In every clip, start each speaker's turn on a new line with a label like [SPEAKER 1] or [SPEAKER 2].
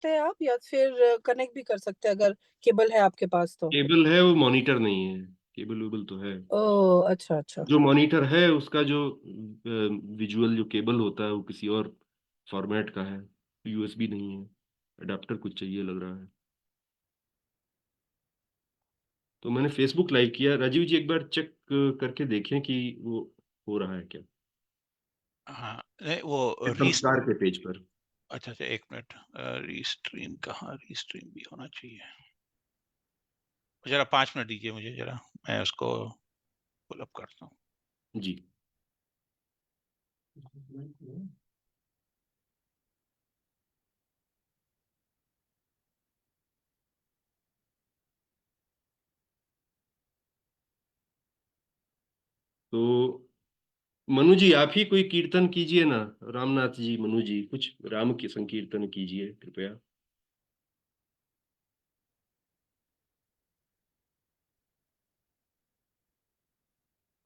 [SPEAKER 1] सकते हैं आप, या फिर कनेक्ट भी कर सकते हैं अगर केबल है आपके पास तो?
[SPEAKER 2] केबल है, वो मॉनिटर नहीं है। केबल वेबल तो है।
[SPEAKER 1] ओह, अच्छा अच्छा।
[SPEAKER 2] जो मॉनिटर है उसका जो विजुअल जो केबल होता है वो किसी और फॉर्मेट का है, यूएसबी नहीं है। अडेप्टर कुछ चाहिए लग रहा है। तो मैंने फेसबुक लाइव किया। राजीव जी एक बार चेक करके देखें कि वो हो रहा है क्या।
[SPEAKER 3] हाँ, नहीं वो
[SPEAKER 2] संस्कार के पेज पर।
[SPEAKER 3] अच्छा अच्छा, एक मिनट। रीस्ट्रीम कहाँ? रीस्ट्रीम भी होना चाहिए। जरा 5 मिनट दीजिए मुझे, जरा मैं उसको पुल अप करता हूँ।
[SPEAKER 2] जी। तो मनु जी आप ही कोई कीर्तन कीजिए ना। रामनाथ जी, मनु जी कुछ राम की संकीर्तन कीजिए कृपया।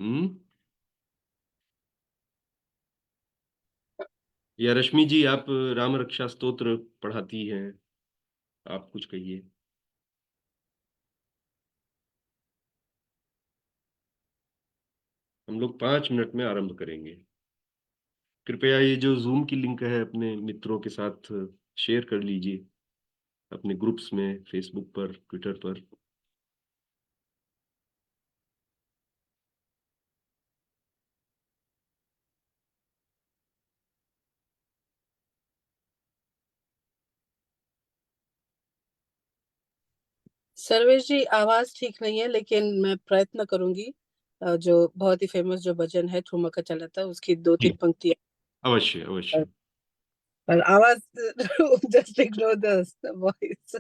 [SPEAKER 2] हम्म। या रश्मि जी आप राम रक्षा स्तोत्र पढ़ाती हैं, आप कुछ कहिए। हम लोग 5 मिनट में आरंभ करेंगे। कृपया ये जो जूम की लिंक है अपने मित्रों के साथ शेयर कर लीजिए, अपने ग्रुप्स में, फेसबुक पर, ट्विटर पर।
[SPEAKER 1] सर्वेश जी, आवाज ठीक नहीं है, लेकिन मैं प्रयत्न करूंगी। जो बहुत ही फेमस जो भजन है ठुमका चलाता, उसकी 2-3
[SPEAKER 2] जी
[SPEAKER 1] पंक्तियां।
[SPEAKER 2] अवश्य अवश्य।
[SPEAKER 1] पर आवाज जस्ट इग्नोर द वॉइस।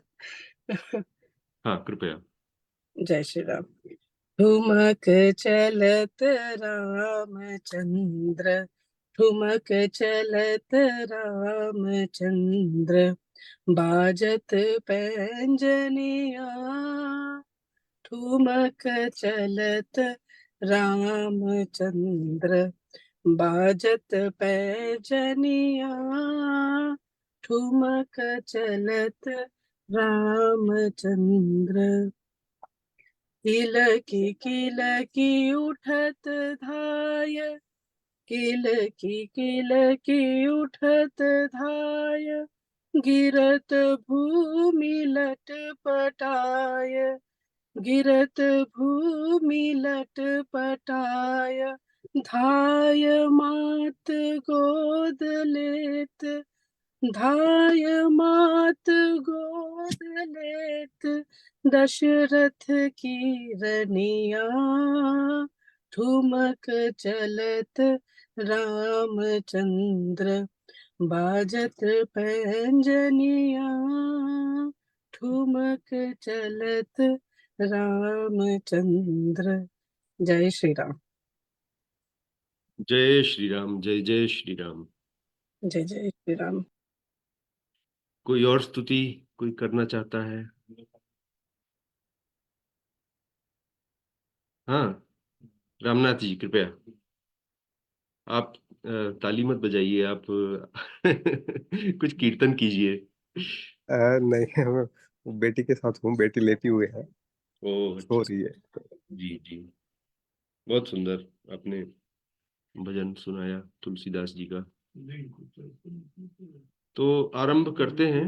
[SPEAKER 2] हाँ कृपया।
[SPEAKER 1] जय श्री राम। ठुमक चलत रामचंद्र, ठुमक चलत रामचंद्र, बाजत पैंजनिया, ठुमक चलत रामचंद्र, बाजत पैंजनिया, ठुमक चलत रामचंद्र, किलकी किलकी उठत धाय, किलकी उठत धाय, गिरत भूमि लट पटाय, गिरत भूमि लट पटाय, धाय मात गोद लेत, धाय मात गोद लेत, दशरथ की रनिया, ठुमक चलत रामचंद्र, बाजत पैंजनिया, ठुमक चलत रामचंद्र। जय श्री राम।
[SPEAKER 2] जय श्री राम, जय जय श्री राम।
[SPEAKER 1] जय जय श्री राम।
[SPEAKER 2] कोई और स्तुति कोई करना चाहता है? हाँ, रामनाथ जी कृपया। आप ताली मत बजाइए, आप कुछ कीर्तन कीजिए।
[SPEAKER 4] नहीं, मैं बेटी के साथ हूँ, बेटी लेटी हुई है,
[SPEAKER 2] ओह
[SPEAKER 4] सो
[SPEAKER 2] अच्छा।
[SPEAKER 4] रही है।
[SPEAKER 2] जी जी, बहुत सुंदर आपने भजन सुनाया तुलसीदास जी का। तो आरंभ करते हैं।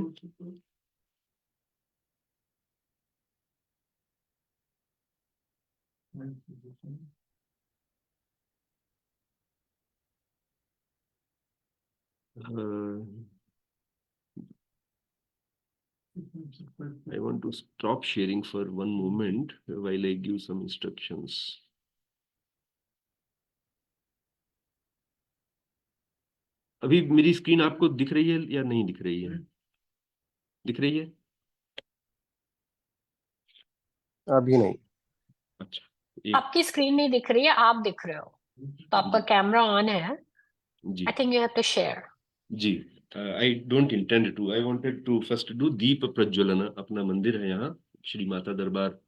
[SPEAKER 2] I want to stop sharing for one moment while I give some instructions. अभी मेरी स्क्रीन आपको दिख रही है या नहीं दिख रही है? दिख रही है?
[SPEAKER 4] अभी नहीं।
[SPEAKER 2] अच्छा,
[SPEAKER 5] आपकी स्क्रीन नहीं दिख रही है, आप दिख रहे हो, तो आपका कैमरा ऑन है।
[SPEAKER 2] जी
[SPEAKER 5] I think you have to share.
[SPEAKER 2] जी। I don't intend to, I wanted to first do दीप प्रज्वलन। अपना मंदिर है यहाँ, श्री माता दरबार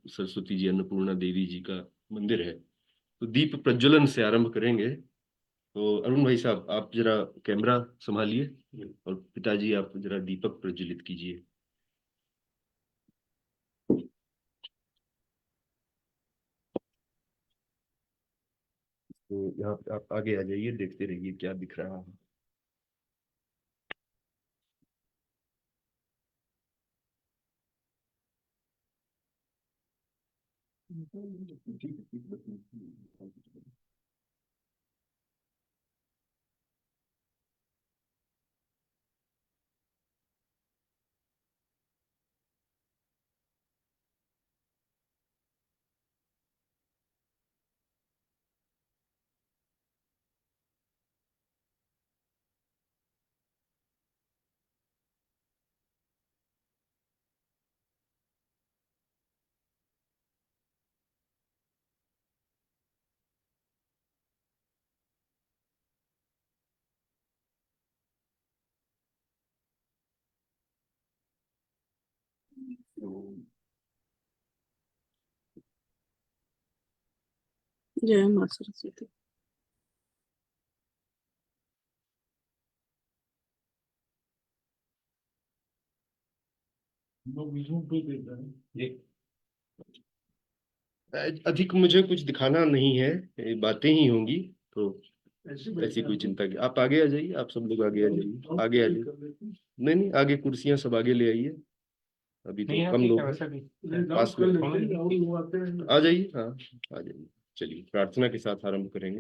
[SPEAKER 2] सरस्वती जी अन्नपूर्णा देवी जी का मंदिर है। तो दीप प्रज्वलन से आरंभ करेंगे। तो अरुण भाई साहब, आप जरा कैमरा संभालिए और पिताजी आप जरा दीपक प्रज्वलित कीजिए। तो यहाँ पे आप आगे आ जाइए, देखते रहिए क्या दिख रहा है।
[SPEAKER 1] जय मां सरस्वती।
[SPEAKER 2] अधिक मुझे कुछ दिखाना नहीं है, ये बातें ही होंगी, तो ऐसी कोई चिंता की। आप आगे आ जाइए, आप सब लोग आगे आ जाइए, आगे आ जाइए। नहीं नहीं, आगे कुर्सियां सब आगे ले आइए, अभी तो कम लोग हैं पास में। आ जाइए, हाँ आ जाइए। चलिए प्रार्थना के साथ आरंभ करेंगे।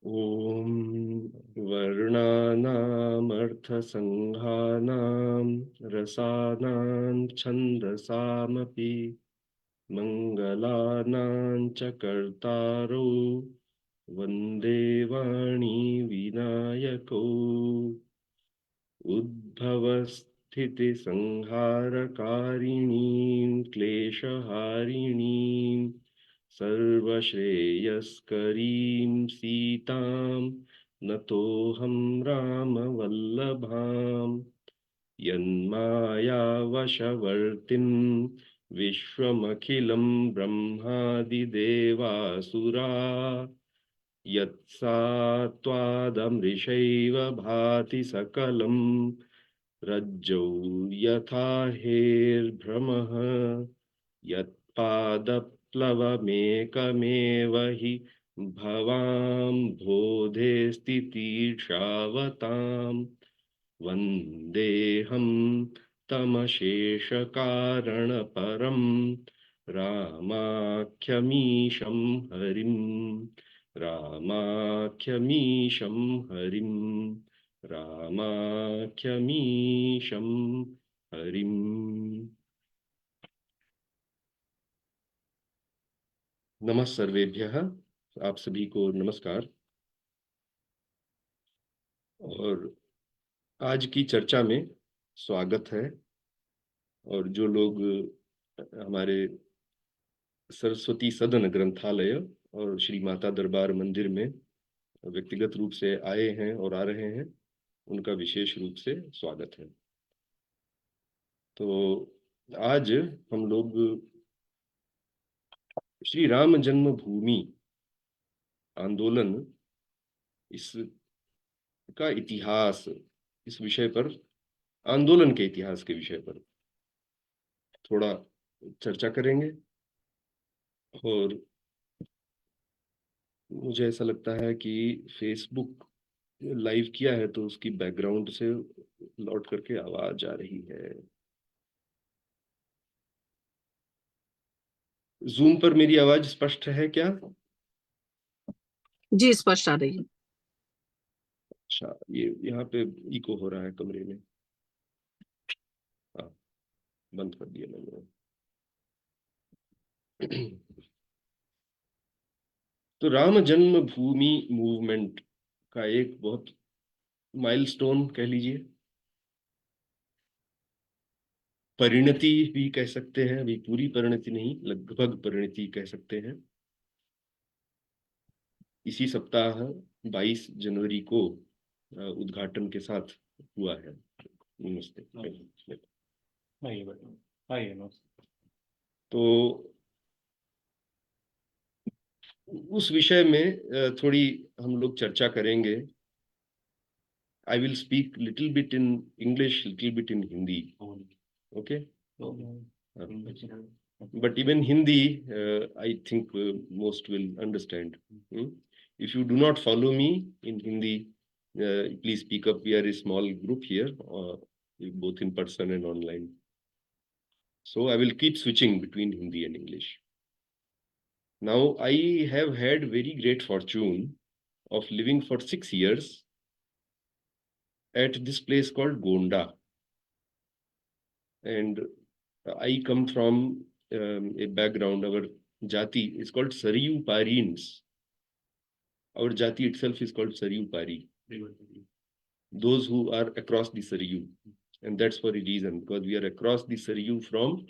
[SPEAKER 2] ॐ वर्णानामर्थसङ्घानां रसानां छन्दसामपि मङ्गलानां च कर्तारो वन्दे वाणी विनायको उद्भवस्थितिसंहारकारिणीं क्लेशहारिणीं सर्वश्रेयस्करीं सीतां नतोऽहं रामवल्लभां यन्मायावशवर्तिं विश्वमखिलं ब्रह्मादिदेवासुरा यत्सा त्वादमृषैव भाति सकलं रज्जौ यथा हेर्भ्रमः यत्पादप्लवमेकमेव हि भवाम्भोधे स्थितिर्षावतां वन्देऽहं तमशेषकारणपरं रामाख्यमीशं हरिम् रामाख्यमीशं हरिं रामाख्यमीशं हरिं। नमः सर्वेभ्यः, आप सभी को नमस्कार। और आज की चर्चा में स्वागत है। और जो लोग हमारे सरस्वती सदन ग्रंथालय और श्री माता दरबार मंदिर में व्यक्तिगत रूप से आए हैं और आ रहे हैं, उनका विशेष रूप से स्वागत है। तो आज हम लोग श्री राम जन्मभूमि आंदोलन, इसका इतिहास, इस विषय पर, आंदोलन के इतिहास के विषय पर थोड़ा चर्चा करेंगे। और मुझे ऐसा लगता है कि फेसबुक लाइव किया है तो उसकी बैकग्राउंड से लौट करके आवाज आ रही है। जूम पर मेरी आवाज स्पष्ट है क्या?
[SPEAKER 1] जी स्पष्ट आ रही है।
[SPEAKER 2] अच्छा, ये यहाँ पे इको हो रहा है कमरे में। हाँ, बंद कर दिया मैंने। तो राम जन्मभूमि मूवमेंट का एक बहुत माइलस्टोन कह लीजिए, परिणति भी कह सकते हैं, अभी पूरी परिणति नहीं, लगभग परिणति कह सकते हैं, इसी सप्ताह 22 जनवरी को उद्घाटन के साथ हुआ है। नमस्ते। तो उस विषय में थोड़ी हम लोग चर्चा करेंगे. I will speak little bit in English, little bit in Hindi. Okay? But even Hindi, I think most will understand. If you do not follow me in Hindi, please speak up. We are a small group here, both in person and online. So I will keep switching between Hindi and English. Now, I have had very great fortune of living for 6 years at this place called Gonda. And I come from a background, our jati is called Sariyu Parins. Our jati itself is called Sariyu Pari. Those who are across the Sariyu. And that's for a reason, because we are across the Sariyu from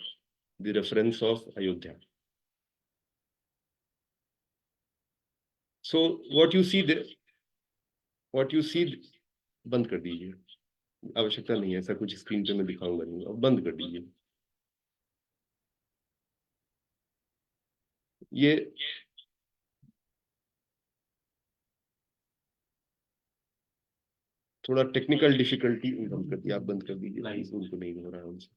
[SPEAKER 2] the reference of Ayodhya. So what you see there, बंद कर दीजिए, आवश्यकता नहीं है ऐसा कुछ screen पे मैं दिखाऊंगा नहीं, अब बंद कर दीजिए. ये थोड़ा टेक्निकल डिफिकल्टी बंद कर दिया, आप बंद कर दीजिए, उनको नहीं हो रहा है उनसे.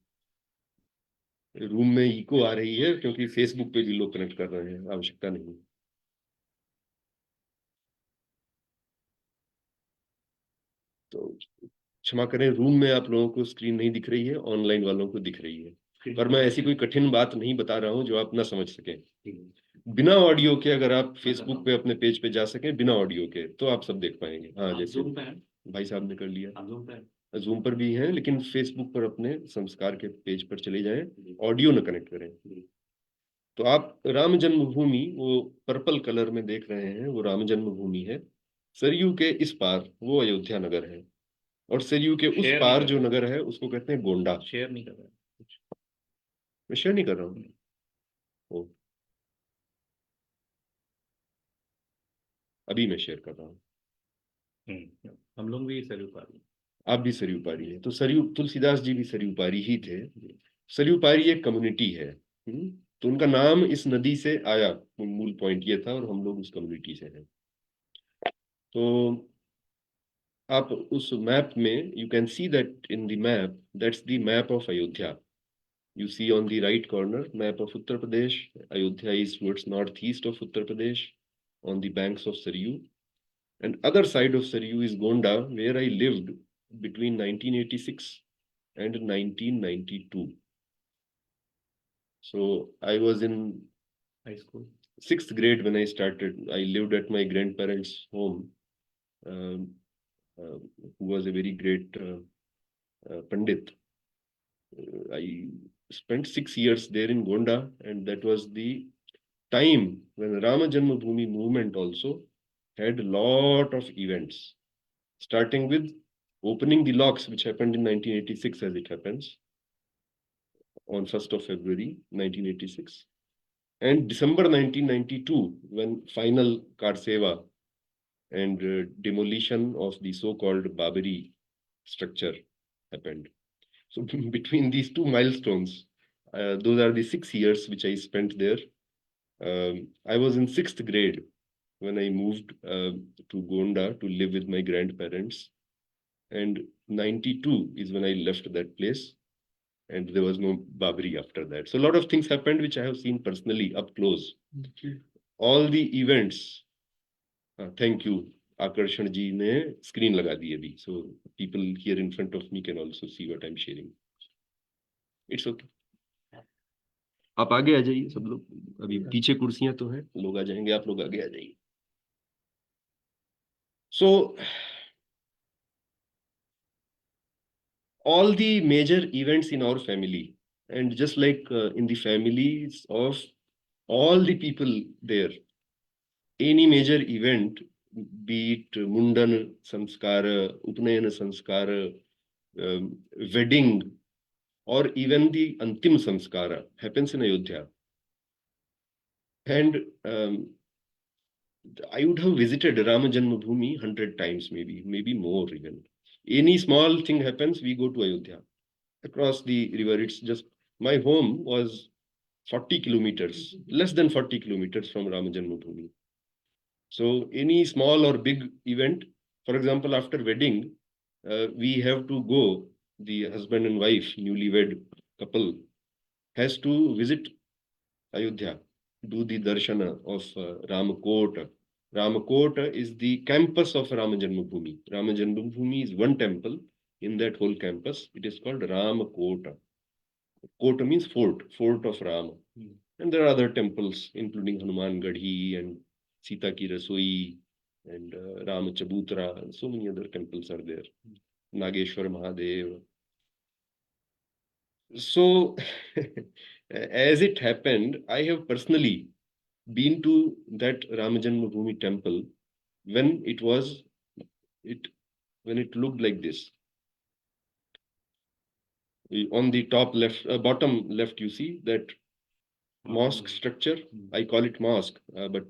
[SPEAKER 2] रूम में इको आ रही है क्योंकि फेसबुक पे भी लोग कनेक्ट कर रहे हैं, आवश्यकता नहीं. तो क्षमा करें, रूम में आप लोगों को स्क्रीन नहीं दिख रही है, ऑनलाइन वालों को दिख रही है. पर मैं ऐसी कोई कठिन बात नहीं बता रहा हूं जो आप ना समझ सकें. बिना ऑडियो के अगर आप फेसबुक पे अपने पेज पे जा सकें बिना ऑडियो के, तो आप सब देख पाएंगे. हाँ, जैसे भाई साहब ने कर लिया, जूम पर भी हैं, लेकिन फेसबुक पर अपने संस्कार के पेज पर चले जाएं, ऑडियो न कनेक्ट करें. तो आप राम जन्मभूमि, वो पर्पल कलर में देख रहे हैं, वो राम जन्मभूमि है. सरयू के इस पार वो अयोध्या नगर है, और सरयू के उस पार जो नगर है उसको कहते हैं गोंडा.
[SPEAKER 6] शेयर नहीं कर रहा है,
[SPEAKER 2] मैं शेयर नहीं कर रहा हूँ, अभी मैं शेयर कर रहा हूँ.
[SPEAKER 6] हम लोग भी सरयू पारी,
[SPEAKER 2] आप भी सरयू पारी है. तो सरयू, तुलसीदास जी भी सरयू पारी ही थे. सरयू पारी एक कम्युनिटी है, तो उनका नाम इस नदी से आया, मूल पॉइंट ये था, और हम लोग उस कम्युनिटी से हैं. तो आप उस मैप में, you can see that in the map, that's the map of Ayodhya. You see on the right corner, map of Uttar Pradesh. Ayodhya is towards northeast of Uttar Pradesh, on the banks of Saryu. And other side of Saryu is Gonda, where I lived between 1986 and 1992. So I was in
[SPEAKER 6] high school,
[SPEAKER 2] 6th grade when I started. I lived at my grandparents' home, who was a very great Pandit. I spent 6 years there in Gonda, and that was the time when Rama Janma Bhumi Movement also had a lot of events, starting with opening the locks, which happened in 1986, as it happens, on 1st of February 1986, and December 1992, when final Kar Seva and demolition of the so-called Babari structure happened. So between these two milestones, those are the 6 years which I spent there. I was in 6th grade when I moved to Gonda to live with my grandparents. And 92 is when I left that place. And there was no Babri after that. So a lot of things happened which I have seen personally up close. All the events. Thank you. Akarshan ji ने screen लगा दी अभी, so people here in front of me can also see what I'm sharing. It's okay. आप आगे आ जाइए सब लोग, अभी पीछे कुर्सियां तो हैं, लोग आ जाएंगे, आप लोग आगे आ जाइए. So all the major events in our family, and just like in the families of all the people there, any major event, be it Mundan Samskara, Upnayana Samskara, wedding, or even the Antim Samskara happens in Ayodhya. And I would have visited Rama Janma Bhumi 100 times, maybe more even. Any small thing happens, we go to Ayodhya. Across the river, it's just, my home was 40 kilometers, less than 40 kilometers from Rama Janma Bhumi. So any small or big event, for example, after wedding, we have to go, the husband and wife, newlywed couple, has to visit Ayodhya, do the darshana of Ramakot. Ramakot is the campus of Rama Janma Bhumi. Rama Janma Bhumi is one temple in that whole campus. It is called Ramakot. Kota means fort, fort of Rama. And there are other temples, including Hanuman Gadhi and Sita Ki Rasoi and Rama Chabutra, and so many other temples are there. Nageshwar Mahadev. So, as it happened, I have personally been to that Rama Janma Bhumi temple when it looked like this. On the top left, bottom left, you see that mosque structure. I call it mosque, but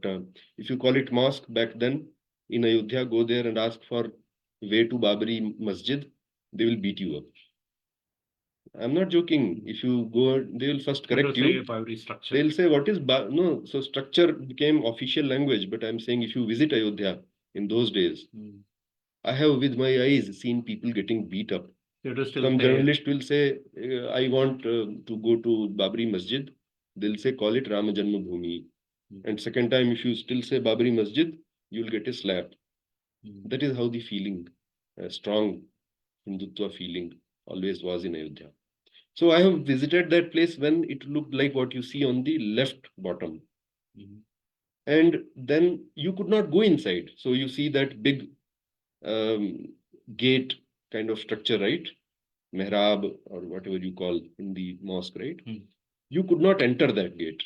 [SPEAKER 2] if you call it mosque back then in Ayodhya, go there and ask for way to Babri Masjid, they will beat you up. I'm not joking. If you go, they will first correct you. They'll say, what is no? So structure became official language, but I'm saying if you visit Ayodhya in those days, I have with my eyes seen people getting beat up. Some journalist will say, I want to go to Babri Masjid. They'll say, call it Rama Janma Bhumi. And second time, if you still say Babri Masjid, you'll get a slap. That is how the feeling, strong Hindutva feeling, always was in Ayodhya. So I have visited that place when it looked like what you see on the left bottom. And then you could not go inside. So you see that big gate kind of structure, right? Mihrab or whatever you call in the mosque, right? You could not enter that gate.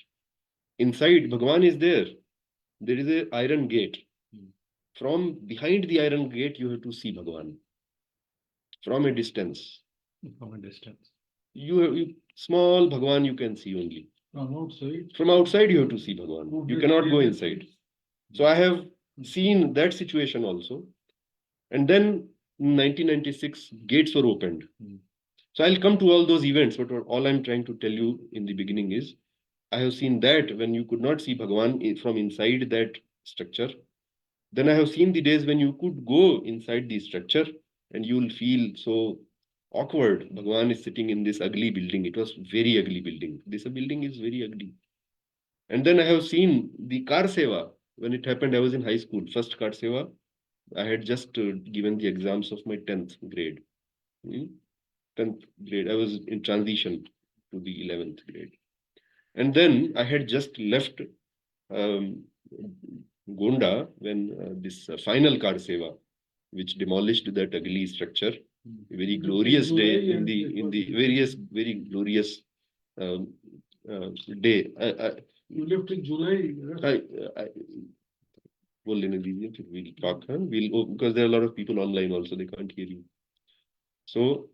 [SPEAKER 2] Inside, Bhagwan is there. There is an iron gate. From behind the iron gate, you have to see Bhagwan. From a distance. Small Bhagwan you can see only. From outside you have to see Bhagwan. You cannot go inside. So I have seen that situation also. And then in 1996, gates were opened. So I'll come to all those events, but all I'm trying to tell you in the beginning is, I have seen that when you could not see Bhagwan from inside that structure. Then I have seen the days when you could go inside the structure and you will feel so awkward. Bhagwan is sitting in this ugly building. It was very ugly building. This building is very ugly. And then I have seen the Kar Seva. When it happened, I was in high school. First Kar Seva. I had just given the exams of my 10th grade. 10th grade. I was in transition to the 11th grade. And then I had just left Gonda when this final Kar Seva, which demolished that ugly structure, a very glorious day in the very glorious day.
[SPEAKER 7] You left in July.
[SPEAKER 2] We'll talk, because there are a lot of people online also, they can't hear you. So,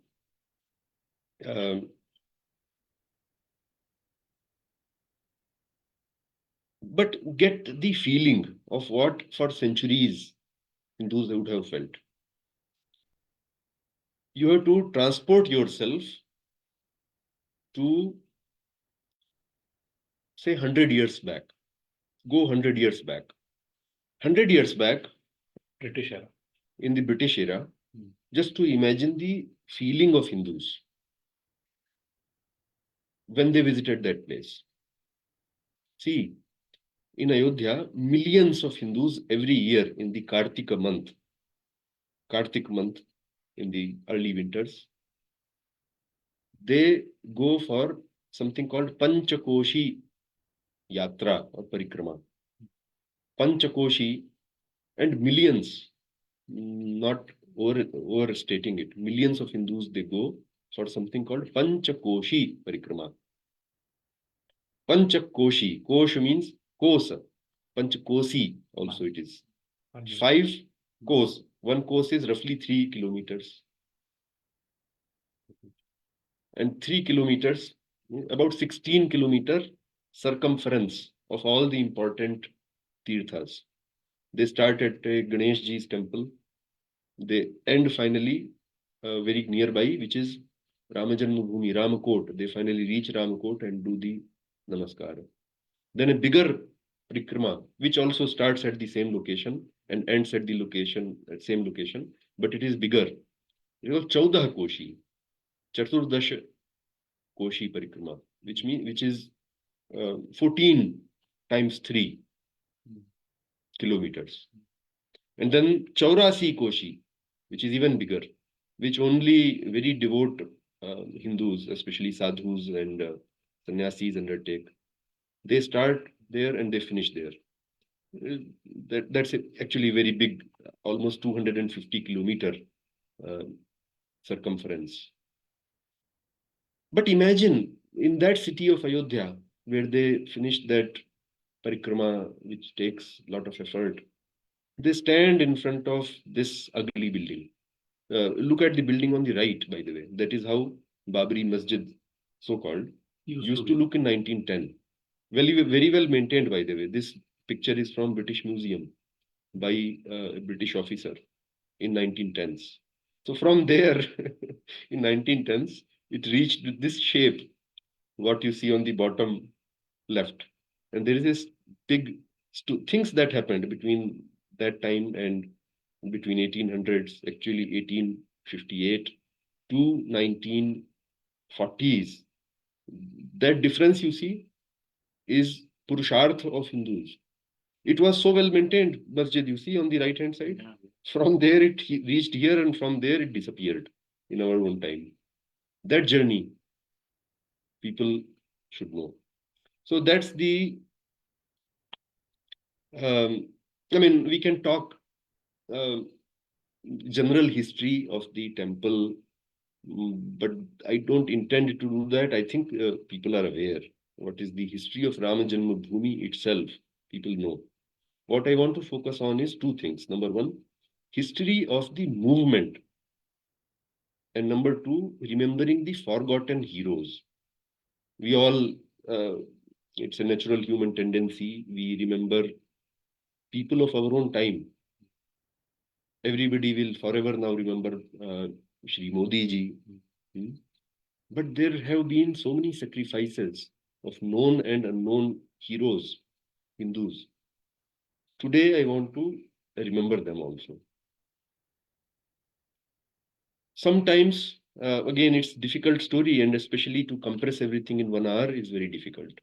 [SPEAKER 2] but get the feeling of what for centuries Hindus would have felt. You have to transport yourself to, say, 100 years back. Go 100 years back. 100 years back,
[SPEAKER 6] British era.
[SPEAKER 2] In the British era, just to imagine the feeling of Hindus when they visited that place. See, in Ayodhya, millions of Hindus every year in the Kartik month in the early winters, they go for something called Panchakoshi Yatra or Parikrama. Panchakoshi, and millions, not overstating it, millions of Hindus, they go for something called Panchakoshi Parikrama. Panchakoshi, Kosh means Kosa. Panchakoshi also it is. 5 kos. 1 kos is roughly 3 kilometers. And 3 kilometers, about 16 kilometer circumference of all the important tirthas. They start at Ganesh Ji's temple. They end finally very nearby, which is Rama Janma Bhumi, Ramakot. They finally reach Ramakot and do the Namaskar. Then a bigger Parikrama, which also starts at the same location and ends at the same location, but it is bigger. It was 14 Koshi, Chaturdash Koshi Parikrama, which is 14 times 3 kilometers. And then Chaurasi Koshi, which is even bigger, which only very devout Hindus, especially sadhus and sannyasis, undertake. They start there and they finish there. That's actually very big, almost 250 kilometer circumference. But imagine in that city of Ayodhya, where they finished that parikrama, which takes a lot of effort, they stand in front of this ugly building. Look at the building on the right, by the way. That is how Babri Masjid, so-called, used to look in 1910. Very well maintained, by the way. This picture is from British Museum by a British officer in 1910s. So from there, in 1910s, it reached this shape, what you see on the bottom left. And there is this big things that happened between that time and between 1800s, actually 1858 to 1940s. That difference you see is Purusharth of Hindus. It was so well maintained, masjid, you see on the right hand side. Yeah. From there it reached here, and from there it disappeared in our own time. That journey people should know. So that's the we can talk general history of the temple, but I don't intend to do that. I think people are aware what is the history of Rama Janma Bhumi itself. People know. What I want to focus on is two things. Number one, history of the movement. And number two, remembering the forgotten heroes. We all, it's a natural human tendency. We remember people of our own time. Everybody will forever now remember Shri Modi ji. But there have been so many sacrifices of known and unknown heroes, Hindus. Today I want to remember them also. Sometimes, again, it's a difficult story, and especially to compress everything in 1 hour is very difficult.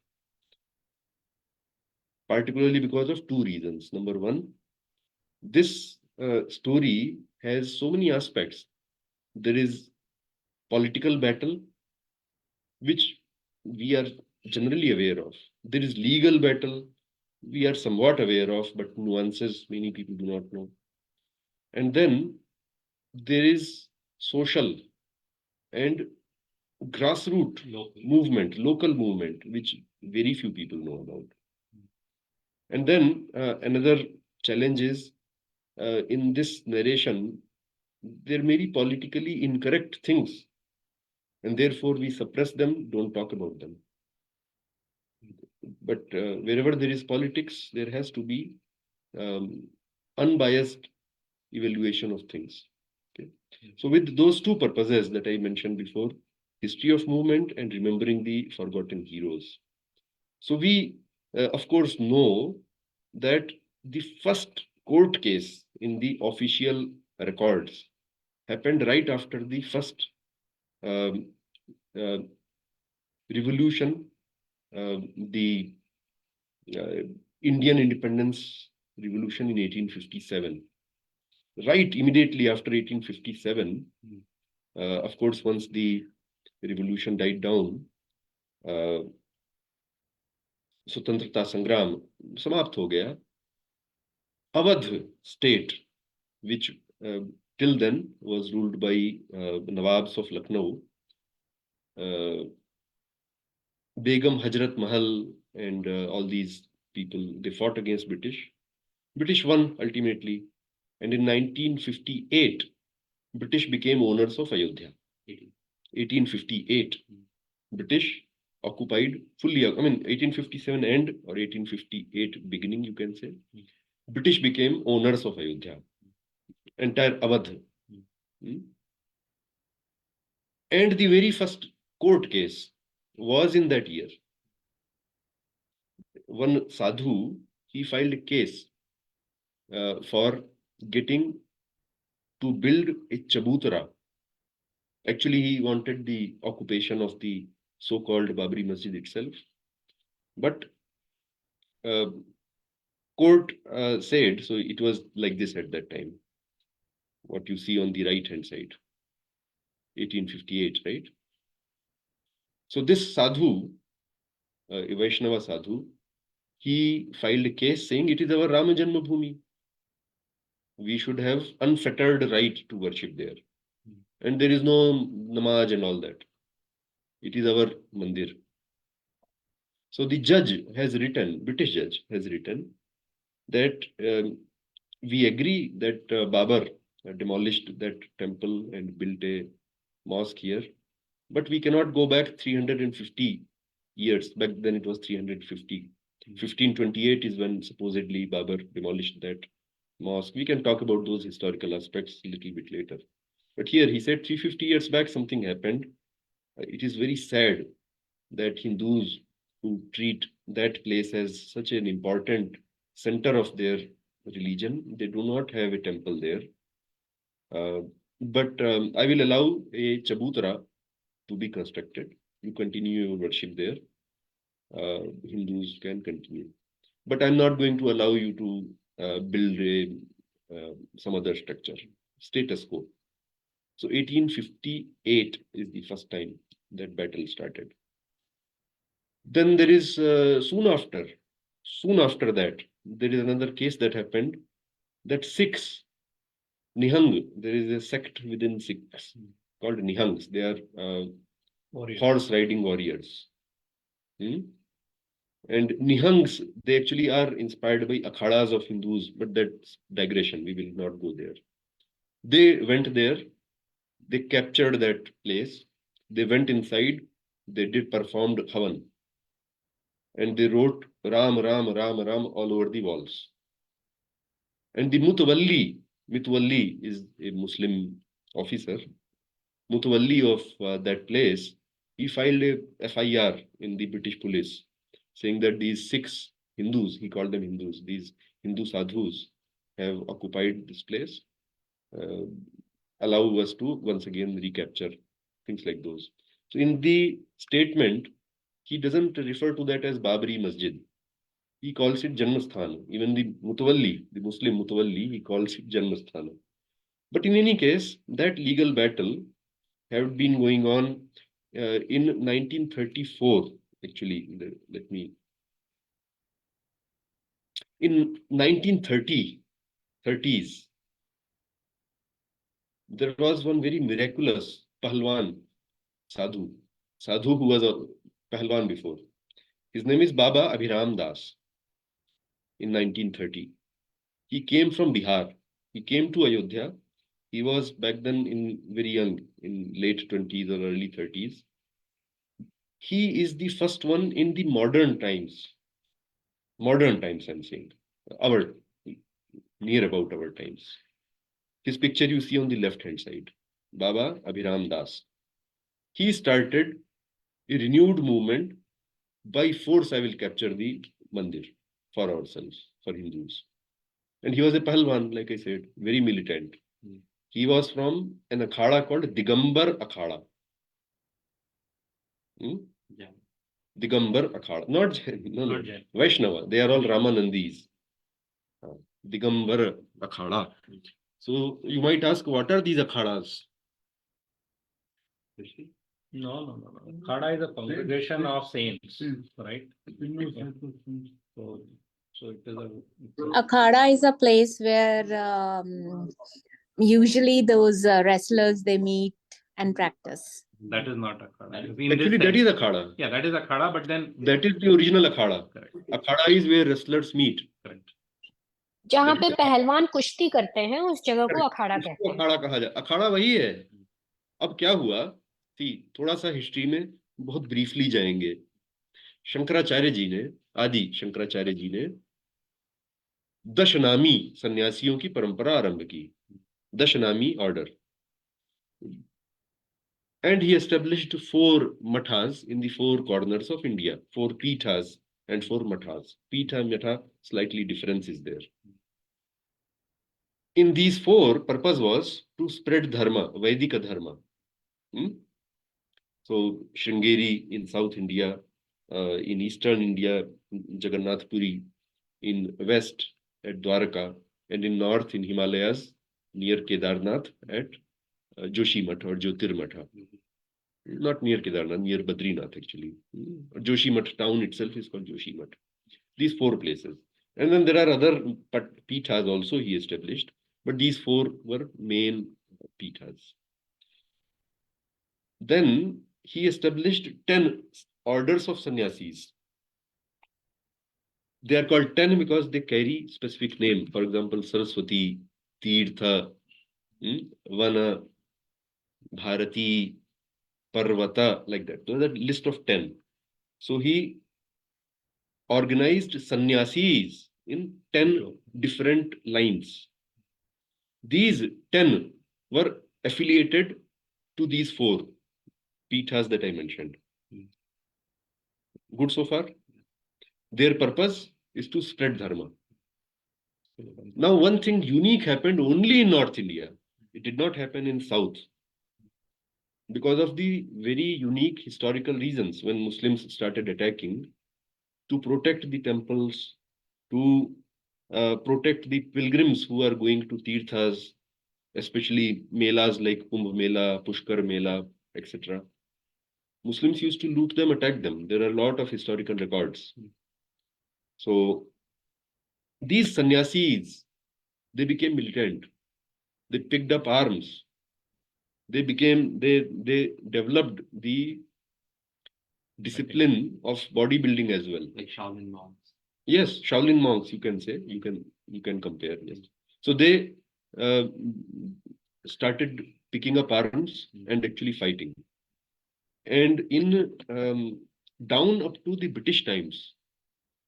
[SPEAKER 2] Particularly because of two reasons. Number one, this story has so many aspects. There is political battle, which we are generally aware of. There is legal battle, we are somewhat aware of, but nuances many people do not know. And then there is social and grassroots movement, local movement, which very few people know about. And then another challenge is in this narration, there may be politically incorrect things, and therefore we suppress them, don't talk about them. But wherever there is politics, there has to be unbiased evaluation of things. Okay? So with those two purposes that I mentioned before, history of movement and remembering the forgotten heroes. So we, of course, know that the first court case in the official records happened right after the first revolution, the Indian independence revolution in 1857. Right immediately after 1857, of course, once the revolution died down, स्वतंत्रता संग्राम समाप्त हो गया. Awadh state, which till then was ruled by Nawabs of Lucknow, Begum Hazrat Mahal and all these people, they fought against British. British won ultimately, and in 1958, British became owners of Ayodhya. 1858, British occupied fully, 1857 end or 1858 beginning, you can say. British became owners of Ayodhya, entire Awadh. And the very first court case was in that year. one sadhu, he filed a case for getting to build a chabutara. Actually, he wanted the occupation of the so-called Babri Masjid itself. But court said, so it was like this at that time. What you see on the right-hand side, 1858, right? So this sadhu, a Vaishnava sadhu, he filed a case saying it is our Rama Janma Bhumi. We should have unfettered right to worship there. And there is no namaz and all that. It is our mandir. So the judge has written, British judge has written that we agree that Babar demolished that temple and built a mosque here, but we cannot go back 350 years. Back then it was 350. 1528 is when supposedly Babar demolished that mosque. We can talk about those historical aspects a little bit later. But here he said 350 years back something happened. It is very sad that Hindus who treat that place as such an important center of their religion, they do not have a temple there. But I will allow a chabutara to be constructed. You continue your worship there. Hindus can continue. But I'm not going to allow you to build some other structure. Status quo. So 1858 is the first time that battle started. Then there is soon after that, there is another case that happened that Sikhs, Nihang, there is a sect within Sikhs called Nihangs. They are horse riding warriors. And Nihangs, they actually are inspired by akhadas of Hindus, but that's digression. We will not go there. They went there. They captured that place. They went inside. They performed Havan. And they wrote Ram, Ram, Ram, Ram all over the walls. And the Mutawalli is a Muslim officer. Mutawalli of that place, he filed a FIR in the British police saying that these 6 Hindus, he called them Hindus, these Hindu sadhus have occupied this place. Allow us to once again recapture, things like those. So in the statement, he doesn't refer to that as Babri Masjid. He calls it Janmasthana. Even the Mutawalli, the Muslim Mutawalli, he calls it Janmasthana. But in any case, that legal battle had been going on in 1934, actually. In 1930s, there was one very miraculous Pahalwan sadhu who was a Pahalwan before. His name is Baba Abhiram Das. In 1930, he came from Bihar. He came to Ayodhya. He was back then very young, in late 20s or early 30s. He is the first one in the modern times. Modern times, I'm saying. Near about our times. His picture you see on the left-hand side. Baba Abhiram Das. He started a renewed movement. By force, I will capture the mandir for ourselves, for Hindus. And he was a Pahalwan, like I said, very militant. He was from an akhada called Digambar Akhada. Digambar Akhada. Not Jain, no. Vaishnava. They are all Ramanandis. Digambar Akhada. So you might ask, what are these akhadas?
[SPEAKER 6] No. Akhada is a congregation of saints, right? So it is
[SPEAKER 8] Akhada is a place where usually those wrestlers, they meet and practice.
[SPEAKER 6] That is not akhada.
[SPEAKER 2] Actually, that is akhada.
[SPEAKER 6] Yeah, that is akhada, but then
[SPEAKER 2] that is the original akhada. Correct. Akhada is where wrestlers meet.
[SPEAKER 6] Correct.
[SPEAKER 5] जहाँ पे पहलवान कुश्ती करते हैं उस जगह को अखाड़ा कहते हैं.
[SPEAKER 2] अखाड़ा कहा जाए. अखाड़ा वही है. अब क्या हुआ? थोड़ा सा हिस्ट्री में बहुत ब्रीफली जाएंगे. शंकराचार्य जी ने, आदि शंकराचार्य जी ने दशनामी सन्यासियों की परंपरा आरंभ की. Dashnami order. And he established 4 mathas in the 4 corners of India, 4 pithas and 4 mathas. Pitha, matha, slightly difference is there. In these 4, purpose was to spread dharma, Vedika dharma. So Sringeri in South India, in Eastern India, Jagannath Puri, in West at Dwaraka, and in North in Himalayas near Kedarnath at Joshimath or Jyotirmatha. Not near Kedarnath, near Badrinath actually. Joshimath town itself is called Joshimath. These 4 places. And then there are other pithas also he established, but these 4 were main pithas. Then he established 10 orders of sannyasis. They are called 10 because they carry specific name. For example, Sarasvati, Tirtha, Vana, Bharati, Parvata, like that. So that list of 10. So he organized sannyasis in 10 different lines. These 10 were affiliated to these 4 pithas that I mentioned. Good so far? Their purpose is to spread dharma. Now, one thing unique happened only in North India. It did not happen in South. Because of the very unique historical reasons when Muslims started attacking, to protect the temples, to protect the pilgrims who are going to tirthas, especially melas like Kumbh Mela, Pushkar Mela, etc. Muslims used to loot them, attack them. There are a lot of historical records. So these sannyasis, they became militant. They picked up arms. They developed the discipline of bodybuilding as well.
[SPEAKER 6] Like Shaolin monks.
[SPEAKER 2] Yes, Shaolin monks, you can say, you can compare. Yes. So they started picking up arms and actually fighting. And in down up to the British times.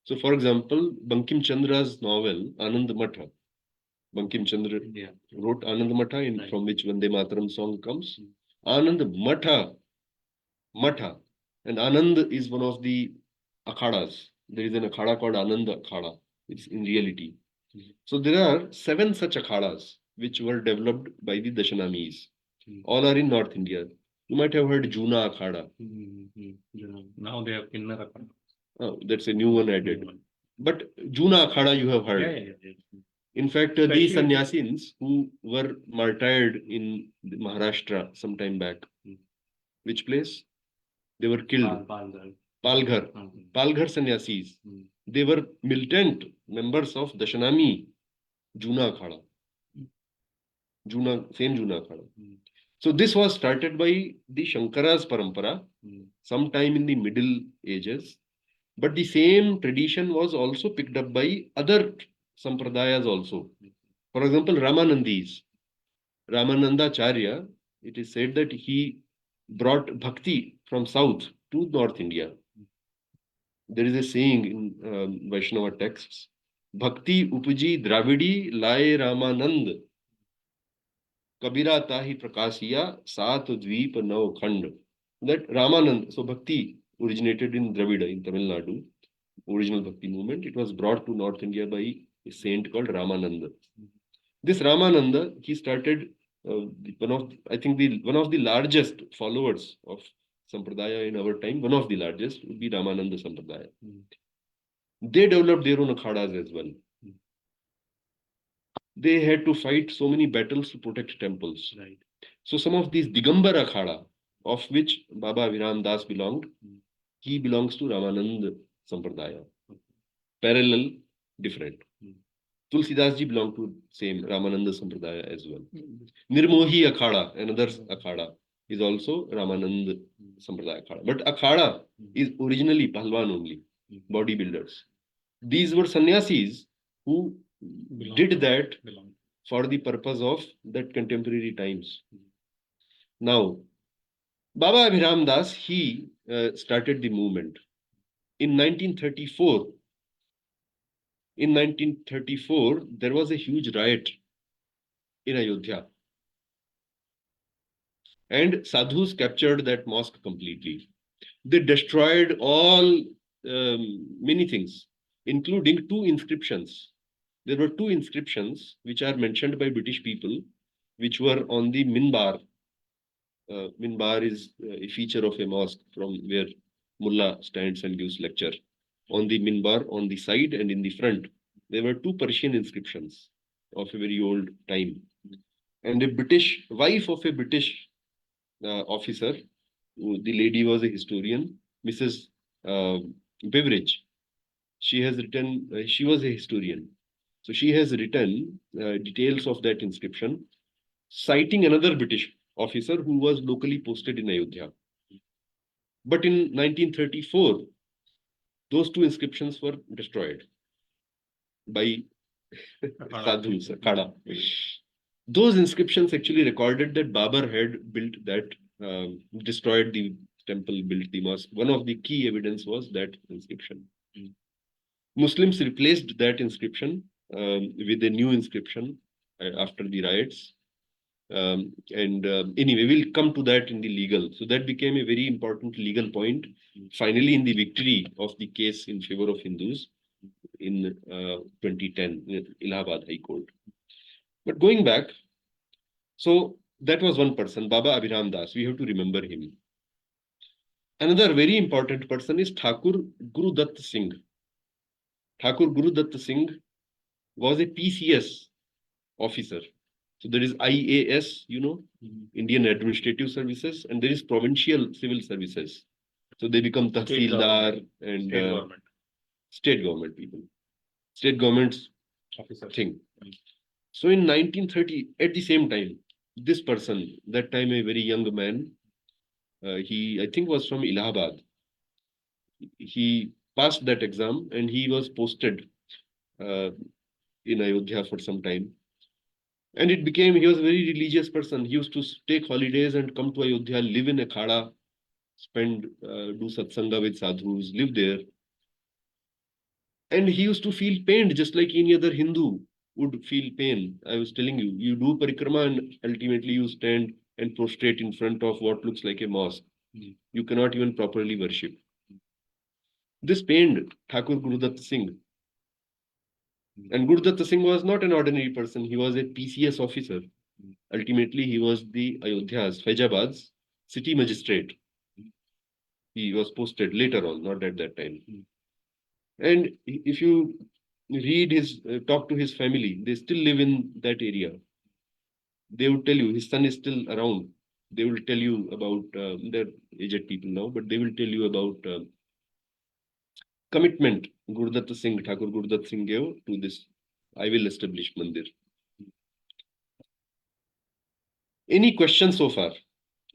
[SPEAKER 2] So, for example, Bankim Chandra's novel Anand Matha. Bankim Chandra wrote Anand Matha, from which Vande Mataram song comes. Anand Matha, and Anand is one of the akhadas. There is an akhada called Anand Akhada. It's in reality. So there are 7 such akhadas which were developed by the Dashanamis. All are in North India. You might have heard Juna Akhada.
[SPEAKER 6] Now they have Kinnar Akhada.
[SPEAKER 2] Oh, that's a new one added. But Juna Akhada you have heard. In fact, these sannyasins who were martyred in Maharashtra some time back, which place? They were killed. Palghar sannyasis. They were militant members of Dashanami Juna Akhada. Same Juna Akhada. So this was started by the Shankara's Parampara sometime in the Middle Ages. But the same tradition was also picked up by other sampradayas also. For example, Ramanandis. Ramanandacharya, it is said that he brought bhakti from south to North India. There is a saying in Vaishnava texts, Bhakti Upaji Dravidi Laye Ramanand Kabira Tahi Prakasiya Sat Dweep Nav Khand. That Ramanand, so bhakti originated in Dravida in Tamil Nadu, original bhakti movement. It was brought to North India by a saint called Ramananda. This Ramananda, he started one of the largest followers of Sampradaya in our time. One of the largest would be Ramananda Sampradaya. They developed their own akhadas as well. They had to fight so many battles to protect temples. Right. So some of these Digambar akhada, of which Baba Abhiram Das belonged, he belongs to Ramananda Sampradaya. Parallel, different. Tulsidas ji belonged to same Ramananda Sampradaya as well. Nirmohi akhada, another akhada, is also Ramananda Sampradaya akhada. But akhada is originally Pahalwan only, bodybuilders. These were sannyasis who did that for the purpose of that contemporary times. Now, Baba Abhiram Das, he started the movement. In 1934, there was a huge riot in Ayodhya. And sadhus captured that mosque completely. They destroyed all many things, including 2 inscriptions. There were 2 inscriptions which are mentioned by British people, which were on the minbar. Minbar is a feature of a mosque from where Mullah stands and gives lecture. On the minbar, on the side and in the front, there were 2 Persian inscriptions of a very old time. And a British wife of a British officer, the lady was a historian, Mrs. Beveridge. She has written, she was a historian. So she has written details of that inscription, citing another British officer who was locally posted in Ayodhya. But in 1934, those 2 inscriptions were destroyed by sadhus, Kada. Those inscriptions actually recorded that Babur had built that, destroyed the temple, built the mosque. One of the key evidence was that inscription. Muslims replaced that inscription with a new inscription after the riots. Anyway, we'll come to that in the legal. So that became a very important legal point. Finally, in the victory of the case in favor of Hindus in 2010, in Allahabad High Court. But going back, so that was one person, Baba Abhiram Das. We have to remember him. Another very important person is Thakur Guru Dutt Singh. Thakur Guru Dutt Singh was a PCS officer. So there is IAS, you know, Indian Administrative Services, and there is Provincial Civil Services. So they become Tahsildar and state government people. State government's officer thing. So in 1930, at the same time, this person, that time a very young man, he, I think, was from Allahabad. He passed that exam and he was posted in Ayodhya for some time. And it became, he was a very religious person. He used to take holidays and come to Ayodhya, live in a khada, spend, do satsanga with sadhus, live there. And he used to feel pained just like any other Hindu would feel pain. I was telling you, you do parikrama and ultimately you stand and prostrate in front of what looks like a mosque. You cannot even properly worship. This pained Thakur Guru Dutt Singh. And Guru Dutt Singh was not an ordinary person. He was a PCS officer. Ultimately, he was the Ayodhya's, Faizabad's city magistrate. He was posted later on, not at that time. And if you read his, talk to his family, they still live in that area. They would tell you, his son is still around. They will tell you about, they're aged people now, but they will tell you about commitment Guru Dutt Singh, Thakur Guru Dutt Singh gave to this, I will establish mandir. Any questions so far?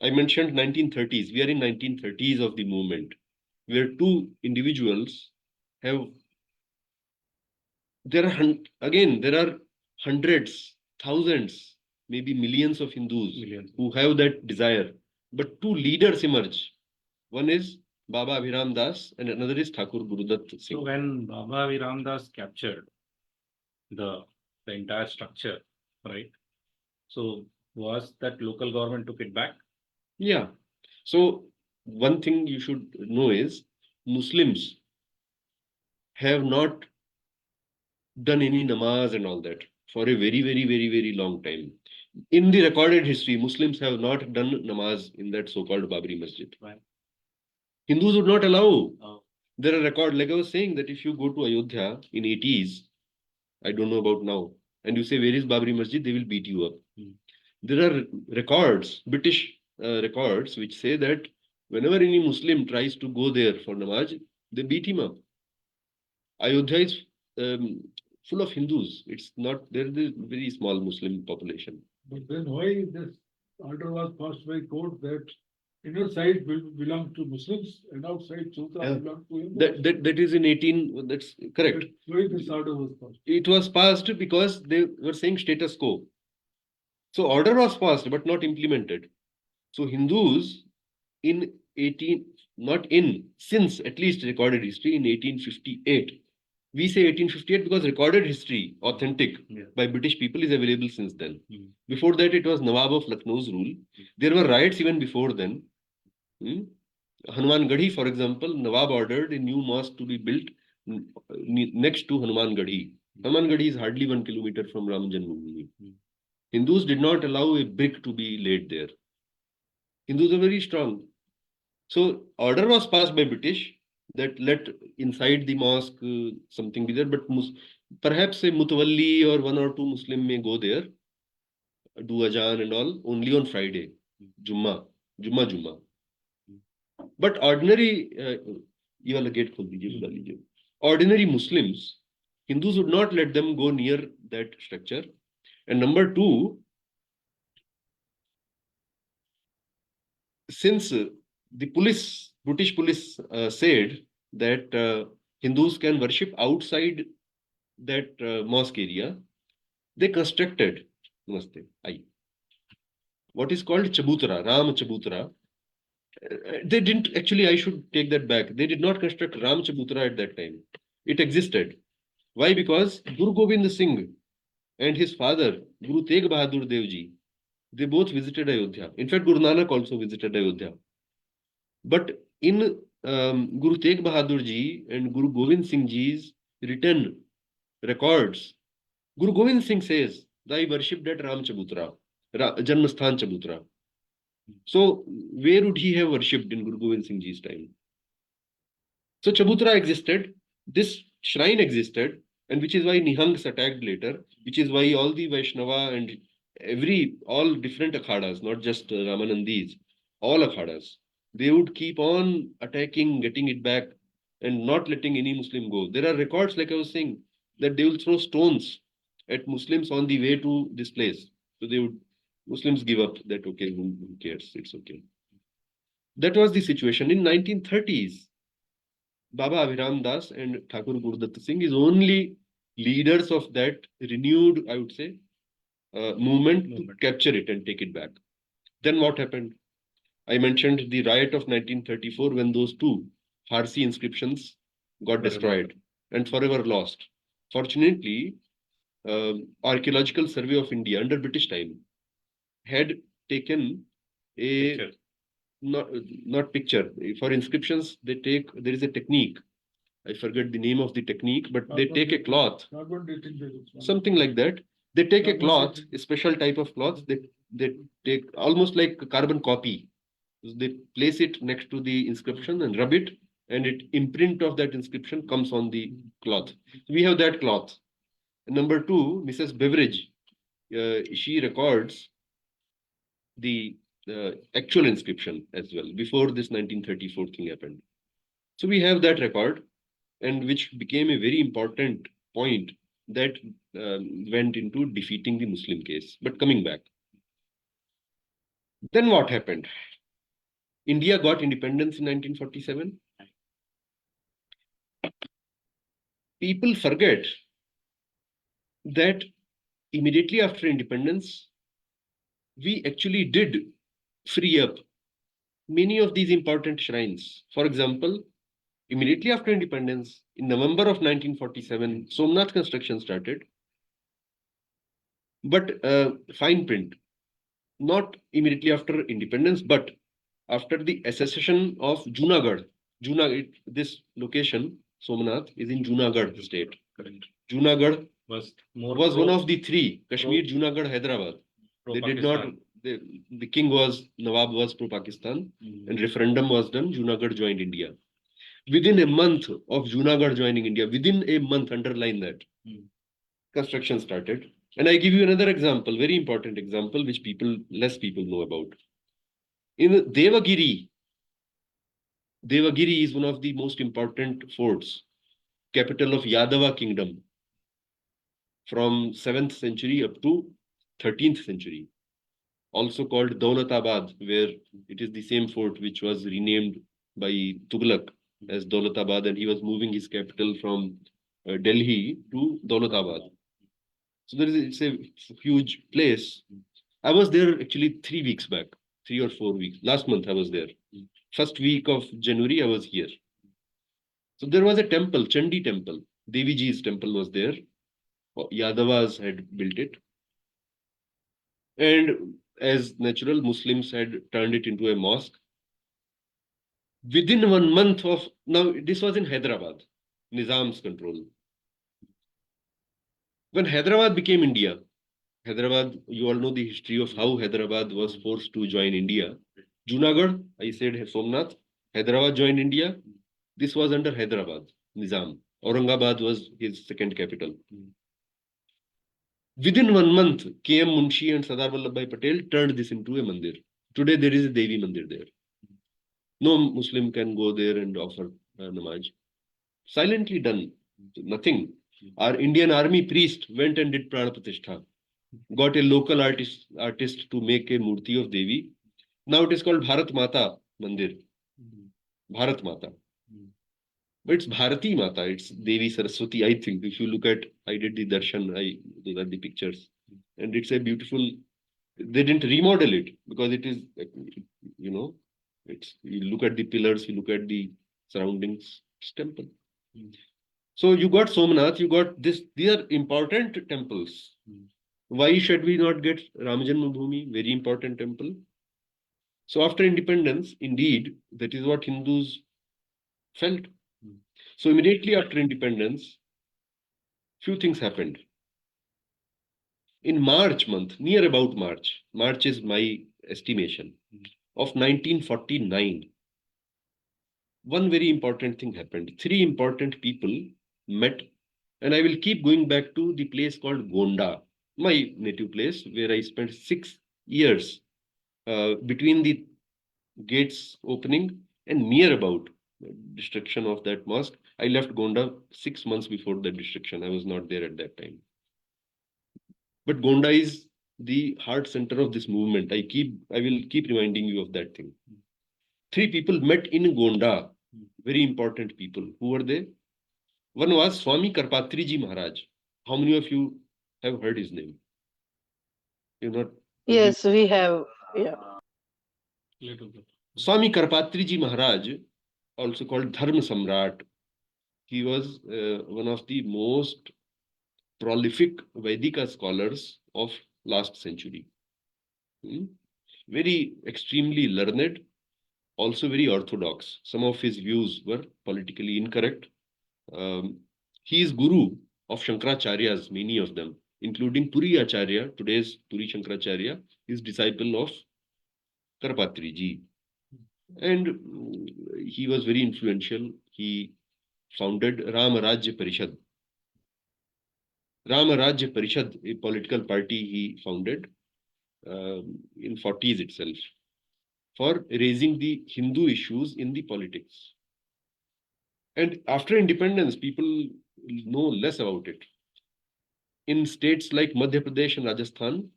[SPEAKER 2] I mentioned 1930s. We are in 1930s of the movement, where 2 individuals have, there are hundreds, thousands, maybe millions of Hindus who have that desire. But 2 leaders emerge. One is Baba Abhiram Das and another is Thakur Guru Dutt Singh.
[SPEAKER 6] So when Baba Abhiram Das captured the entire structure, right? So was that local government took it back?
[SPEAKER 2] Yeah. So one thing you should know is Muslims have not done any namaz and all that for a very, very, very, very long time. In the recorded history, Muslims have not done namaz in that so-called Babri Masjid.
[SPEAKER 6] Right.
[SPEAKER 2] Hindus would not allow. There are records, like I was saying, that if you go to Ayodhya in 80s, I don't know about now, and you say, where is Babri Masjid, they will beat you up. There are records, British records, which say that whenever any Muslim tries to go there for namaz, they beat him up. Ayodhya is full of Hindus. It's not, there is a very small Muslim population.
[SPEAKER 7] But then why this order was passed by court that inner side will belong to Muslims and outside Chota belong to Hindus?
[SPEAKER 2] That is in 18, that's correct.
[SPEAKER 7] Why this order was passed?
[SPEAKER 2] It was passed because they were saying status quo. So order was passed, but not implemented. So Hindus in 18, not in, since at least recorded history in 1858. We say 1858 because recorded history, authentic by British people, is available since then. Before that, it was Nawab of Lucknow's rule. There were riots even before then. Hanuman Gadhi, for example, Nawab ordered a new mosque to be built next to Hanuman Gadhi. Hanuman Gadhi is hardly 1 kilometer from Ram Janma Bhumi. Hindus did not allow a brick to be laid there. Hindus are very strong. So order was passed by British that let inside the mosque something be there, but perhaps a Mutawalli or 1 or 2 Muslim may go there, do Ajan and all, only on Friday, Jummah. But ordinary, ordinary Muslims, Hindus would not let them go near that structure. And number 2, since the police, British police said that Hindus can worship outside that mosque area, they constructed what is called Chabutra, Ram Chabutra. They didn't, actually, I should take that back. They did not construct Ram Chabutra at that time. It existed. Why? Because Guru Gobind Singh and his father, Guru Tegh Bahadur Dev Ji, they both visited Ayodhya. In fact, Guru Nanak also visited Ayodhya. But in Guru Tegh Bahadur Ji and Guru Gobind Singh Ji's written records, Guru Gobind Singh says, "I worshipped at Ram Chabutra, Janmasthan Chabutra." So where would he have worshipped in Guru Gobind Singh Ji's time? So Chabutra existed, this shrine existed, and which is why Nihangs attacked later, which is why all the Vaishnava and all different akhadas, not just Ramanandis, all akhadas, they would keep on attacking, getting it back, and not letting any Muslim go. There are records, like I was saying, that they will throw stones at Muslims on the way to this place. So Muslims give up that, okay, who cares, it's okay. That was the situation. In 1930s, Baba Abhiram Das and Thakur Gurudutt Singh is only leaders of that renewed, I would say, movement to capture it and take it back. Then what happened? I mentioned the riot of 1934 when those 2 Farsi inscriptions got destroyed and forever lost. Fortunately, Archaeological Survey of India under British time had taken a picture. Not picture. For inscriptions, there is a technique. I forget the name of the technique, but they take a cloth, something like that. They take a cloth, a special type of cloth. They take almost like a carbon copy. They place it next to the inscription and rub it, and imprint of that inscription comes on the cloth. We have that cloth. Number 2, Mrs. Beveridge, she records the actual inscription as well before this 1934 thing happened. So we have that record, and which became a very important point that went into defeating the Muslim case. But coming back, then what happened? India got independence in 1947. People forget that immediately after independence, we actually did free up many of these important shrines. For example, immediately after independence, in November of 1947, Somnath construction started. But fine print, not immediately after independence, but after the accession of Junagadh. This location, Somnath, is in Junagadh state. Correct. Junagadh was one of the 3, Kashmir, Junagadh, Hyderabad. They did not, the king Nawab was pro-Pakistan, and referendum was done, Junagadh joined India. Within a month of Junagadh joining India, within a month, underline that, construction started. And I give you another example, very important example, which less people know about. In Devagiri is one of the most important forts, capital of Yadava kingdom, from 7th century up to 13th century. Also called Daulatabad, where it is the same fort which was renamed by Tughlaq as Daulatabad, and he was moving his capital from Delhi to Daulatabad. So it's a huge place. I was there actually 3 weeks back, 3 or 4 weeks. Last month I was there. First week of January I was here. So there was a temple, Chandi temple. Devi Ji's temple was there. Yadavas had built it. And as natural, Muslims had turned it into a mosque. Within 1 month of, now this was in Hyderabad, Nizam's control. When Hyderabad became India, Hyderabad, you all know the history of how Hyderabad was forced to join India. Junagadh, I said Somnath, Hyderabad joined India. This was under Hyderabad, Nizam. Aurangabad was his second capital. Within 1 month, K.M. Munshi and Sardar Vallabhbhai Patel turned this into a mandir. Today there is a Devi mandir there. No Muslim can go there and offer namaz. Silently done, nothing. Our Indian army priest went and did Prana Pratishtha. Got a local artist to make a murti of Devi. Now it is called Bharat Mata Mandir. Bharat Mata. But it's Bharati Mata, it's Devi Sarasvati, I think. If you look at, I did the darshan, those are the pictures. And it's a beautiful, they didn't remodel it because it is, you know, it's, you look at the pillars, you look at the surroundings, it's temple. So you got Somnath, you got this, these are important temples. Why should we not get Rama Janma Bhumi, very important temple? So after independence, indeed, that is what Hindus felt. So immediately after independence, few things happened. In March month, near about March is my estimation, of 1949, one very important thing happened. 3 important people met, and I will keep going back to the place called Gonda, my native place, where I spent 6 years between the gates opening and near about destruction of that mosque. I left Gonda 6 months before the destruction. I was not there at that time. But Gonda is the heart center of this movement. I will keep reminding you of that thing. 3 people met in Gonda, very important people. Who were they? One was Swami Karpatriji Maharaj. How many of you have heard his name? You not?
[SPEAKER 1] Yes, we have. Yeah.
[SPEAKER 2] Swami Karpatriji Maharaj, also called Dharma Samrat. He was one of the most prolific Vedika scholars of last century. Very extremely learned, also very orthodox. Some of his views were politically incorrect. He is guru of Shankaracharya's, many of them, including Puri Acharya, today's Puri Shankaracharya, is disciple of Karpatriji. And he was very influential. He founded Rama Rajya Parishad. Rama Rajya Parishad, a political party he founded in 40s itself, for raising the Hindu issues in the politics. And after independence, people know less about it. In states like Madhya Pradesh and Rajasthan,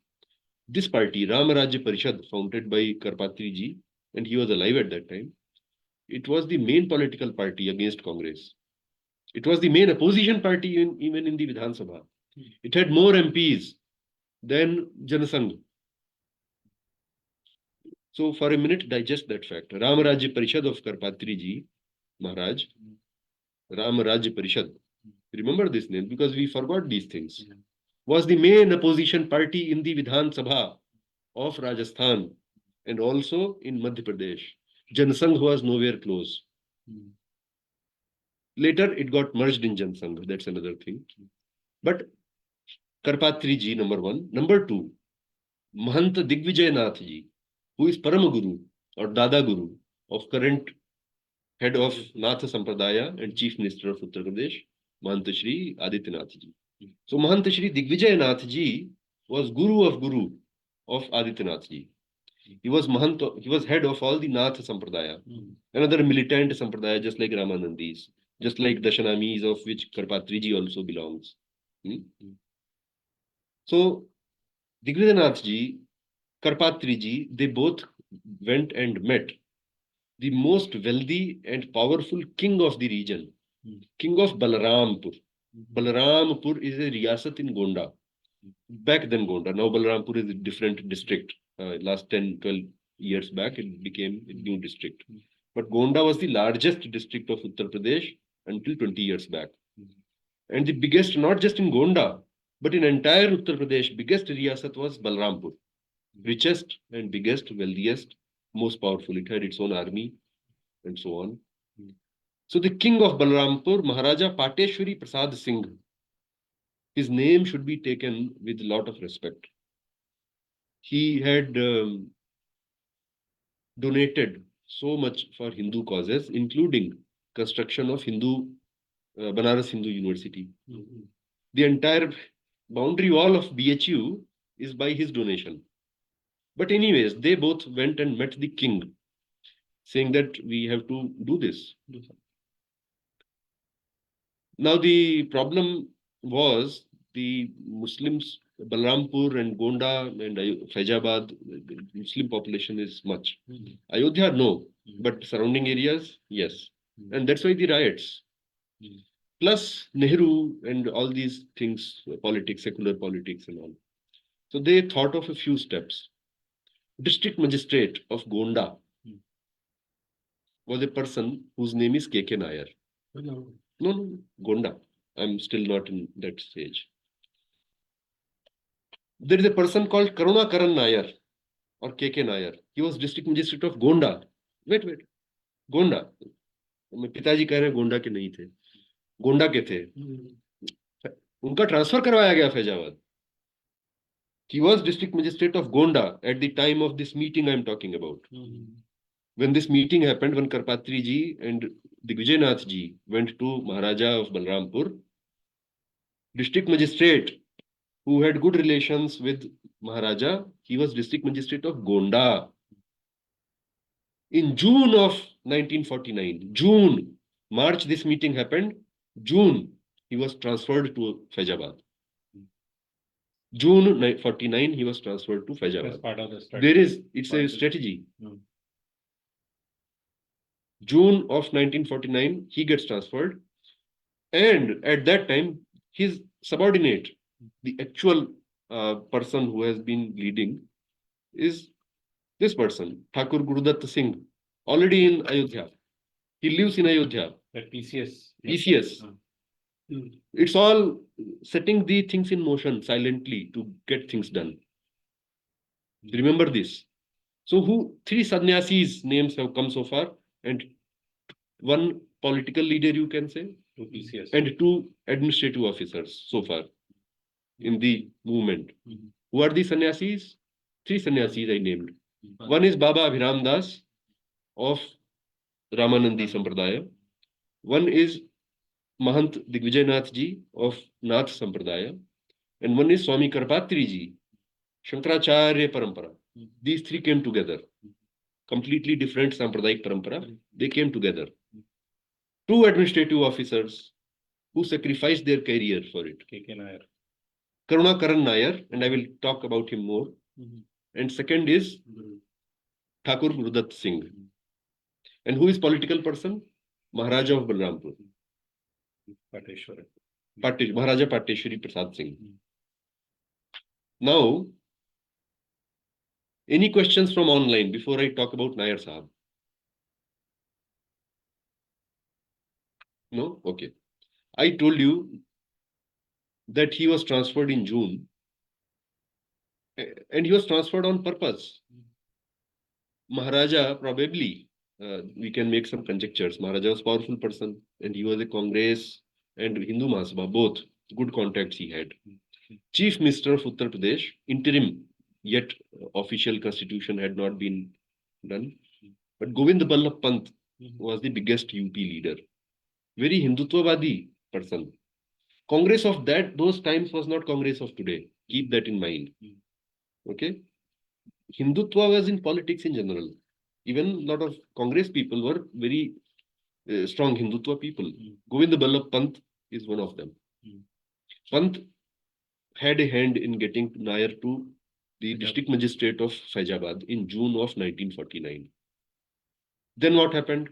[SPEAKER 2] this party, Rama Rajya Parishad, founded by Karpatriji, and he was alive at that time, it was the main political party against Congress. It was the main opposition party even in the Vidhan Sabha. It had more MPs than Janasangh. So for a minute, digest that fact. Rama Rajya Parishad of Karpatriji Maharaj, Rama Rajya Parishad, remember this name because we forgot these things, was the main opposition party in the Vidhan Sabha of Rajasthan and also in Madhya Pradesh. Janasangh was nowhere close. Later, it got merged in Janasangh. That's another thing. But Karpatriji, number 1. Number 2, Mahant Digvijay Nath ji, who is Parama Guru or Dada Guru of current head of Nath Sampradaya and Chief Minister of Uttar Pradesh, Mahant Shri Adityanath ji. So Mahant Shri Digvijay Nath ji was Guru of Adityanath ji. He was head of all the Nath Sampradaya, another militant Sampradaya, just like Ramanandis, just like Dashanamis, of which Karpatriji also belongs. So Digvijay Nath ji, Karpatriji, they both went and met the most wealthy and powerful king of the region, king of Balarampur. Balarampur is a riyasat in Gonda. Back then Gonda, now Balarampur is a different district. Last 10-12 years back, it became a new district. But Gonda was the largest district of Uttar Pradesh until 20 years back. And the biggest, not just in Gonda, but in entire Uttar Pradesh, biggest riyasat was Balarampur. Richest and biggest, wealthiest, most powerful. It had its own army. and so on. So the king of Balrampur, Maharaja Pateshwari Prasad Singh, his name should be taken with a lot of respect. He had donated so much for Hindu causes, including construction of Banaras Hindu University. The entire boundary wall of BHU is by his donation. But anyways, they both went and met the king, saying that we have to do this. Now the problem was the Muslims, Balrampur and Gonda and Faizabad, the Muslim population is much. Ayodhya, no, but surrounding areas, yes. And that's why the riots. Plus Nehru and all these things, politics, secular politics and all. So they thought of a few steps. District magistrate of Gonda was a person whose name is K.K. Nair. No, Gonda. I'm still not in that stage. There is a person called Karunakaran Nair or K.K. Nair. He was district magistrate of Gonda. Wait. Gonda. मैं पिताजी कह रहे हैं गोंडा के नहीं थे, गोंडा के थे. उनका ट्रांसफर करवाया गया Faizabad. He was district magistrate of Gonda at the time of this meeting I am talking about. When this meeting happened, when Karpatri ji and Digvijaynath ji went to Maharaja of Balrampur, district magistrate who had good relations with Maharaja, he was district magistrate of Gonda. In June of 1949, March this meeting happened, June he was transferred to Faizabad. June 1949 he was transferred to Faizabad.
[SPEAKER 6] As part of the strategy.
[SPEAKER 2] There is, it's a strategy. June of 1949 he gets transferred, and at that time his subordinate, the actual person who has been leading, is this person, Thakur Gurudutt Singh, already in Ayodhya. He lives in Ayodhya.
[SPEAKER 6] That PCS.
[SPEAKER 2] PCS. It's all setting the things in motion silently to get things done. Remember this. So three sannyasis names have come so far, and one political leader you can say,
[SPEAKER 6] To PCS.
[SPEAKER 2] and two administrative officers so far in the movement. Who are the sannyasis? Three sannyasis I named. One is Baba Abhiram Das of Ramanandi Sampradaya. One is Mahant Digvijaynath ji of Nath Sampradaya. And one is Swami Karpatri ji, Shankaracharya Parampara. These three came together. Completely different Sampradayic Parampara. They came together. Two administrative officers who sacrificed their career for it.
[SPEAKER 6] K.K. Nair.
[SPEAKER 2] Karunakaran Nair, and I will talk about him more. And second is Thakur Gurudutt Singh. And who is political person? Maharaja of Balrampur. Maharaja Pateshwari Prasad Singh. Now, any questions from online before I talk about Nair Sahab? No? Okay. I told you that he was transferred in June, and he was transferred on purpose. Maharaja probably, we can make some conjectures. Maharaja was a powerful person, and he was a Congress and Hindu Mahasabha, both good contacts he had. Chief Minister of Uttar Pradesh, interim, yet official constitution had not been done. But Govind Ballabh Pant was the biggest UP leader. Very Hindutvavadi person. Congress of those times was not Congress of today. Keep that in mind. Okay? Hindutva was in politics in general. Even a lot of Congress people were very strong Hindutva people. Govind Ballabh Pant is one of them. Pant had a hand in getting Nair to the district magistrate of Faizabad in June of 1949. Then what happened?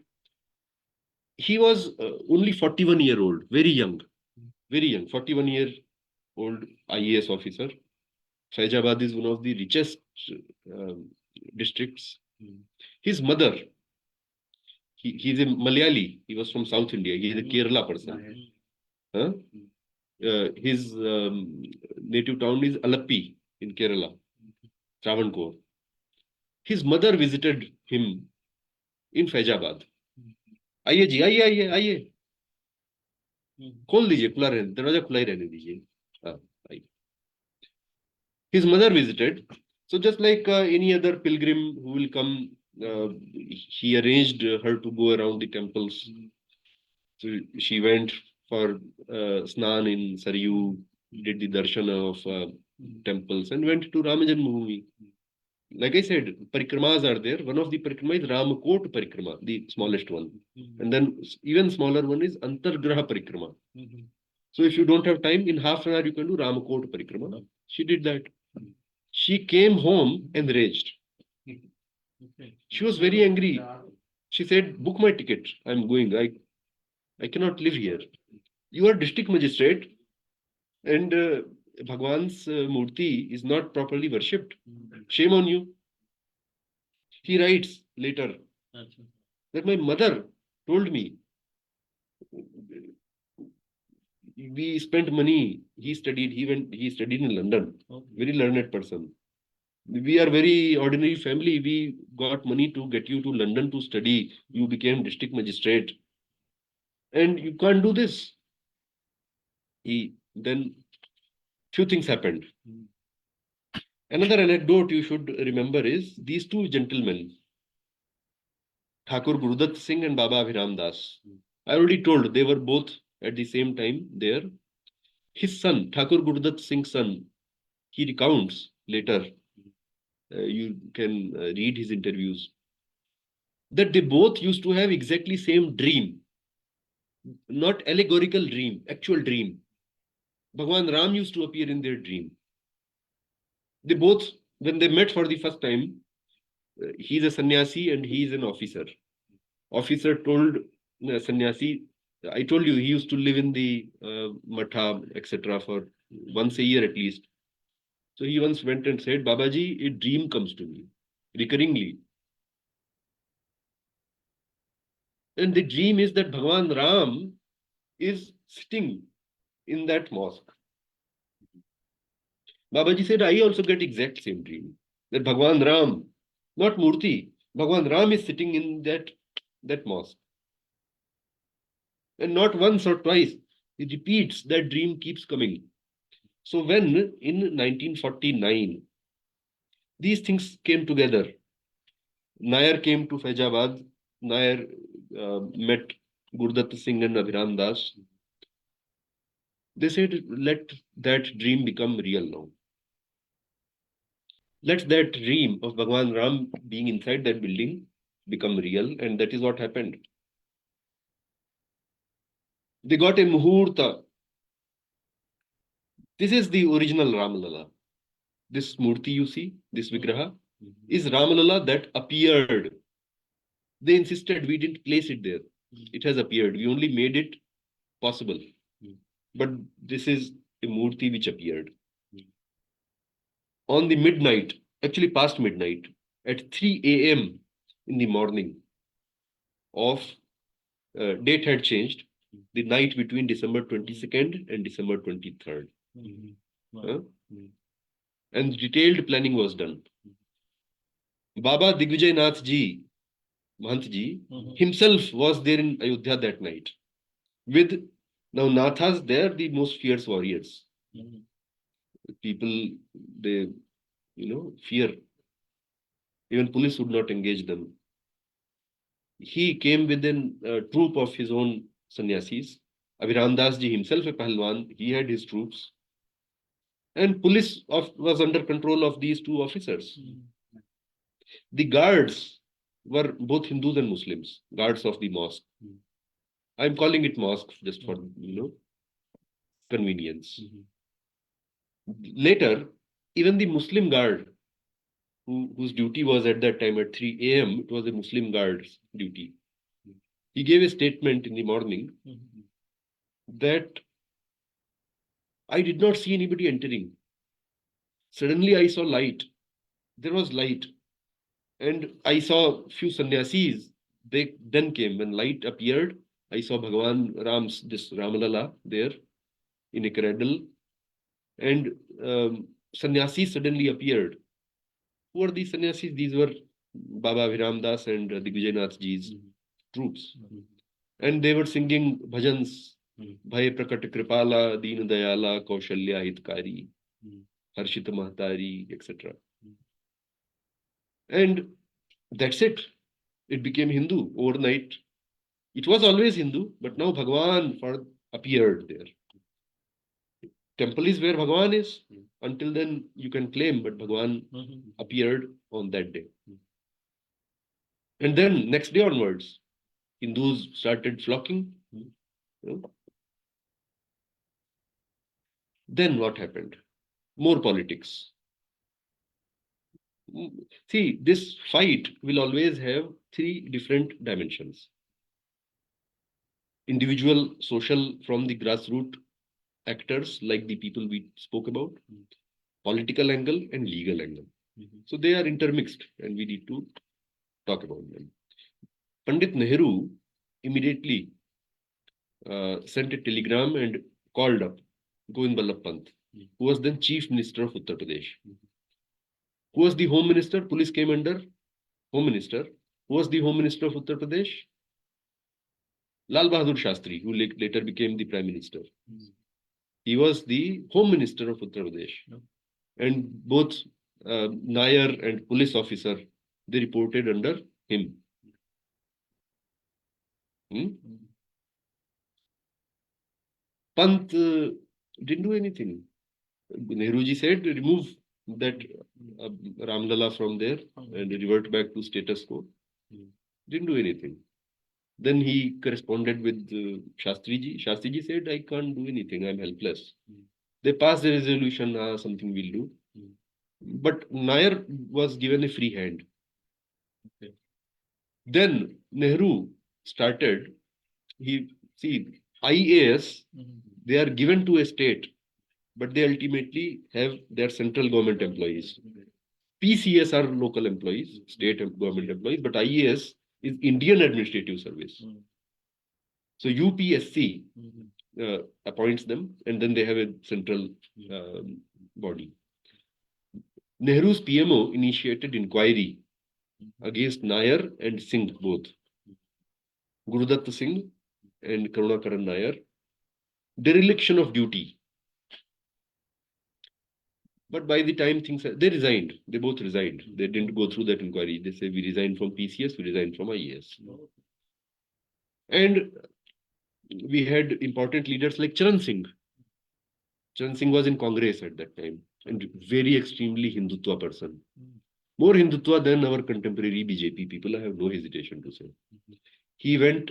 [SPEAKER 2] He was only 41-year-old, very young, 41-year-old IAS officer. Faizabad is one of the richest districts. His mother, he's a Malayali, he was from South India, he is a Kerala person. His native town is Alappi in Kerala, Travancore. His mother visited him in Faizabad आइए जी, आइए आइए आइए, खोल दीजिए, खुला रहने, दरवाजा खुला ही रहने दीजिए. हाँ, आइए. His mother visited. So just like any other pilgrim who will come, he arranged her to go around the temples. So she went for snan in Saryu, did the darshan of temples, and went to Rama Janma Bhumi. Like I said, parikramas are there. One of the parikrama is Ramakot parikrama, the smallest one. And then even smaller one is Antargraha parikrama. So if you don't have time, in half an hour you can do Ramakot parikrama. She did that. She came home and raged. She was very angry. She said, book my ticket. I'm going. I cannot live here. You are district magistrate and Bhagwan's Murti is not properly worshipped. Shame on you. He writes later that my mother told me, we spent money. He studied in London. Very learned person. We are very ordinary family. We got money to get you to London to study. You became district magistrate. And you can't do this. Then few things happened. Another anecdote you should remember is these two gentlemen, Thakur Gurudat Singh and Baba Abhiram Das. I already told they were both at the same time there. His son, Thakur Gurudat Singh's son, he recounts later. You can read his interviews. That they both used to have exactly same dream. Not allegorical dream, actual dream. Bhagwan Ram used to appear in their dream. They both, when they met for the first time, he's a sannyasi and he is an officer. Officer told sannyasi, I told you he used to live in the matha, etc. for once a year at least. So he once went and said, Babaji, a dream comes to me, recurringly. And the dream is that Bhagwan Ram is sitting in that mosque. Babaji said, I also get exact same dream. That Bhagwan Ram, not Murti, Bhagwan Ram is sitting in that mosque. And not once or twice, he repeats, that dream keeps coming. So when in 1949, these things came together, Nair came to Faizabad, Nair met Gurudat Singh and Abhiram Das. They said, let that dream become real now. Let that dream of Bhagwan Ram being inside that building become real, and that is what happened. They got a muhurta. This is the original Ram Lala. This murti you see, this vigraha, is Ram Lala that appeared. They insisted we didn't place it there. It has appeared. We only made it possible. But this is a murti which appeared. On the midnight, actually past midnight, at 3 a.m. in the morning of, date had changed, the night between December 22nd and December 23rd. And detailed planning was done. Baba Digvijay Nath Ji, Mahant Ji, himself was there in Ayodhya that night. With, now Nathas, they are the most fierce warriors. People, they, fear. Even police would not engage them. He came with a troop of his own sannyasis. Abhiram Das Ji himself, a Pahalwan, he had his troops. And police was under control of these two officers. The guards were both Hindus and Muslims, guards of the mosque. I'm calling it mosque just for, convenience. Later, even the Muslim guard, whose duty was at that time at 3 a.m., it was a Muslim guard's duty. He gave a statement in the morning that I did not see anybody entering. Suddenly I saw light. There was light. And I saw few sannyasis. They then came. When light appeared, I saw Bhagwan Ram's, this Ram Lala there in a cradle. And sannyasis suddenly appeared. Who are these sannyasis? These were Baba Abhiram Das and Digvijay Nath Ji's troops. And they were singing bhajans, Bhai Prakat Kripala, Deen Dayala, Kaushalya Hitkari, Harshita Mahatari, etc. And that's it. It became Hindu overnight. It was always Hindu, but now Bhagwan appeared there. Temple is where Bhagwan is. Until then, you can claim, but Bhagwan appeared on that day. And then next day onwards, Hindus started flocking. Then what happened? More politics. See, this fight will always have three different dimensions. Individual, social, from the grassroots actors, like the people we spoke about, political angle and legal angle. So they are intermixed and we need to talk about them. Pandit Nehru immediately sent a telegram and called up Govind Ballabh Pant, who was then Chief Minister of Uttar Pradesh. Who was the Home Minister? Police came under Home Minister. Who was the Home Minister of Uttar Pradesh? Lal Bahadur Shastri, who later became the Prime Minister. He was the Home Minister of Uttar Pradesh. And both Nair and police officer, they reported under him. Pant didn't do anything. Nehruji said, remove that Ram Lala from there and revert back to status quo. Didn't do anything. Then he corresponded with Shastriji. Shastriji said, I can't do anything, I'm helpless. They passed the resolution, something we'll do. But Nair was given a free hand. Then Nehru started, IAS, they are given to a state, but they ultimately have their central government employees. PCS are local employees, state government employees, but IAS is Indian Administrative Service. So UPSC appoints them, and then they have a central body. Nehru's PMO initiated inquiry against Nair and Singh both. Gurudatta Singh and Karunakaran Nair. Dereliction of duty. But by the time they resigned, they both resigned. They didn't go through that inquiry. They say, we resigned from PCS, we resigned from IAS. And we had important leaders like Charan Singh. Charan Singh was in Congress at that time and very extremely Hindutva person. More Hindutva than our contemporary BJP people, I have no hesitation to say. He went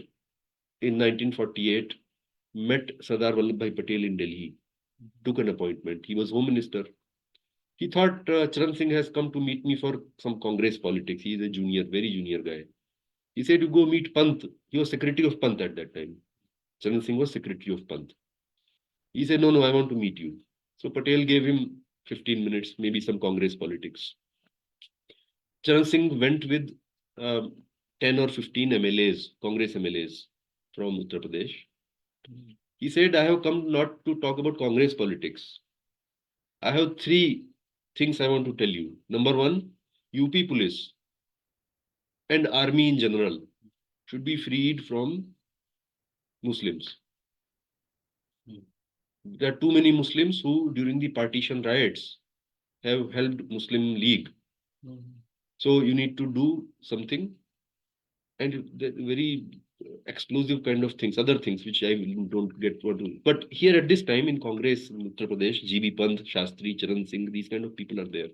[SPEAKER 2] in 1948, met Sardar Vallabhbhai Patel in Delhi, took an appointment. He was Home Minister. He thought Charan Singh has come to meet me for some Congress politics. He is a junior, very junior guy. He said, you go meet Pant. He was Secretary of Pant at that time. Charan Singh was Secretary of Pant. He said, no, I want to meet you. So Patel gave him 15 minutes, maybe some Congress politics. Charan Singh went with 10 or 15 MLAs, Congress MLAs from Uttar Pradesh. He said, I have come not to talk about Congress politics. I have three things I want to tell you. Number one, UP police and army in general should be freed from Muslims. There are too many Muslims who during the partition riots have helped Muslim League. So you need to do something, and very exclusive kind of things, other things which I don't get what to. But here at this time in Congress in Uttar Pradesh, GB Pant, Shastri, Charan Singh, these kind of people are there.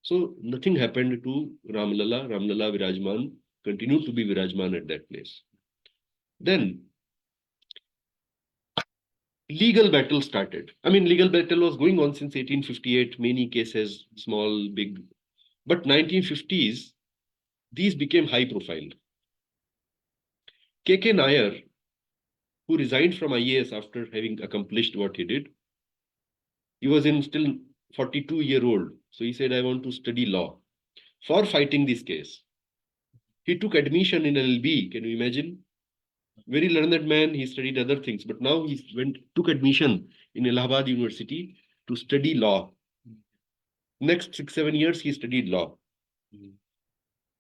[SPEAKER 2] So nothing happened to Ram Lala. Ram Lala Virajman continued to be Virajman at that place. Then legal battle started. I mean, legal battle was going on since 1858, many cases, small, big. But 1950s, these became high profile. K.K. Nair, who resigned from IAS after having accomplished what he did, he was still 42-year-old. So he said, I want to study law. For fighting this case, he took admission in LLB. Can you imagine? Very learned man, he studied other things, but now he took admission in Allahabad University to study law. Next 6-7 years, he studied law.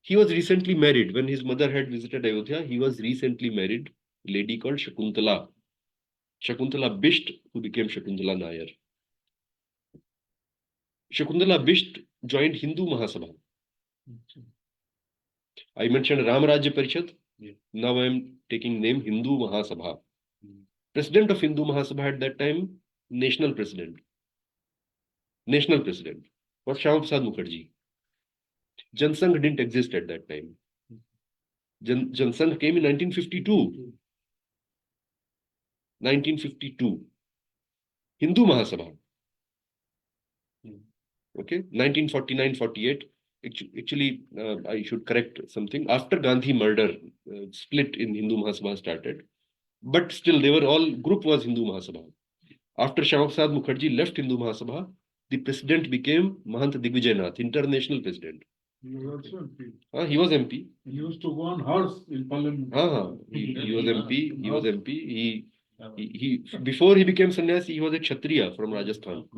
[SPEAKER 2] He was recently married. When his mother had visited Ayodhya, he was recently married a lady called Shakuntala Bisht, who became Shakuntala Nair. Shakuntala Bisht joined Hindu Mahasabha. I mentioned Ram Rajya Parishad. Now I am taking name Hindu Mahasabha. President of Hindu Mahasabha at that time, national president was Shyama Prasad Mukherjee. Jansangh didn't exist at that time. Jansangh came in 1952. Hindu Mahasabha. Okay, 1949-48. Actually, I should correct something. After Gandhi murder, split in Hindu Mahasabha started. But still, they were all, group was Hindu Mahasabha. After Shyama Prasad Mukherjee left Hindu Mahasabha, the president became Mahant Digvijaynath, international president.
[SPEAKER 7] He was also MP.
[SPEAKER 2] He was MP.
[SPEAKER 7] He used to go on horse in parliament.
[SPEAKER 2] He was MP. He before he became sannyasi, he was a Kshatriya from Rajasthan.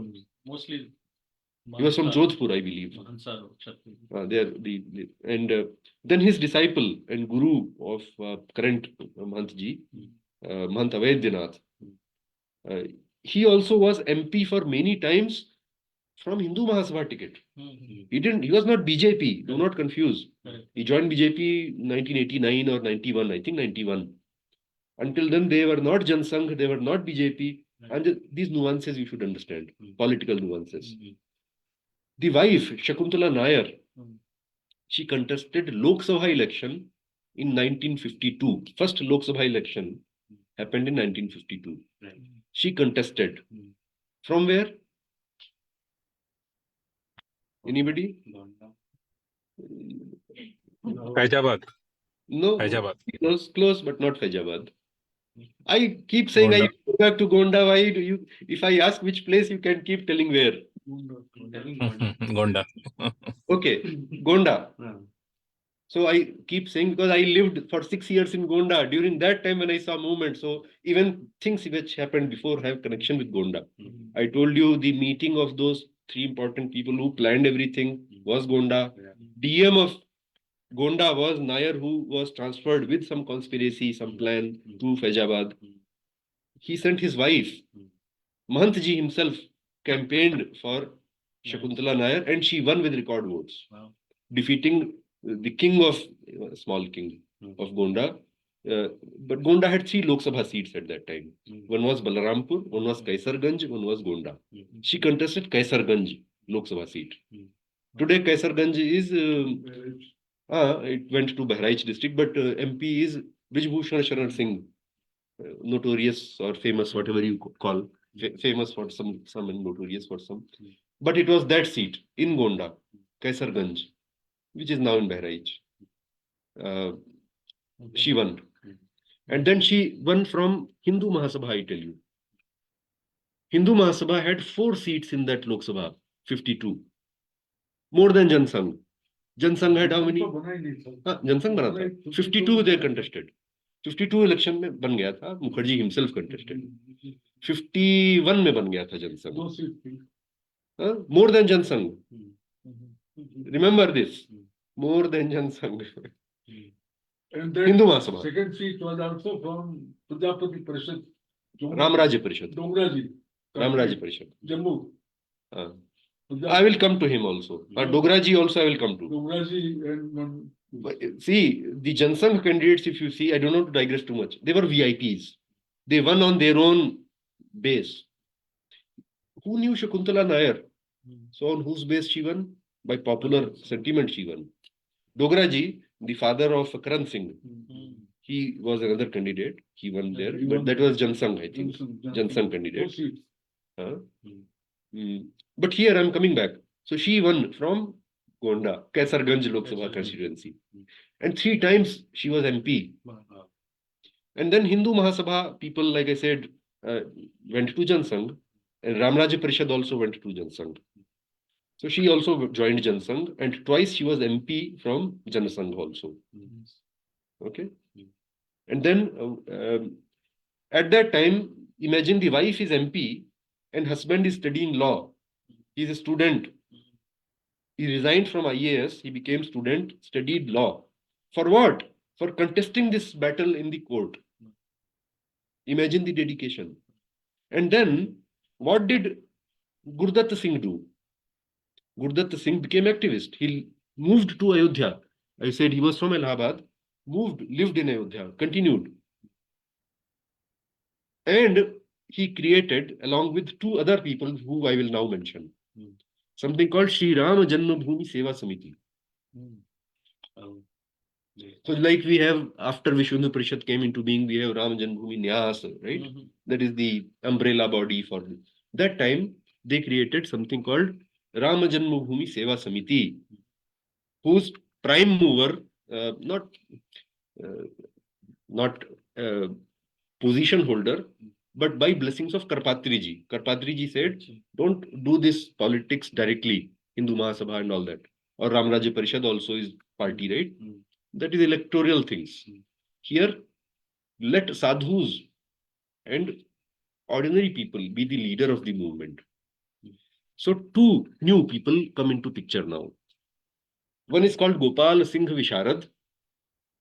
[SPEAKER 6] Mostly.
[SPEAKER 2] He was from Jodhpur, I believe. Then his disciple and guru of current Mahantji, Mahant Avaidyanath, he also was MP for many times from Hindu Mahasabha ticket. He was not BJP, do not confuse. He joined BJP 1989 or 91, I think 91. Until then, they were not Jansangh, they were not BJP. And these nuances you should understand, political nuances. The wife, Shakuntala Nair, she contested Lok Sabha election in 1952. First Lok Sabha election happened in 1952. She contested. From where? Anybody?
[SPEAKER 9] Faizabad.
[SPEAKER 2] No.
[SPEAKER 9] Faizabad.
[SPEAKER 2] Close, but not Faizabad. I keep saying Gonda. I go back to Gonda. Why do you? If I ask which place, you can keep telling where.
[SPEAKER 9] Gonda.
[SPEAKER 2] Okay, Gonda. So I keep saying because I lived for 6 years in Gonda. During that time when I saw movement, so even things which happened before have connection with Gonda. I told you the meeting of those 3 important people who planned everything was Gonda. DM of Gonda was Nair, who was transferred with some conspiracy, some plan to Faizabad. He sent his wife. Mahantji himself campaigned for Shakuntala Nair and she won with record votes, defeating the king of, small king of Gonda. But Gonda had 3 Lok Sabha seats at that time. One was Balarampur, one was Kaisarganj, one was Gonda. She contested Kaisarganj Lok Sabha seat. Today Kaisarganj is, it went to Bahraich district, but MP is Brijbhushan Sharan Singh, notorious or famous, whatever you call, famous for some and notorious for some. But it was that seat in Gonda, Kaisarganj, which is now in Bahraich. She won. And then she won from Hindu Mahasabha, I tell you. Hindu Mahasabha had 4 seats in that Lok Sabha, 52. More than Jansangh. Jansangh had how many? Jansangh bana tha. 52 they contested. 52 election में बन गया था. Mukherjee himself contested. 51 में बन गया था Jansangh. More than Jansangh. Remember this. More than Jansangh.
[SPEAKER 7] And then
[SPEAKER 2] Hindu Mahasabha.
[SPEAKER 7] Second seat was also from Prajapati Parishad.
[SPEAKER 2] Ram Rajya Parishad.
[SPEAKER 7] Dograji.
[SPEAKER 2] Ram Rajya Parishad.
[SPEAKER 7] Jammu.
[SPEAKER 2] I will come to him also. Dograji also I will come to.
[SPEAKER 7] Dograji and
[SPEAKER 2] see, the Jansangh candidates, if you see, I don't want to digress too much. They were VIPs. They won on their own base. Who knew Shakuntala Nair? So on whose base she won? By popular sentiment she won. Dograji, the father of Karan Singh, he was another candidate. He won there, but that was Jansangh, I think. Jansangh candidate. But here I am coming back. So she won from Gonda, Kaisarganj Lok Sabha constituency. And 3 times she was MP. And then Hindu Mahasabha people, like I said, went to Jansangh. And Ram Rajya Parishad also went to Jansangh. So she also joined Jansangh. And twice she was MP from Jansangh also. Okay. And then at that time, imagine the wife is MP and husband is studying law. He is a student. He resigned from IAS. He became student, studied law. For what? For contesting this battle in the court. Imagine the dedication. And then what did Gurdat Singh do? Gurdat Singh became activist. He moved to Ayodhya. I said he was from Allahabad, lived in Ayodhya, continued. And he created, along with two other people who I will now mention, something called Shri Ram Janma Bhumi Samiti. So like we have, after Vishwa Hindu Parishad came into being, we have Ram Janma Bhumi Nyas, right? That is the umbrella body for this. That time, they created something called Ram Janma Bhumi Seva Samiti, whose prime mover, not position holder, but by blessings of Karpatri ji. Karpatri ji said, don't do this politics directly, Hindu Mahasabha and all that. Or Ram Rajya Parishad also is party, right? That is electoral things. Here, let sadhus and ordinary people be the leader of the movement. So two new people come into picture now. One is called Gopal Singh Visharad,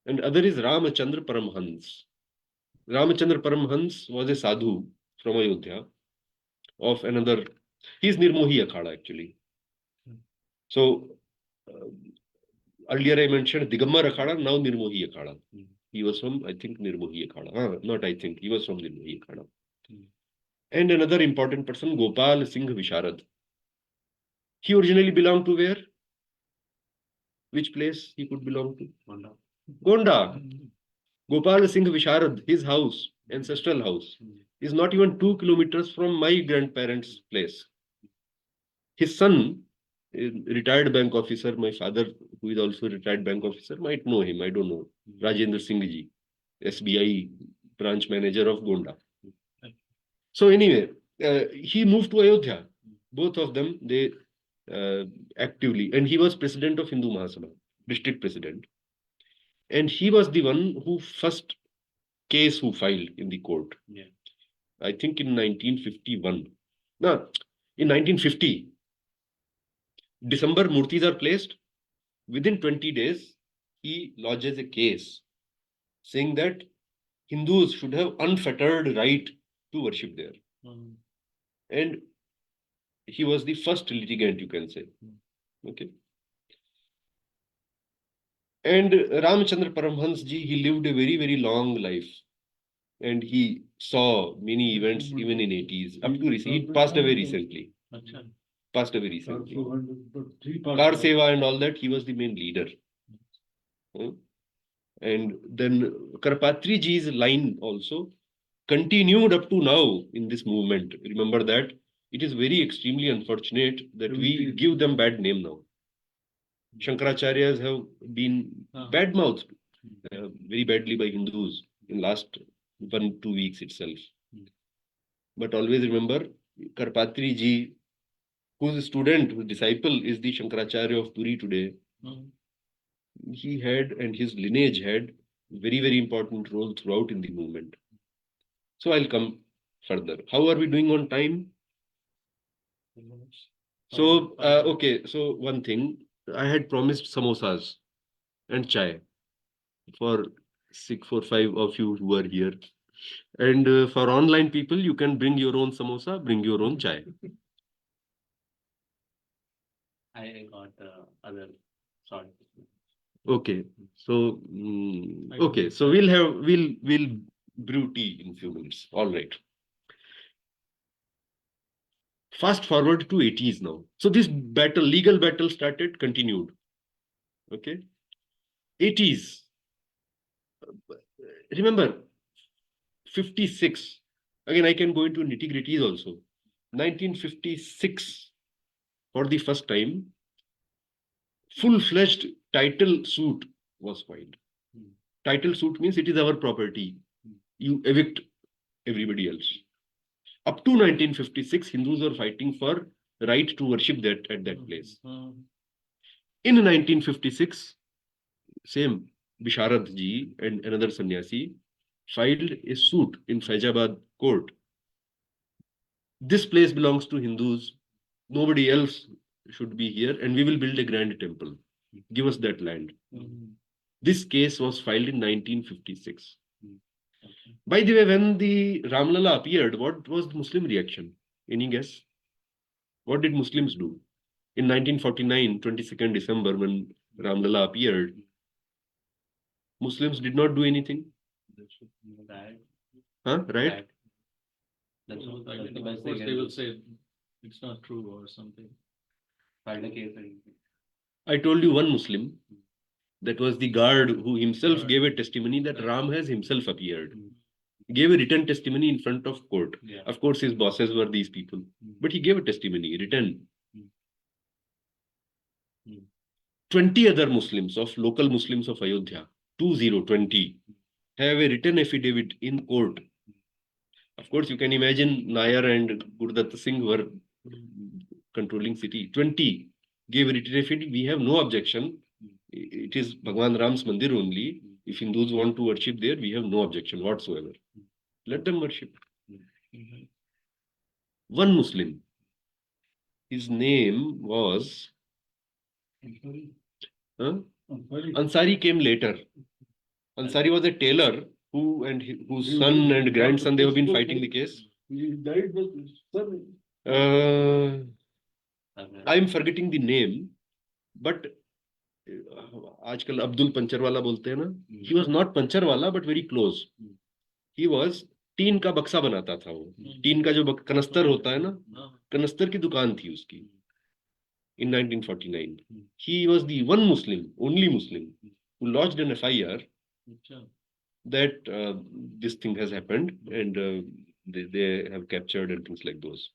[SPEAKER 2] and other is Ramachandra Paramhans. Ramachandra Paramhans was a sadhu from Ayodhya of another, he is Nirmohi Akhada actually. So earlier I mentioned Digambar Akhada, now Nirmohi Akhada. He was from, I think, Nirmohi Akhada. Not I think, he was from Nirmohi Akhada. And another important person, Gopal Singh Visharad. He originally belonged to where? Which place he could belong to? Gonda. Gopal Singh Visharad, his house, ancestral house, is not even 2 kilometers from my grandparents' place. His son, a retired bank officer, my father, who is also a retired bank officer, might know him, I don't know. Rajendra Singh ji, SBI branch manager of Gonda. So anyway, he moved to Ayodhya. Both of them, they actively, and he was president of Hindu Mahasabha, district president. And he was the one who first case who filed in the court. Yeah. I think in 1951. No, in 1950, December Murtis are placed. Within 20 days, he lodges a case saying that Hindus should have unfettered right to worship there. And he was the first litigant, you can say. Okay. And Ramachandra Paramhans ji, he lived a very, very long life. And he saw many events even in 80s. Up to recently, he passed away recently. Passed away recently. Kar Seva and all that, he was the main leader. And then Karpatri ji's line also continued up to now in this movement. Remember that. It is very extremely unfortunate that we give them bad name now. Shankaracharyas have been bad-mouthed very badly by Hindus in last 1-2 weeks itself. But always remember, Karpatri ji, whose student, whose disciple is the Shankaracharya of Puri today, he had, and his lineage had, very, very important role throughout in the movement. So I'll come further. How are we doing on time? So, okay, so one thing, I had promised samosas and chai for 6 or 5 of you who are here. And for online people, you can bring your own samosa, bring your own chai.
[SPEAKER 6] I got other sort.
[SPEAKER 2] Okay, so okay, so we'll brew tea in few minutes. All right. Fast forward to 80s now. So this battle, legal battle started, continued. Okay. 80s. Remember, 56. Again, I can go into nitty-gritties also. 1956, for the first time, full-fledged title suit was filed. Title suit means it is our property. You evict everybody else. Up to 1956, Hindus were fighting for right to worship that at that place. In 1956, same Visharad ji and another sannyasi filed a suit in Faizabad court. This place belongs to Hindus. Nobody else should be here, and we will build a grand temple. Give us that land. This case was filed in 1956. By the way, when the Ram Lala appeared, what was the Muslim reaction? Any guess? What did Muslims do? In 1949, 22nd December, when Ram Lala appeared, Muslims did not do anything. Huh? Right?
[SPEAKER 6] That's what of course they will say it's not true or something.
[SPEAKER 2] I told you one Muslim, that was the guard who himself gave a testimony that Ram has himself appeared. He gave a written testimony in front of court.
[SPEAKER 6] Yeah.
[SPEAKER 2] Of course, his bosses were these people, but he gave a testimony written. 20 other Muslims of local Muslims of Ayodhya, 20, have a written affidavit in court. Of course, you can imagine Nayar and Gurdatta Singh were controlling city. 20 gave a written affidavit. We have no objection. It is Bhagwan Ram's Mandir only. If Hindus want to worship there, we have no objection whatsoever. Let them worship. One Muslim, his name was Ansari, came later. Ansari was a tailor whose son and grandson, they have been fighting the case.
[SPEAKER 7] He died with his son.
[SPEAKER 2] I am forgetting the name, but आजकल अब्दुल पंचरवाला बोलते हैं ना, he was not पंचरवाला but very close. He was tin का बक्सा बनाता था वो, tin का जो कनस्तर होता है ना, कनस्तर की दुकान थी उसकी. In 1949, he was the one Muslim, only Muslim, who lodged an FIR that this thing has happened and they have captured and things like those.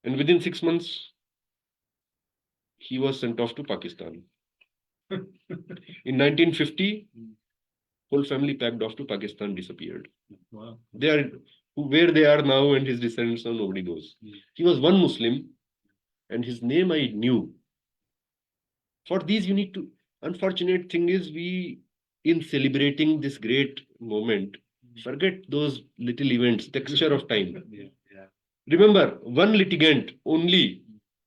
[SPEAKER 2] And within 6 months, he was sent off to Pakistan. In 1950, whole family packed off to Pakistan, disappeared.
[SPEAKER 6] Wow.
[SPEAKER 2] Where they are now and his descendants, nobody knows. He was one Muslim, and his name I knew. For these, you need to. Unfortunate thing is, we, in celebrating this great moment, forget those little events, texture of time. Remember, one litigant only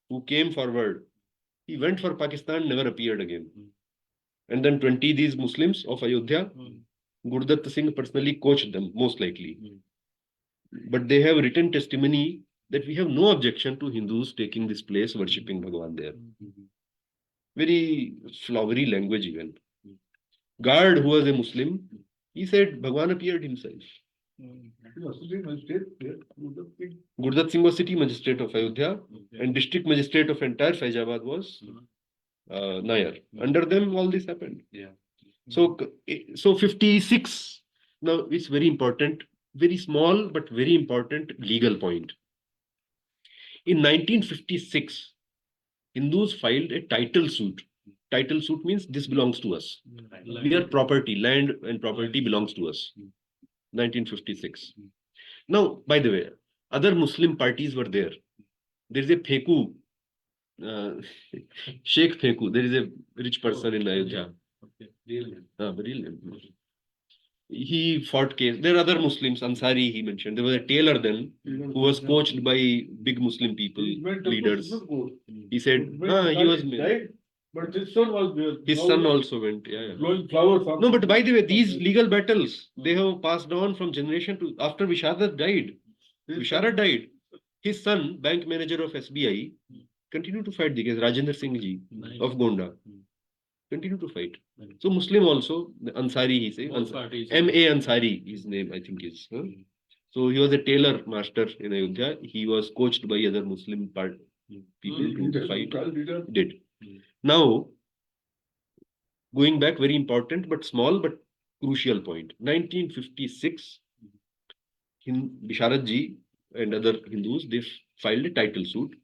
[SPEAKER 2] who came forward, he went for Pakistan, never appeared again. And then 20 these Muslims of Ayodhya, Gurdatta Singh personally coached them, most likely. But they have written testimony that we have no objection to Hindus taking this place, worshipping Bhagwan there. Very flowery language even. Guard, who was a Muslim, he said Bhagwan appeared himself. Gurdat Singh was city magistrate of Ayodhya, and district magistrate of entire Faizabad was Nayar. Under them, all this happened. So 56. Now, it's very important, very small but very important legal point. In 1956, Hindus filed a title suit. Title suit means this belongs to us. We are property, land and property belongs to us. 1956. Now, by the way, other Muslim parties were there. There is a Pheku, Sheikh Pheku. There is a rich person in Ayodhya. Real name. He fought case. There are other Muslims, Ansari he mentioned. There was a tailor then who was coached by big Muslim people, leaders. He said, he was
[SPEAKER 7] died, but his son was there.
[SPEAKER 2] His son also went.
[SPEAKER 7] Blowing flowers.
[SPEAKER 2] No, but by the way, these legal battles, they have passed on from generation to after Visharat died. Visharat died. His son, bank manager of SBI, continued to fight the case. Rajendra Singh ji of Gonda. Continue to fight. So Muslim also, Ansari he says, M.A. Ansari, his name I think is. So he was a tailor master in Ayodhya. He was coached by other Muslim people to fight. Did. Now, going back, very important but small but crucial point. 1956, Bisharat ji and other Hindus, they filed a title suit.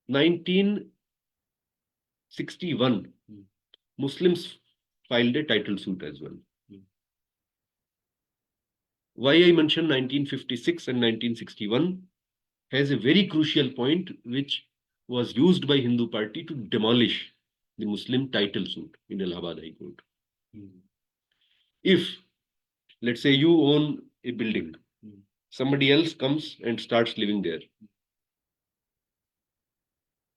[SPEAKER 2] 1961, Muslims filed a title suit as well. Why I mentioned 1956 and 1961 has a very crucial point which was used by Hindu party to demolish the Muslim title suit in Allahabad High Court. If, let's say you own a building, somebody else comes and starts living there,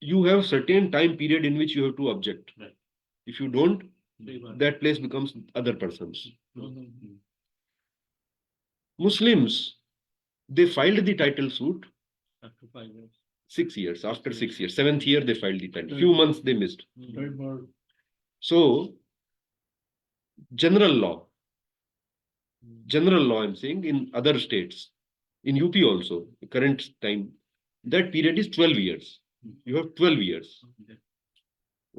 [SPEAKER 2] you have certain time period in which you have to object. If you don't, that place becomes other person's. Muslims, they filed the title suit
[SPEAKER 6] After 5 years.
[SPEAKER 2] 6 years, after 6 years. 7th year, they filed the title. Few months they missed. So, general law, I'm saying, in other states, in UP also, the current time, that period is 12 years. You have 12 years.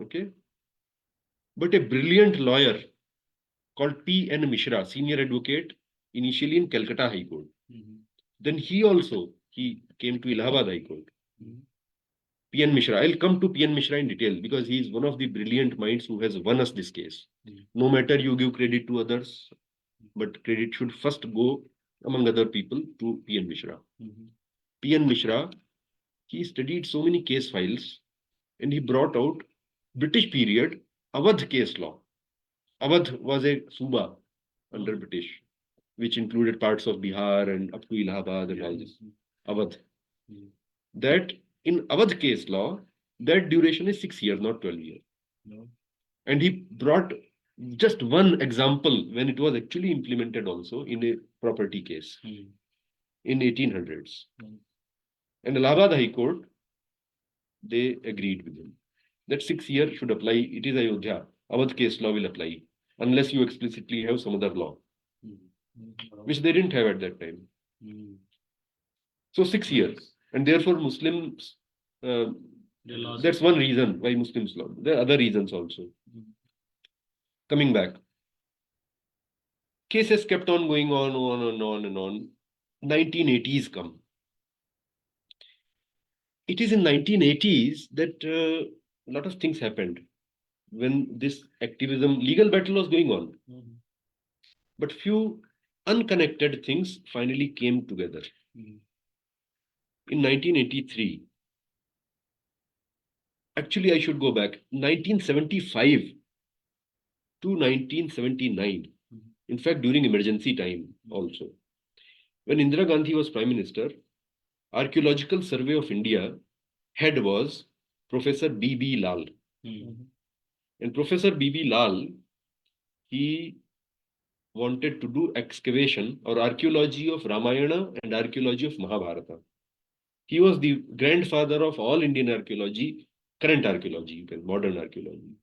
[SPEAKER 2] Okay? But a brilliant lawyer called P.N. Mishra, senior advocate, initially in Calcutta High Court. Then he came to Allahabad High Court. P.N. Mishra. I'll come to P.N. Mishra in detail because he is one of the brilliant minds who has won us this case. No matter you give credit to others, but credit should first go, among other people, to P.N. Mishra. P.N. Mishra, he studied so many case files and he brought out British period Awadh case law. Awadh was a Suba under British, which included parts of Bihar and up to Allahabad and all this. Awadh. That in Awadh case law, that duration is 6 years, not 12 years. And he brought just one example when it was actually implemented also in a property case in 1800s. And Allahabad High Court, they agreed with him that 6 years should apply. It is Ayodhya. Awadh case law will apply unless you explicitly have some other law, which they didn't have at that time. So 6 years. And therefore Muslims, that's one reason why Muslims law. There are other reasons also. Coming back. Cases kept on going on. 1980s come. It is in 1980s that a lot of things happened when this activism, legal battle was going on. But few unconnected things finally came together. In 1983, actually I should go back, 1975 to 1979, in fact during emergency time also. When Indira Gandhi was Prime Minister, Archaeological Survey of India head was Professor B.B. Lal. And Professor B.B. Lal, he wanted to do excavation or archaeology of Ramayana and archaeology of Mahabharata. He was the grandfather of all Indian archaeology, current archaeology, modern archaeology.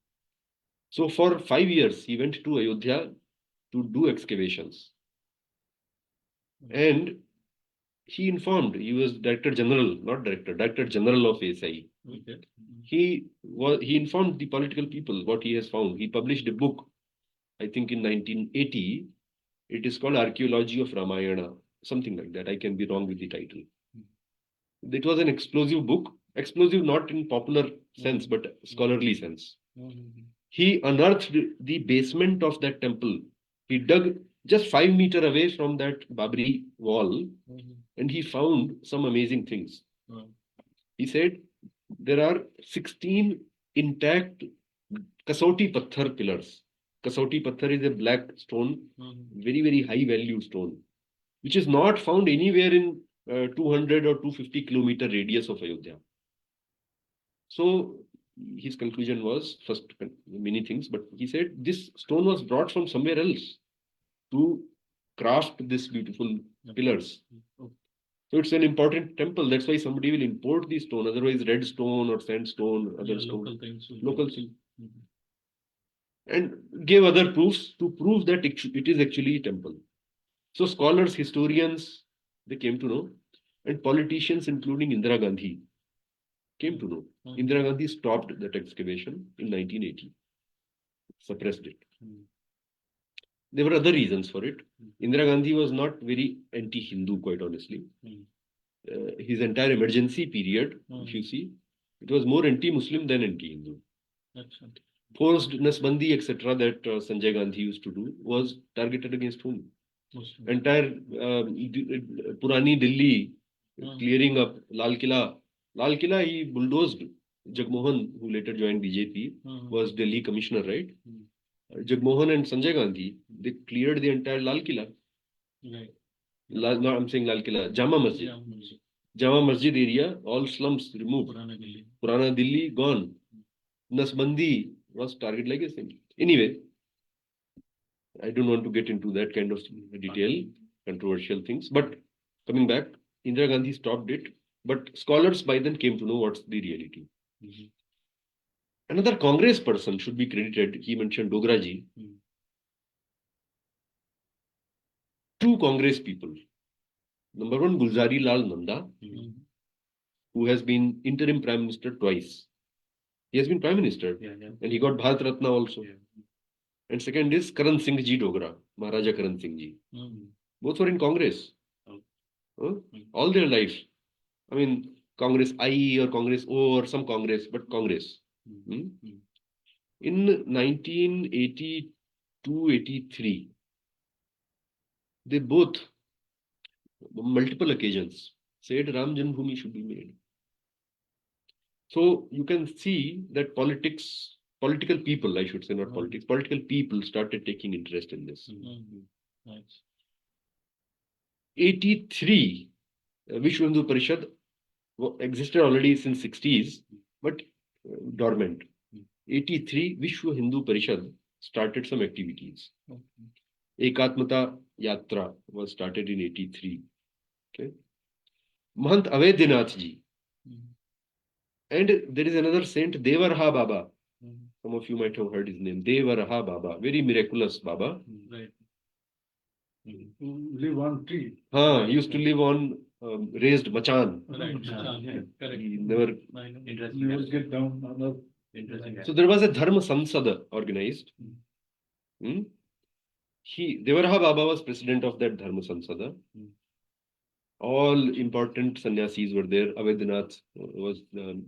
[SPEAKER 2] So for 5 years, he went to Ayodhya to do excavations. And he informed, he was Director General of ASI. He informed the political people what he has found. He published a book, I think in 1980. It is called Archaeology of Ramayana, something like that. I can be wrong with the title. It was an explosive book, explosive not in popular sense, but scholarly sense. He unearthed the basement of that temple. He dug just 5 meters away from that Babri wall, and he found some amazing things. He said there are 16 intact Kasauti Patthar pillars. Kasauti Patthar is a black stone, very, very high value stone, which is not found anywhere in 200 or 250 kilometer radius of Ayodhya. So his conclusion was, first, many things, but he said this stone was brought from somewhere else to craft this beautiful pillars. So it's an important temple. That's why somebody will import the stone. Otherwise, red stone or sandstone, other stone, local thing. And gave other proofs to prove that it is actually a temple. So scholars, historians, they came to know, and politicians, including Indira Gandhi, came to know. Indira Gandhi stopped that excavation in 1980, suppressed it. There were other reasons for it. Indira Gandhi was not very anti-Hindu, quite honestly. His entire emergency period, if you see, it was more anti-Muslim than anti-Hindu. Forced Nasbandi, etc., that Sanjay Gandhi used to do, was targeted against whom? Entire Purani Delhi, clearing up Lal Killa. Lal Killa, he bulldozed. Jagmohan, who later joined BJP, was Delhi commissioner, right? Jagmohan and Sanjay Gandhi, they cleared the entire Lal Killa. I'm saying Lal Killa, Jama Masjid. Jama Masjid area, all slums removed. Purana Delhi gone. Nasbandi was targeted like a thing. Anyway, I don't want to get into that kind of detail. controversial things. But coming back, Indira Gandhi stopped it. But scholars by then came to know what's the reality. Another Congress person should be credited. He mentioned Dograji. Two Congress people. Number one, Gulzari Lal Nanda, who has been interim Prime Minister twice. He has been Prime Minister, and he got Bharat Ratna also. And second is Karan Singh Ji Dogra, Maharaja Karan Singh Ji. Both were in Congress. All their life. I mean, Congress I or Congress O or some Congress, but Congress. In 1982-83, they both, multiple occasions, said Ram Janma Bhumi should be made. So you can see that political people, I should say, not politics, political people started taking interest in this. 83, Vishwa Hindu Parishad existed already since 60s, but dormant. 83, Vishwa Hindu Parishad started some activities. Ekatmata Yatra was started in 83. Okay. Mahant Avedinath Ji. And there is another saint, Devaraha Baba. Some of you might have heard his name, Devaraha Baba, very miraculous Baba.
[SPEAKER 7] Live on tree.
[SPEAKER 2] He used to live on raised machan. He never
[SPEAKER 7] get down on the.
[SPEAKER 2] So there was a Dharma Sansada organized. Devaraha Baba was president of that Dharma Sansada. All important sannyasis were there. Avedinath was the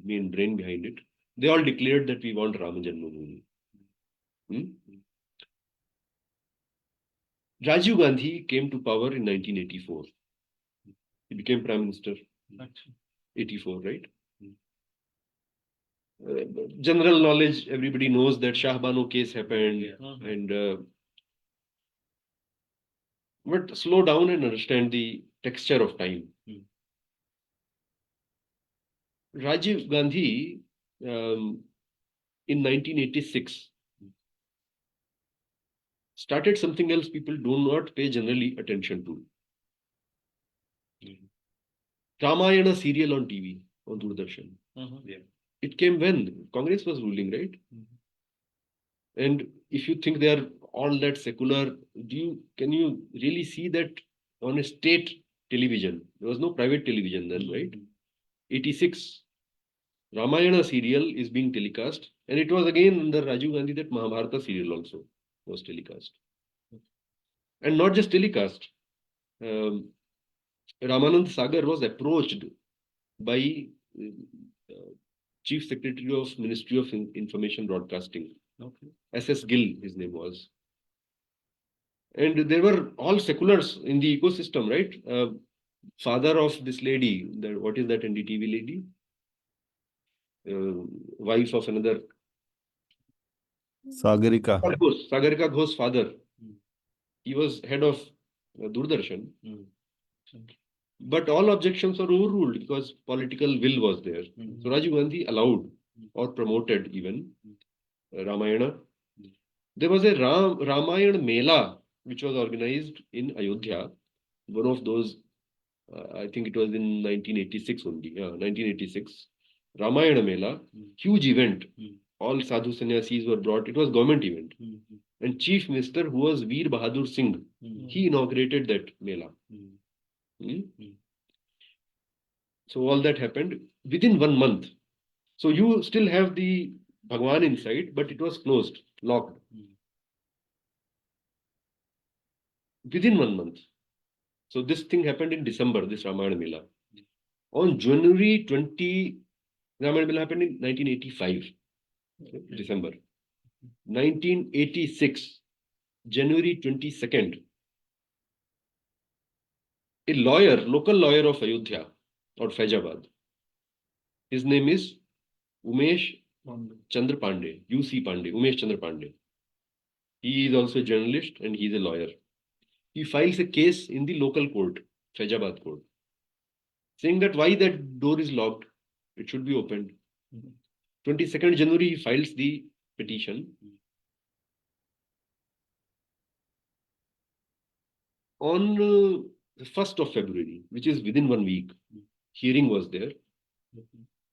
[SPEAKER 2] main brain behind it. They all declared that we want Rama Janma Bhumi. Rajiv Gandhi came to power in 1984. He became Prime Minister. 84, right? General knowledge, everybody knows that Shah Bano case happened. And but slow down and understand the texture of time. Rajiv Gandhi, in 1986, started something else people do not pay generally attention to. Ramayana serial on TV, on Doordarshan. It came when Congress was ruling, right? And if you think they are all that secular, can you really see that on a state television? There was no private television then, right? 86, Ramayana serial is being telecast, and it was again under Rajiv Gandhi that Mahabharata serial also was telecast. And not just telecast. Ramanand Sagar was approached by Chief Secretary of Ministry of Information Broadcasting. SS Gill, his name was. And there were all seculars in the ecosystem, right? Father of this lady, what is that NDTV lady? Wife of another.
[SPEAKER 10] Sagarika
[SPEAKER 2] Ghosh's father. He was head of Doordarshan. But all objections were overruled because political will was there. So Rajiv Gandhi allowed or promoted even Ramayana. There was a Ramayana Mela which was organized in Ayodhya. One of those, I think it was in 1986 only. 1986. Ramayana Mela, huge event. All sadhu sannyasis were brought. It was government event. And Chief Minister, who was Veer Bahadur Singh, he inaugurated that Mela. So all that happened within 1 month. So you still have the Bhagwan inside, but it was closed, locked. Within 1 month. So this thing happened in December, this Ramayana Mela. On January 20, Ramayana Mela happened in 1985, December. 1986, January 22nd, a lawyer, local lawyer of Ayodhya or Faizabad, his name is Umesh Chandra Pandey, UC Pandey, Umesh Chandra Pandey. He is also a journalist and he is a lawyer. He files a case in the local court, Faizabad court, saying that why that door is locked, it should be opened. 22nd January, he files the petition. On the 1st of February, which is within 1 week, hearing was there.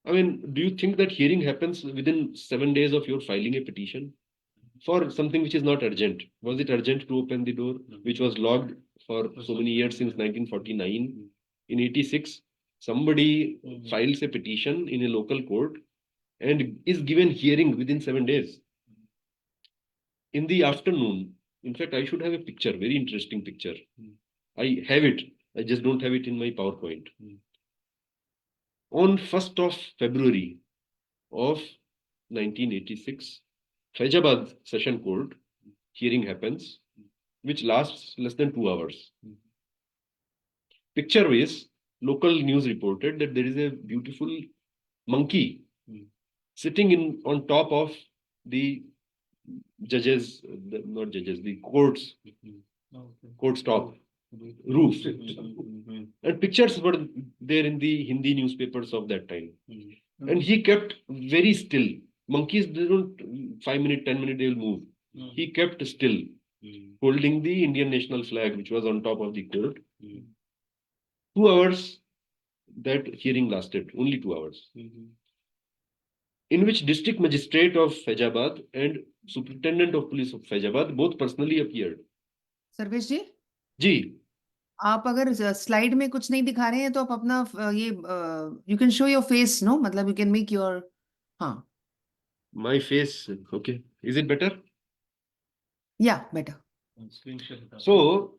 [SPEAKER 2] I mean, do you think that hearing happens within 7 days of your filing a petition for something which is not urgent? Was it urgent to open the door, which was logged for so many years since 1949? In 86, somebody files a petition in a local court and is given hearing within 7 days. In the afternoon, in fact, I should have a picture, very interesting picture. I have it. I just don't have it in my PowerPoint. On 1st of February of 1986, Faizabad Session Court hearing happens, which lasts less than 2 hours. Picture is, local news reported that there is a beautiful monkey sitting on top of the judges, not judges, the court's top roof. And pictures were there in the Hindi newspapers of that time. And he kept very still. Monkeys, they don't 5 minutes, 10 minutes, they will move. He kept still, holding the Indian national flag, which was on top of the court. 2 hours that hearing lasted, only 2 hours. In which district magistrate of Faizabad and superintendent of police of Faizabad both personally appeared.
[SPEAKER 10] Sarvesh जी
[SPEAKER 2] जी,
[SPEAKER 10] आप अगर slide में कुछ नहीं दिखा रहे हैं तो आप अपना ये you can show your face, no मतलब यू कैन मेक योर, हाँ,
[SPEAKER 2] my face, okay. Is it better?
[SPEAKER 10] या better.
[SPEAKER 2] So,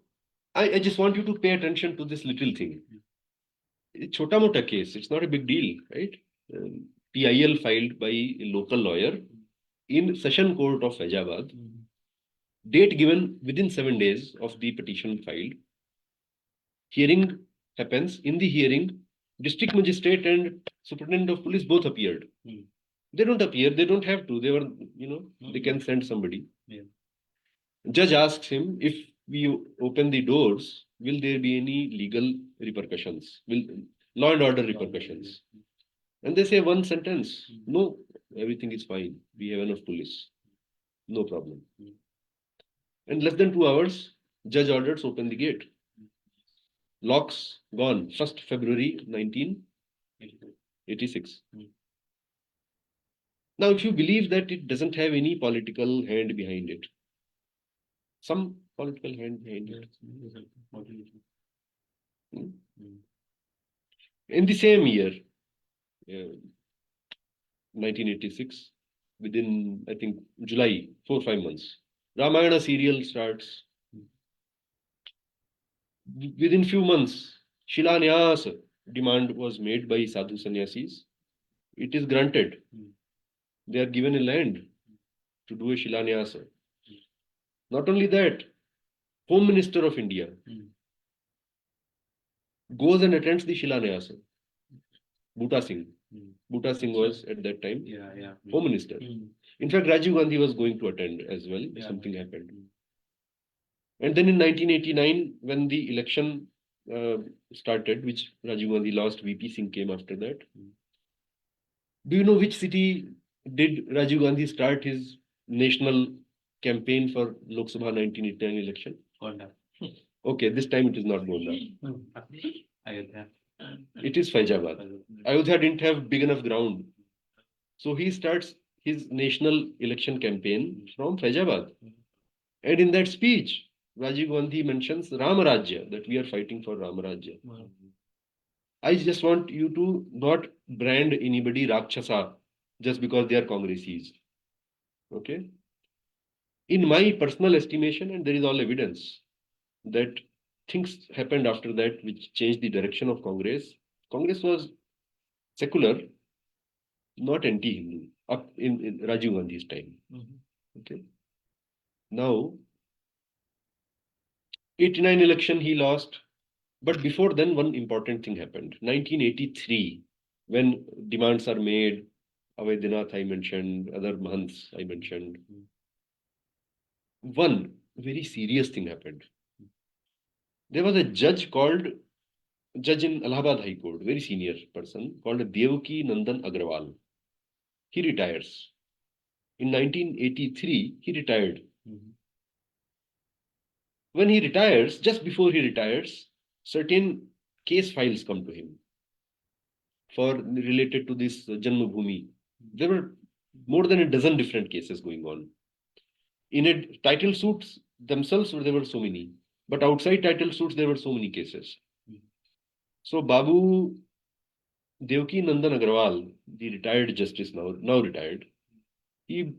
[SPEAKER 2] I just want you to pay attention to this little thing. It's a chota mota case, it's not a big deal, right? PIL filed by a local lawyer in Session Court of Faizabad. Date given within 7 days of the petition filed. Hearing happens. In the hearing, district magistrate and superintendent of police both appeared. They don't appear, they don't have to. They were, they can send somebody. Judge asks him, if we open the doors, will there be any legal repercussions? Will law and order repercussions? And they say one sentence, no, everything is fine. We have enough police. No problem. And less than 2 hours, judge orders open the gate. Locks gone. 1st February 1986. Now, if you believe that it doesn't have any political hand behind it, some political hand behind it. In the same year, 1986, within, I think, July, 4 or 5 months, Ramayana serial starts. Within few months, Shilanyas demand was made by Sadhu Sannyasis. It is granted. They are given a land to do a Shilanyas. Not only that, Home Minister of India goes and attends the Shilanyas. Bhuta Singh. Bhuta Singh was at that time Home Minister. In fact, Rajiv Gandhi was going to attend as well. Something happened. And then in 1989, when the election started, which Rajiv Gandhi lost, VP Singh came after that. Do you know which city did Rajiv Gandhi start his national campaign for Lok Sabha 1989 election? Gonda. Okay, this time it is not Gonda. It is Faizabad. Ayodhya didn't have big enough ground. So he starts his national election campaign from Faizabad. And in that speech, Rajiv Gandhi mentions Rama Rajya, that we are fighting for Rama Rajya. I just want you to not brand anybody Rakshasa just because they are Congressis. Okay? In my personal estimation, and there is all evidence that things happened after that which changed the direction of Congress. Congress was secular, not anti-Hindu, up in Rajiv Gandhi's time. Okay. Now, 89 election he lost, but before then one important thing happened. 1983, when demands are made, Avaidinath I mentioned, other Mahants I mentioned. One very serious thing happened. There was a judge in Allahabad High Court, very senior person, called Devaki Nandan Agrawal. He retires. In 1983, he retired. when he retires, just before he retires, certain case files come to him for related to this Janma Bhumi. There were more than a dozen different cases going on. In a title suits themselves, there were so many, but outside title suits, there were so many cases. So Babu Devki Nandan Agarwal, the retired justice now retired, he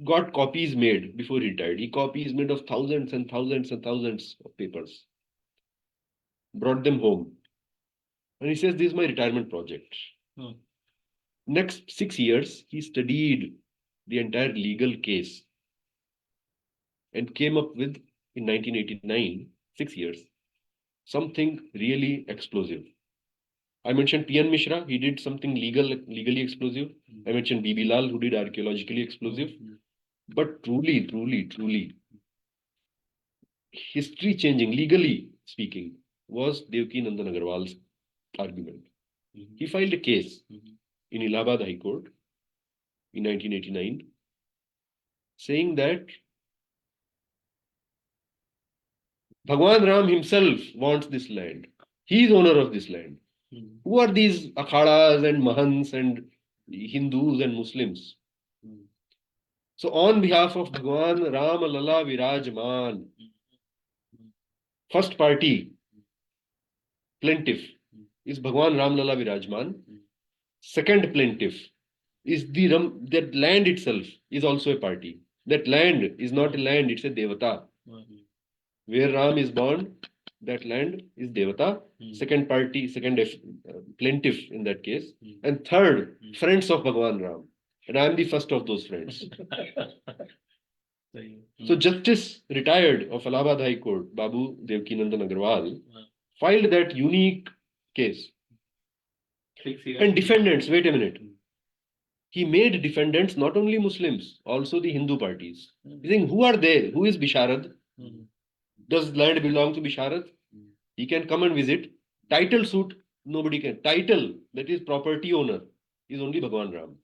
[SPEAKER 2] got copies made before he died. He copies made of thousands and thousands and thousands of papers, brought them home. And he says, this is my retirement project. Next 6 years, he studied the entire legal case and came up with, in 1989, 6 years, something really explosive. I mentioned P.N. Mishra, he did something legally explosive. I mentioned B.B. Lal, who did archaeologically explosive. But truly, history changing, legally speaking, was Devki Nandan Agarwal's argument. He filed a case in Allahabad High Court in 1989, saying that Bhagwan Ram himself wants this land. He is owner of this land. Who are these akhadas and mahants and Hindus and Muslims? So on behalf of Bhagwan Ram Lala Virajman, first party plaintiff is Bhagwan Ram Lala Virajman. Second plaintiff is that land itself is also a party. That land is not a land, it's a devata. Where Ram is born, that land is devata. Second party, second plaintiff in that case. And third, friends of Bhagwan Ram. And I am the first of those friends. So Justice retired of Allahabad High Court, Babu Devki Nandan Agarwal, filed that unique case. And defendants, wait a minute. He made defendants not only Muslims, also the Hindu parties. He's saying, who are they? Who is Bisharad? Does land belong to Bisharad? He can come and visit. Title suit, nobody can. Title, that is property owner, is only Bhagwan Ram.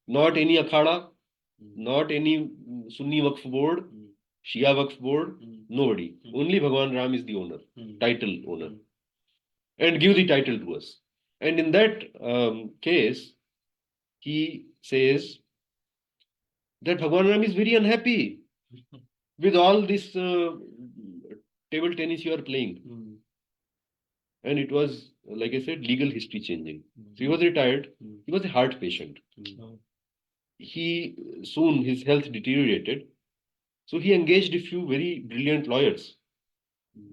[SPEAKER 2] Not any Akhada, not any Sunni Waqf board, Shia Waqf board, nobody. Only Bhagwan Ram is the owner, title owner. And give the title to us. And in that case, he says that Bhagwan Ram is very unhappy with all this table tennis you are playing. And it was, like I said, legal history changing. So he was retired. He was a heart patient. Soon his health deteriorated. So he engaged a few very brilliant lawyers.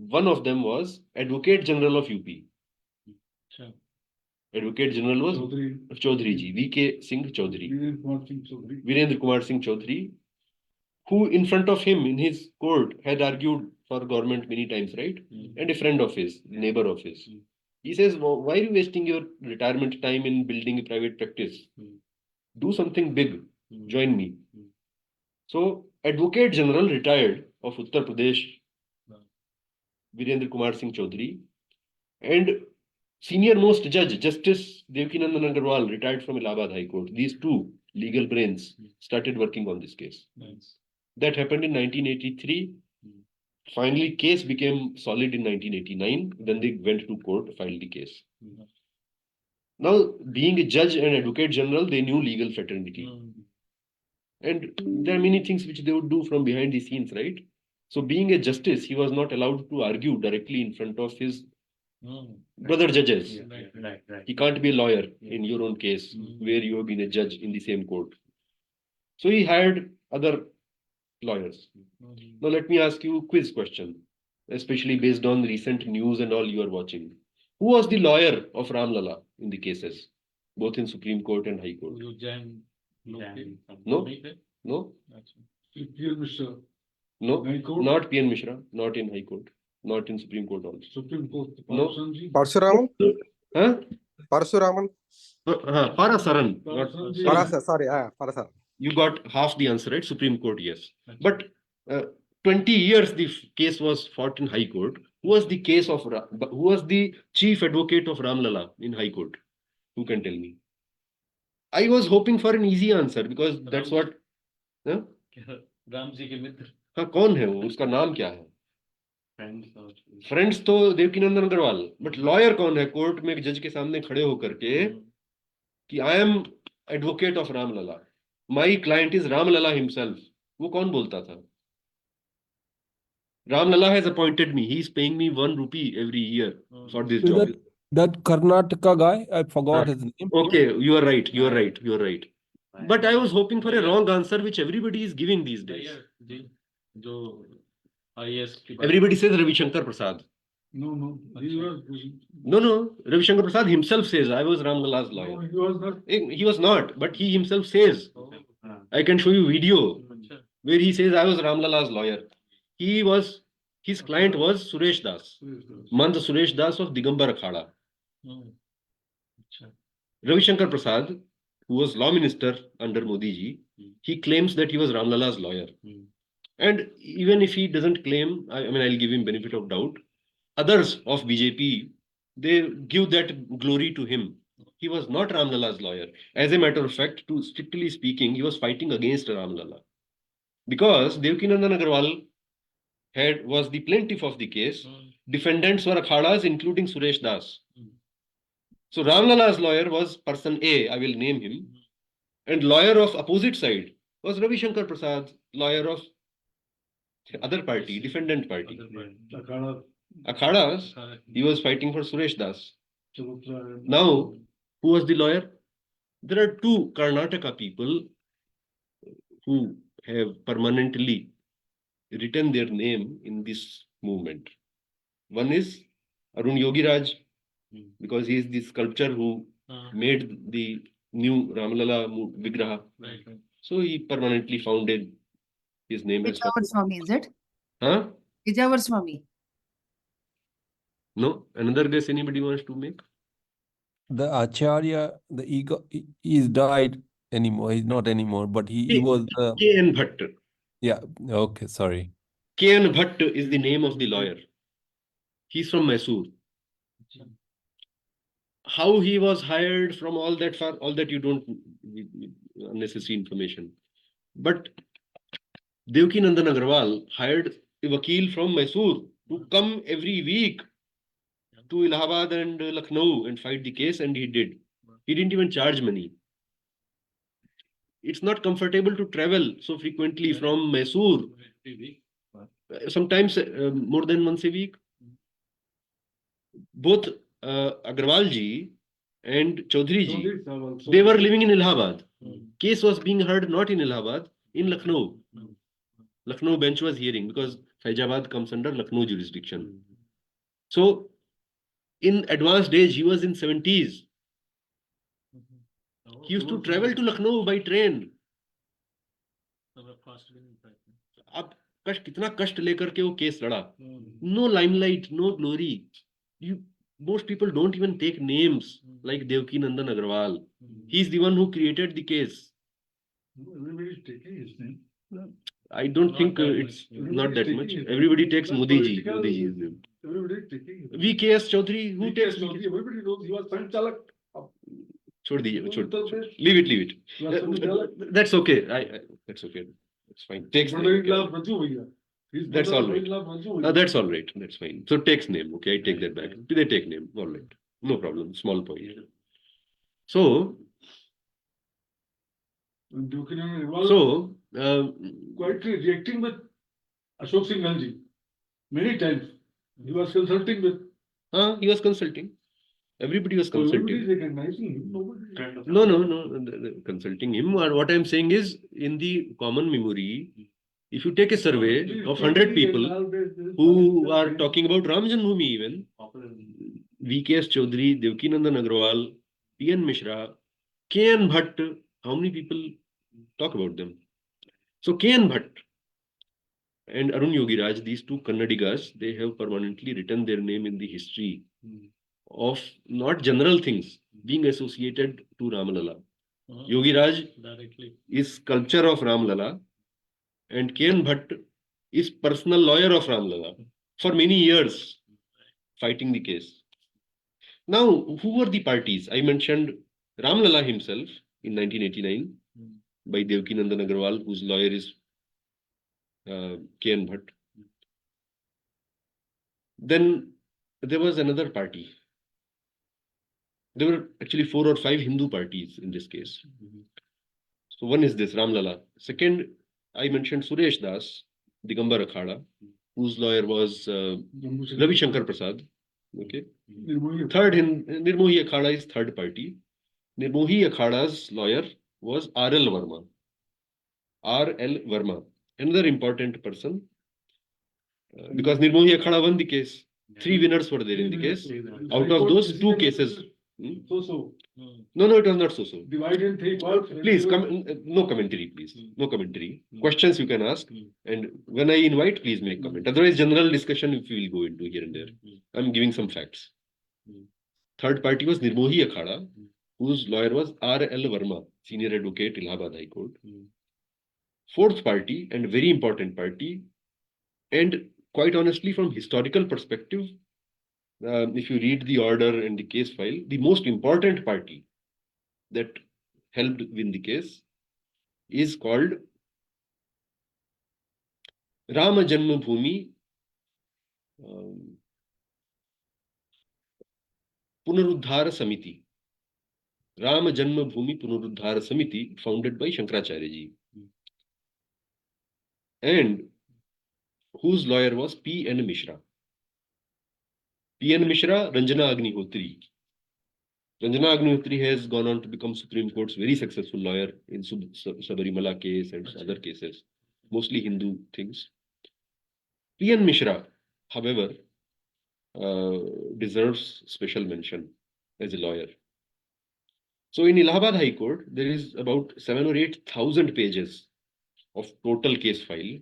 [SPEAKER 2] One of them was Advocate General of UP. Advocate General was Chaudhary ji, V.K. Singh Chaudhary. Virendra Kumar Singh Chaudhary, who in front of him in his court had argued for government many times, right? And a friend of his, neighbor of his. He says, why are you wasting your retirement time in building a private practice? Do something big. Join me. So, Advocate General retired of Uttar Pradesh, Virendra Kumar Singh Chaudhary, and senior most judge, Justice Devki Nandan Agarwal, retired from Allahabad High Court. These two legal brains started working on this case. That happened in 1983. Finally, case became solid in 1989. Then they went to court, filed the case. Now, being a judge and advocate general, they knew legal fraternity. And there are many things which they would do from behind the scenes, right? So being a justice, he was not allowed to argue directly in front of his brother judges. He can't be a lawyer in your own case where you have been a judge in the same court. So he hired other lawyers. Now let me ask you a quiz question, especially based on recent news and all you are watching. Who was the lawyer of Ram Lala in the cases, both in Supreme Court and High Court? No? No?
[SPEAKER 7] P.N. Mishra.
[SPEAKER 2] No,
[SPEAKER 7] High Court?
[SPEAKER 2] not P.N. Mishra, not in High Court, not in Supreme Court also.
[SPEAKER 7] Supreme Court.
[SPEAKER 2] No.
[SPEAKER 4] Parshuraman?
[SPEAKER 2] Huh?
[SPEAKER 4] Parshuraman?
[SPEAKER 2] Parasaran.
[SPEAKER 4] Sorry, Parasaran.
[SPEAKER 2] You got half the answer, right? Supreme Court, yes. But 20 years the case was fought in High Court. Who was the chief advocate of Ram Lala in High Court? Who can tell me? I was hoping for an easy answer because that's what. Ramji ke mitra. हाँ कौन है वो? उसका नाम क्या है? Friends तो Devkinandan Agarwal, but lawyer कौन है कोर्ट में जज के सामने खड़े होकर के कि I am advocate of Ram Lalla, my client is Ram Lalla himself, वो कौन बोलता था? Ram Lala has appointed me. He is paying me 1 rupee every year for this job.
[SPEAKER 11] That Karnataka guy, I forgot his name.
[SPEAKER 2] Okay, you are right. You are right. You are right. But I was hoping for a wrong answer, which everybody is giving these days. Everybody says Ravi Shankar Prasad.
[SPEAKER 7] No, no, he was.
[SPEAKER 2] No. Ravi Shankar Prasad himself says, I was Ram Lala's lawyer.
[SPEAKER 7] No, he was not.
[SPEAKER 2] He was not, but he himself says. I can show you video where he says, I was Ram Lala's lawyer. His client was Suresh Das, Mant Suresh Das of Digambar Akhada. Ravi Shankar Prasad, who was law minister under Modi ji, he claims that he was Ram Lala's lawyer. And even if he doesn't claim, I mean, I'll give him benefit of doubt. Others of BJP, they give that glory to him. He was not Ram Lala's lawyer. As a matter of fact, strictly speaking, he was fighting against Ram Lala. Because Devkinandan Agarwal was the plaintiff of the case. Defendants were Akhadas, including Suresh Das. So Ram Lala's lawyer was person A, I will name him. And lawyer of opposite side was Ravi Shankar Prasad, lawyer of other party, defendant party. Akhadas, he was fighting for Suresh Das. Now, who was the lawyer? There are two Karnataka people who have permanently written their name in this movement. One is Arun Yogiraj, because he is the sculptor who made the new Ram Lala Vigraha. So he permanently founded his name as
[SPEAKER 10] Pejawar Swami, is it?
[SPEAKER 2] Huh?
[SPEAKER 10] Pejawar Swami.
[SPEAKER 2] No? Another guess anybody wants to make?
[SPEAKER 11] The Acharya, the ego, he's died anymore. He's not anymore, but he was.
[SPEAKER 2] K.N. Bhatt.
[SPEAKER 11] Yeah. Okay. Sorry.
[SPEAKER 2] K.N. Bhatt is the name of the lawyer. He's from Mysore. How he was hired from all that you don't unnecessary information. But Devkinandan Agarwal hired a vakil from Mysore to come every week to Allahabad and Lucknow and fight the case, and he did. He didn't even charge money. It's not comfortable to travel so frequently from Mysore. Sometimes more than once a week. Both Agarwal ji and Chaudhary ji, they were living in Allahabad. Case was being heard not in Allahabad, in Lucknow. Lucknow bench was hearing because Faizabad comes under Lucknow jurisdiction. So in advanced age, he was in 70s. He used to travel to Lucknow by train. अब कितना कष्ट लेकर के वो case लड़ा. No limelight, no glory. Most people don't even take names like Devkinandan Agarwal. He's the one who created the case.
[SPEAKER 7] Everybody is taking his name.
[SPEAKER 2] I don't think it's not that much. Everybody takes Modi ji's name.
[SPEAKER 7] Everybody is taking his name.
[SPEAKER 2] VKS Chaudhary, who takes
[SPEAKER 7] Chaudhary? Everybody knows he was Sanchalak.
[SPEAKER 2] छोड़ दीजिए. Leave it. That's okay. That's okay. That's fine. Takes name. That's all right. That's all right. That's fine. So takes name. Okay, I take that back. They take name. All right. No problem. Small point. So
[SPEAKER 7] quietly reacting with Ashok Singh Ganji many times. He was consulting with.
[SPEAKER 2] He was consulting. Everybody was consulting.
[SPEAKER 7] Everybody is recognizing him.
[SPEAKER 2] No. Consulting him. What I'm saying is, in the common memory, if you take a survey of 100 people who are talking about Ram Janma Bhumi even, VKS Chaudhary, Devkinandan Agarwal, P.N. Mishra, K.N. Bhatt, how many people talk about them? So K.N. Bhatt and Arun Yogiraj, these two Kannadigas, they have permanently written their name in the history of not general things being associated to Ram Lala. Yogiraj is sculpture of Ram Lala, and K.N. Bhatt is personal lawyer of Ram Lala for many years, fighting the case. Now, who were the parties? I mentioned Ram Lala himself in 1989 by Devkinandan Agarwal, whose lawyer is K.N. Bhatt. Then there was another party. There were actually 4 or 5 Hindu parties in this case. So one is this, Ram Lala. Second, I mentioned Suresh Das, Digambar Akhada, whose lawyer was Ravi Shankar Prasad. Okay. Third, Nirmohi Akhada is third party. Nirmohi Akhada's lawyer was R.L. Verma. R.L. Verma, another important person, because Nirmohi Akhada won the case. 3 winners were there in the case. Out of those 2 cases. No, it was not so.
[SPEAKER 7] Divided 3 parts.
[SPEAKER 2] Please, no commentary, please. No commentary. Questions you can ask. And when I invite, please make comment. Otherwise, general discussion if we will go into here and there. I'm giving some facts. Third party was Nirmohi Akhada, whose lawyer was R.L. Verma, senior advocate, Allahabad High Court. Fourth party, and very important party, and quite honestly, from historical perspective, if you read the order and the case file, the most important party that helped win the case is called Rama Janma Bhumi Punaruddhara Samiti. Rama Janma Bhumi Punaruddhara Samiti, founded by Shankaracharya ji, and whose lawyer was P.N. Mishra. P.N. Mishra, Ranjana Agnihotri. Ranjana Agnihotri has gone on to become Supreme Court's very successful lawyer in Sabarimala case and other cases, mostly Hindu things. P.N. Mishra, however, deserves special mention as a lawyer. So in Allahabad High Court, there is about 7,000 or 8,000 pages of total case file.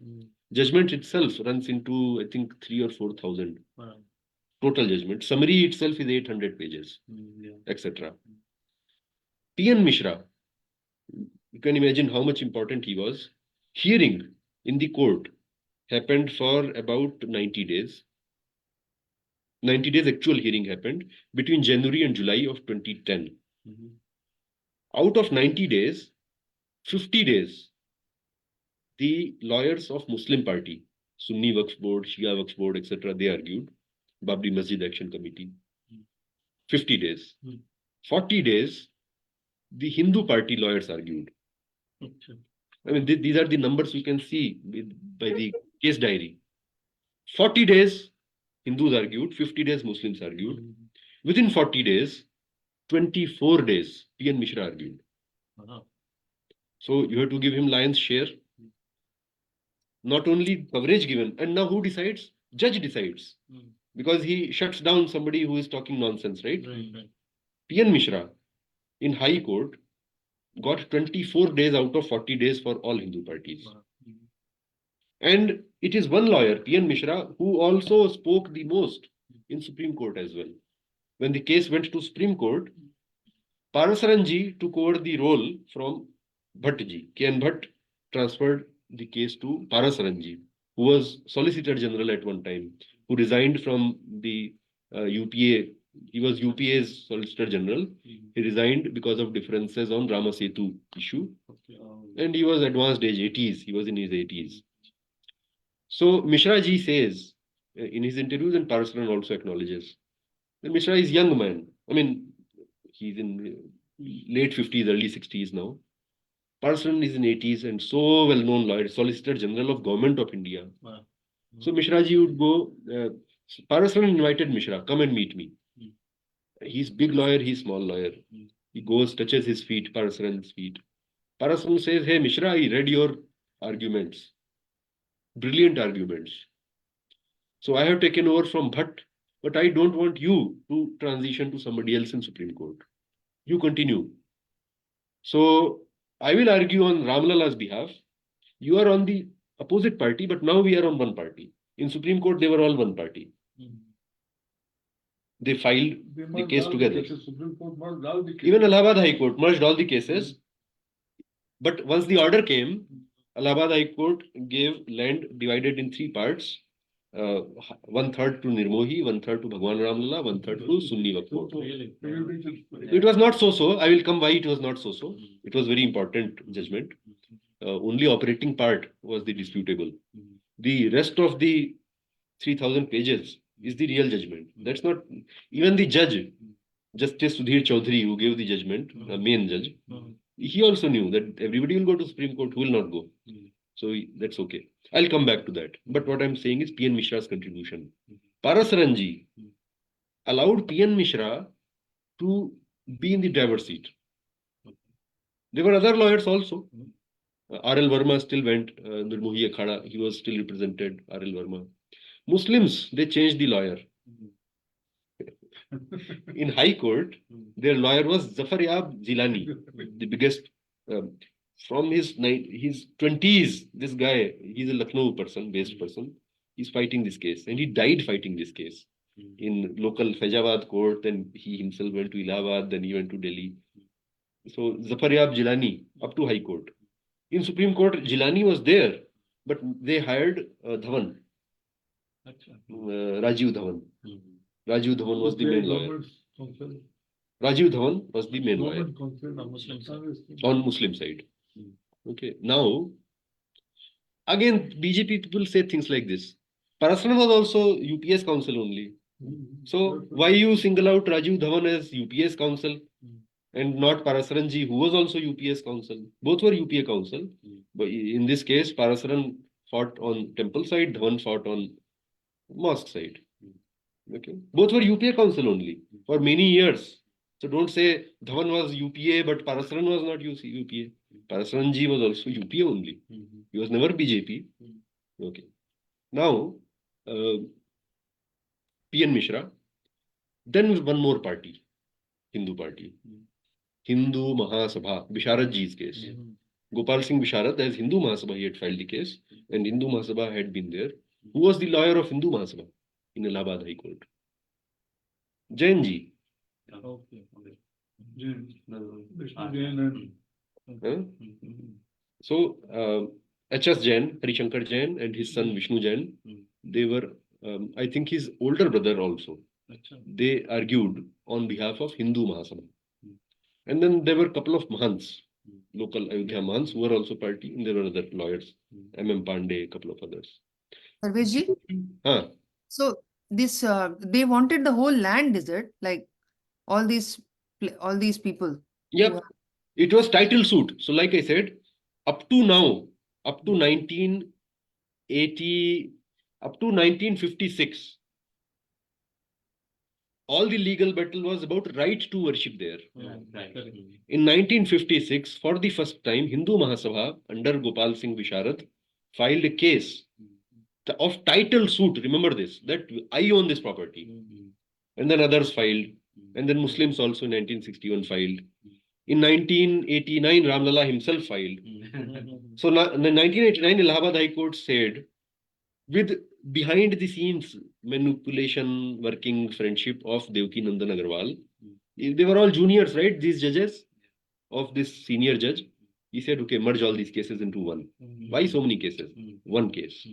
[SPEAKER 2] Judgment itself runs into, I think, 3,000 or 4,000. Total judgment. Summary itself is 800 pages, etc. P.N. Mishra, you can imagine how much important he was. Hearing in the court happened for about 90 days. 90 days actual hearing happened between January and July of 2010. Out of 90 days, 50 days, the lawyers of Muslim party, Sunni Waqf Board, Shia Waqf Board, etc., they argued. Babri Masjid Action Committee. 50 days. 40 days, the Hindu party lawyers argued. I mean, these are the numbers you can see by the case diary. 40 days, Hindus argued. 50 days, Muslims argued. Within 40 days, 24 days, P.N. Mishra argued. So you have to give him lion's share. Not only coverage given, and now who decides? Judge decides. Because he shuts down somebody who is talking nonsense, right? P.N. Mishra in High Court got 24 days out of 40 days for all Hindu parties. And it is one lawyer, P.N. Mishra, who also spoke the most in Supreme Court as well. When the case went to Supreme Court, Parasaranji took over the role from Bhattji. K.N. Bhatt transferred the case to Parasaranji, who was Solicitor General at one time, who resigned from the UPA. He was UPA's Solicitor General. He resigned because of differences on Rama Setu issue. And he was advanced age, 80s. He was in his 80s. So Mishra ji says in his interviews, and Parasaran also acknowledges, that Mishra is a young man. I mean, he's in late 50s, early 60s now. Parasaran is in 80s and so well-known lawyer, Solicitor General of Government of India. So Mishra ji would go, Parasaran invited Mishra, come and meet me. He's big lawyer, he's small lawyer. He goes, touches his feet, Parasaran's feet. Parasaran says, hey Mishra, I read your arguments. Brilliant arguments. So I have taken over from Bhatt, but I don't want you to transition to somebody else in Supreme Court. You continue. So I will argue on Ram Lala's behalf. You are on the opposite party, but now we are on one party. In Supreme Court, they were all one party. They filed the case together. Even Allahabad High Court merged all the cases. But once the order came, Allahabad High Court gave land divided in 3 parts. 1/3 to Nirmohi, 1/3 to Bhagwan Ram Lala, 1/3 to Sunni Waqf Board. It was not so. I will come why it was not so. It was very important judgment. Only operating part was the disputable. The rest of the 3,000 pages is the real judgment. That's not, even the judge, Justice Sudhir Chaudhary, who gave the judgment, the main judge, he also knew that everybody will go to Supreme Court, who will not go. So that's okay. I'll come back to that. But what I'm saying is P.N. Mishra's contribution. Parasaranji allowed P.N. Mishra to be in the driver's seat. There were other lawyers also. R.L. Verma still went, Nirmohi Akhada, he was still represented, R.L. Verma. Muslims, they changed the lawyer. In High Court, their lawyer was Zafaryab Jilani, the biggest. From his 20s, this guy, he's a Lucknow based person, he's fighting this case. And he died fighting this case in local Faizabad court. Then he himself went to Allahabad, then he went to Delhi. So Zafaryab Jilani, up to High Court. In Supreme Court, Jilani was there, but they hired Dhawan, Rajiv Dhawan. Rajiv Dhawan was the main lawyer. Rajiv Dhawan was the main lawyer on Muslim side. Okay, now, again, BJP people say things like this. Parasaran was also UPS counsel only. So, why you single out Rajiv Dhawan as UPS counsel and not Parasaranji, who was also UPS counsel? Both were UPA counsel. But in this case, Parasaran fought on temple side, Dhawan fought on mosque side. Okay, both were UPA counsel only for many years. So don't say Dhawan was UPA, but Parasaran was not UPA. Parasaranji was also UPA only. He was never BJP. Okay. Now, P.N. Mishra. Then one more party, Hindu party. Hindu Mahasabha, Bisharatji's case. Gopal Singh Bisharat, as Hindu Mahasabha, he had filed the case, and Hindu Mahasabha had been there. Who was the lawyer of Hindu Mahasabha in Allahabad High Court? Jainji. So, H.S. Jain, Harishankar Jain, and his son Vishnu Jain, they were, I think his older brother also. They argued on behalf of Hindu Mahasabha. And then there were a couple of Mahants, local Ayodhya Mahants, who were also party, and there were other lawyers, M.M. Pandey, a couple of others.
[SPEAKER 10] Sarvesh ji?
[SPEAKER 2] Huh.
[SPEAKER 10] So this they wanted the whole land, is it? Like all these people.
[SPEAKER 2] Yep. It was title suit. So like I said, up to now, up to 1980, up to 1956, all the legal battle was about right to worship there. In 1956, for the first time, Hindu Mahasabha under Gopal Singh Bisharat filed a case of title suit. Remember this, that I own this property. And then others filed. And then Muslims also in 1961 filed. In 1989, Ram Lala himself filed. So in 1989, Allahabad High Court said, with behind the scenes manipulation, working friendship of Devki Nandan Agarwal, they were all juniors, right? These judges of this senior judge. He said, okay, merge all these cases into one. Why so many cases? One case.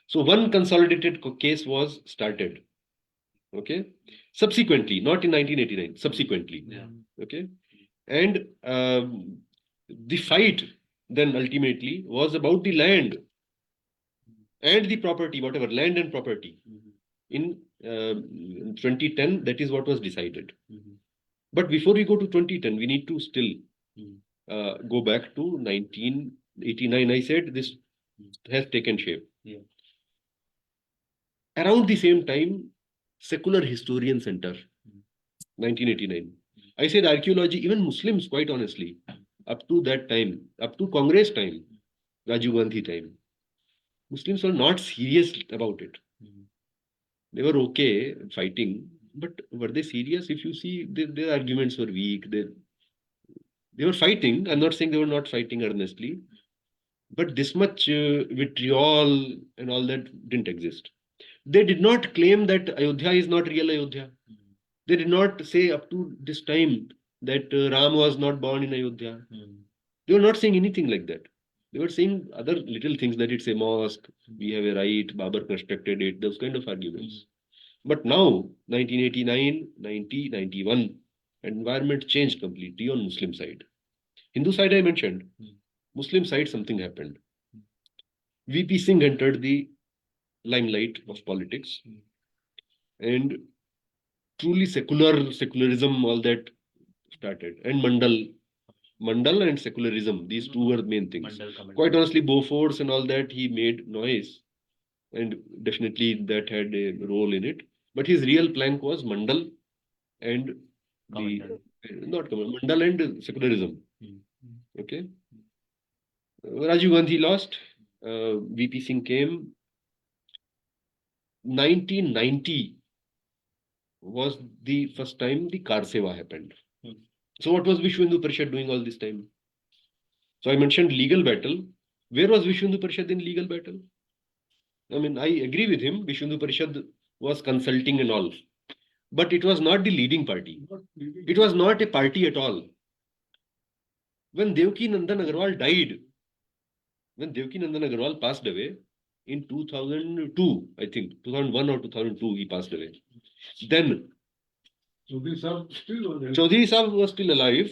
[SPEAKER 2] So one consolidated case was started. Okay. Subsequently, not in 1989, subsequently. Okay. And the fight then ultimately was about the land and the property, whatever, land and property. In 2010, that is what was decided. But before we go to 2010, we need to still go back to 1989. I said this has taken shape. Around the same time, Secular Historian Center, 1989. I said archaeology, even Muslims, quite honestly, up to that time, up to Congress time, Rajiv Gandhi time, Muslims were not serious about it. They were okay fighting, but were they serious? If you see, their arguments were weak. They were fighting. I'm not saying they were not fighting earnestly, but this much vitriol and all that didn't exist. They did not claim that Ayodhya is not real Ayodhya. They did not say up to this time that Ram was not born in Ayodhya. They were not saying anything like that. They were saying other little things, that it's a mosque, we have a right, Babur constructed it, those kind of arguments. But now, 1989, 90, 91, environment changed completely on Muslim side. Hindu side I mentioned. Muslim side something happened. VP Singh entered the limelight of politics. and truly secularism, all that started. And Mandal and secularism, these two were the main things. Quite honestly, Bofors and all that, he made noise, and definitely that had a role in it. But his real plank was Mandal and Mandal and secularism. Okay. Rajiv Gandhi lost. VP Singh came. 1990 was the first time the Kar Seva happened. So what was Vishwa Hindu Parishad doing all this time? So I mentioned legal battle. Where was Vishwa Hindu Parishad in legal battle? I mean, I agree with him. Vishwa Hindu Parishad was consulting and all. But it was not the leading party. It was not a party at all. When Devaki Nandan Agarwal died, when Devaki Nandan Agarwal passed away in 2002, I think, 2001 or 2002, he passed away. Then Chaudhary Sahib was still alive.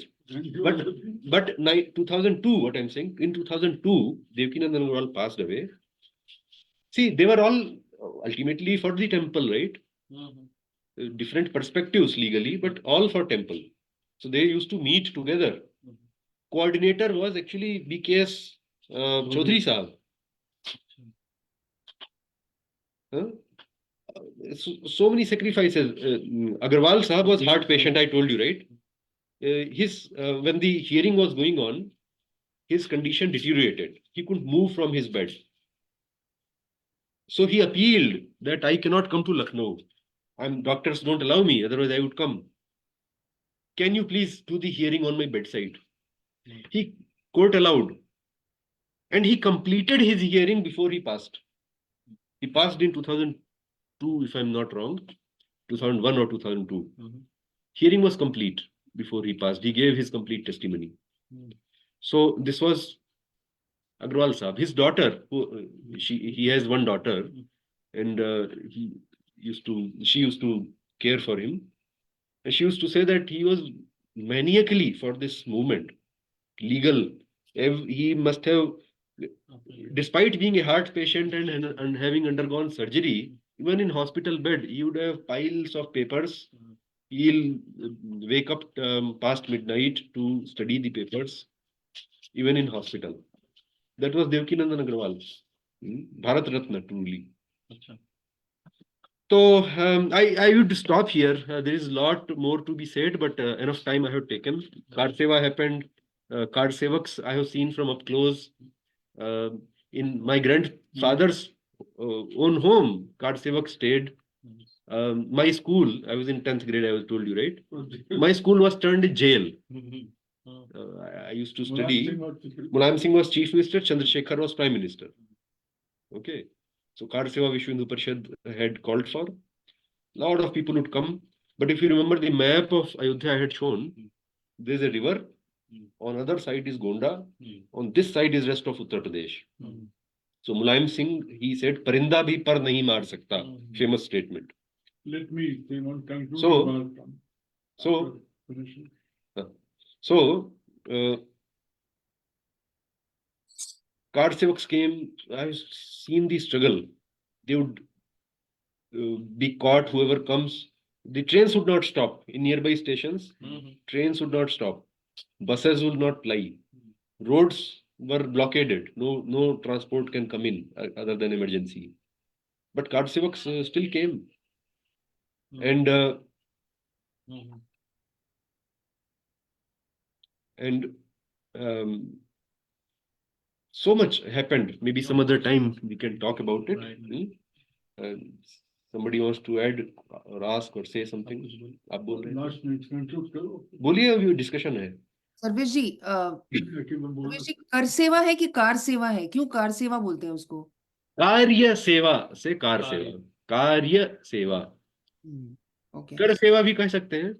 [SPEAKER 2] But 2002, what I'm saying, in 2002, Devaki Nandan Agarwal passed away. See, they were all ultimately for the temple, right? Different perspectives legally, but all for temple. So they used to meet together. Coordinator was actually BKS Chaudhary Sahib. So many sacrifices. Agarwal Sahib was heart patient, I told you, right? When the hearing was going on, his condition deteriorated. He couldn't move from his bed. So he appealed that I cannot come to Lucknow. Doctors don't allow me, otherwise I would come. Can you please do the hearing on my bedside? He court allowed. And he completed his hearing before he passed. He passed in 2002, if I'm not wrong, 2001 or 2002. Hearing was complete before he passed. He gave his complete testimony. So this was Agarwal Sahib. His daughter, he has one daughter, and she used to care for him. And she used to say that he was maniacally for this movement, legal. He must have, despite being a heart patient and having undergone surgery, even in hospital bed, he would have piles of papers. He'll wake up past midnight to study the papers, even in hospital. That was Devaki Nandan Agarwal, Bharat Ratna, truly. So I would stop here. There is a lot more to be said, but enough time I have taken. Kar Seva happened. Kar Sevaks I have seen from up close. In my grandfather's own home, Kar Sevak stayed. My school, I was in 10th grade, I was told you, right? My school was turned a jail. I used to study. Mulayam Singh was Chief Minister, Chandrasekhar was Prime Minister. Okay. So Kar Seva Vishwa Hindu Parishad had called for. A lot of people would come. But if you remember the map of Ayodhya I had shown, there is a river. On other side is Gonda. On this side is rest of Uttar Pradesh. So Mulayam Singh, he said, Parinda bhi par nahi maar sakta. Famous statement.
[SPEAKER 7] Let me say one conclusion.
[SPEAKER 2] Kar Sevaks came, I've seen the struggle. They would be caught, whoever comes. The trains would not stop in nearby stations. Trains would not stop. Buses would not ply. Roads were blockaded. No transport can come in other than emergency. But Kar Sevaks still came. And so much happened. Maybe some other time we can talk about it. Somebody wants to add or ask or say something. आप बोल रहे हैं? बोलिए, अभी discussion है.
[SPEAKER 10] सर्वेश जी, कर सेवा है कि कार सेवा है? क्यों कार सेवा बोलते हैं उसको?
[SPEAKER 2] कार्य सेवा से कार सेवा, कार्य सेवा. कर सेवा भी कह सकते हैं,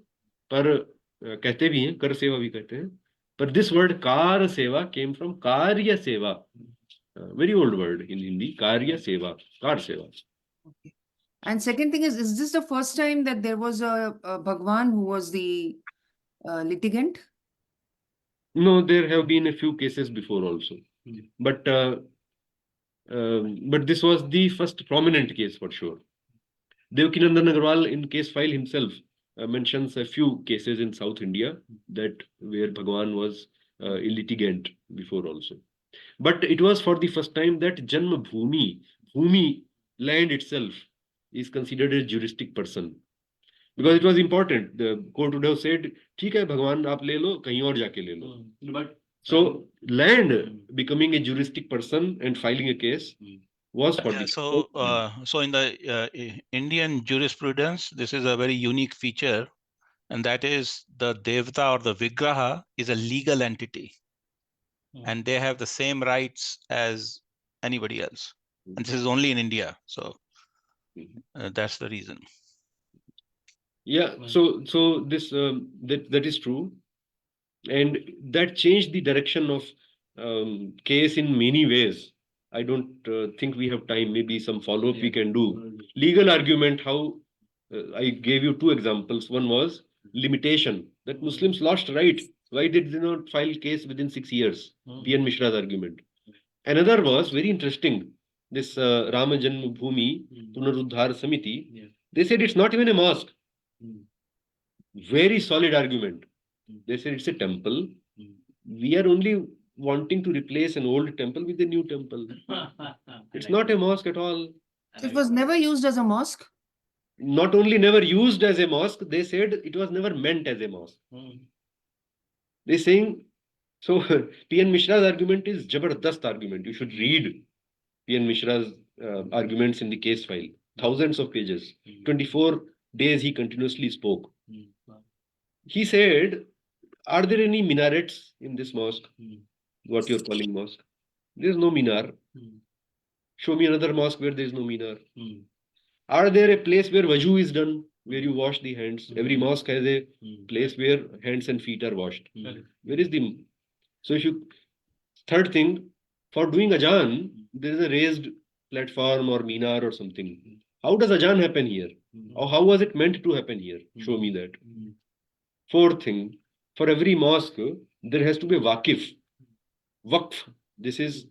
[SPEAKER 2] पर कहते भी हैं, कर सेवा भी कहते हैं. But this word कार सेवा came from कार्य सेवा, very old word in Hindi. कार्य सेवा, कार सेवा.
[SPEAKER 10] Okay. And second thing is this the first time that there was a Bhagwan who was the litigant?
[SPEAKER 2] No, there have been a few cases before also, but this was the first prominent case for sure. Devkinandan Agarwal in case file himself mentions a few cases in South India that where Bhagwan was a litigant before also. But it was for the first time that Janma Bhumi, land itself, is considered a juristic person. Because it was important. The court would have said, "ठीक है भगवान आप ले लो, कहीं और जाके ले लो." But so land becoming a juristic person and filing a case was for the
[SPEAKER 3] so in the Indian jurisprudence, this is a very unique feature, and that is the Devata or the Vigraha is a legal entity, and they have the same rights as anybody else. And this is only in India, so that's the reason.
[SPEAKER 2] Yeah, so this that is true, and that changed the direction of case in many ways. I don't think we have time. Maybe some follow-up we can do. Legal argument, how I gave you two examples. One was limitation, that Muslims lost right. Why did they not file case within 6 years? P.N. Mishra's argument. Another was very interesting. This Rama Janma Bhumi Punaruddhar Samiti, they said it's not even a mosque. Very solid argument. They said it's a temple. We are only wanting to replace an old temple with a new temple. It's not a mosque at all.
[SPEAKER 10] It was never used as a mosque.
[SPEAKER 2] Not only never used as a mosque, they said it was never meant as a mosque. They're saying, so P.N. Mishra's argument is Jabardast argument. You should read P.N. Mishra's arguments in the case file. Thousands of pages. 24 days he continuously spoke. He said, are there any minarets in this mosque? What you're calling mosque? There's no minar. Show me another mosque where there's no minar. Are there a place where waju is done, where you wash the hands? Every mosque has a place where hands and feet are washed. Where is the... So if you... Third thing, for doing ajan, there is a raised platform or minar or something. How does ajan happen here? Or how was it meant to happen here? Show me that. Fourth thing, for every mosque, there has to be a waqif. Waqf. This is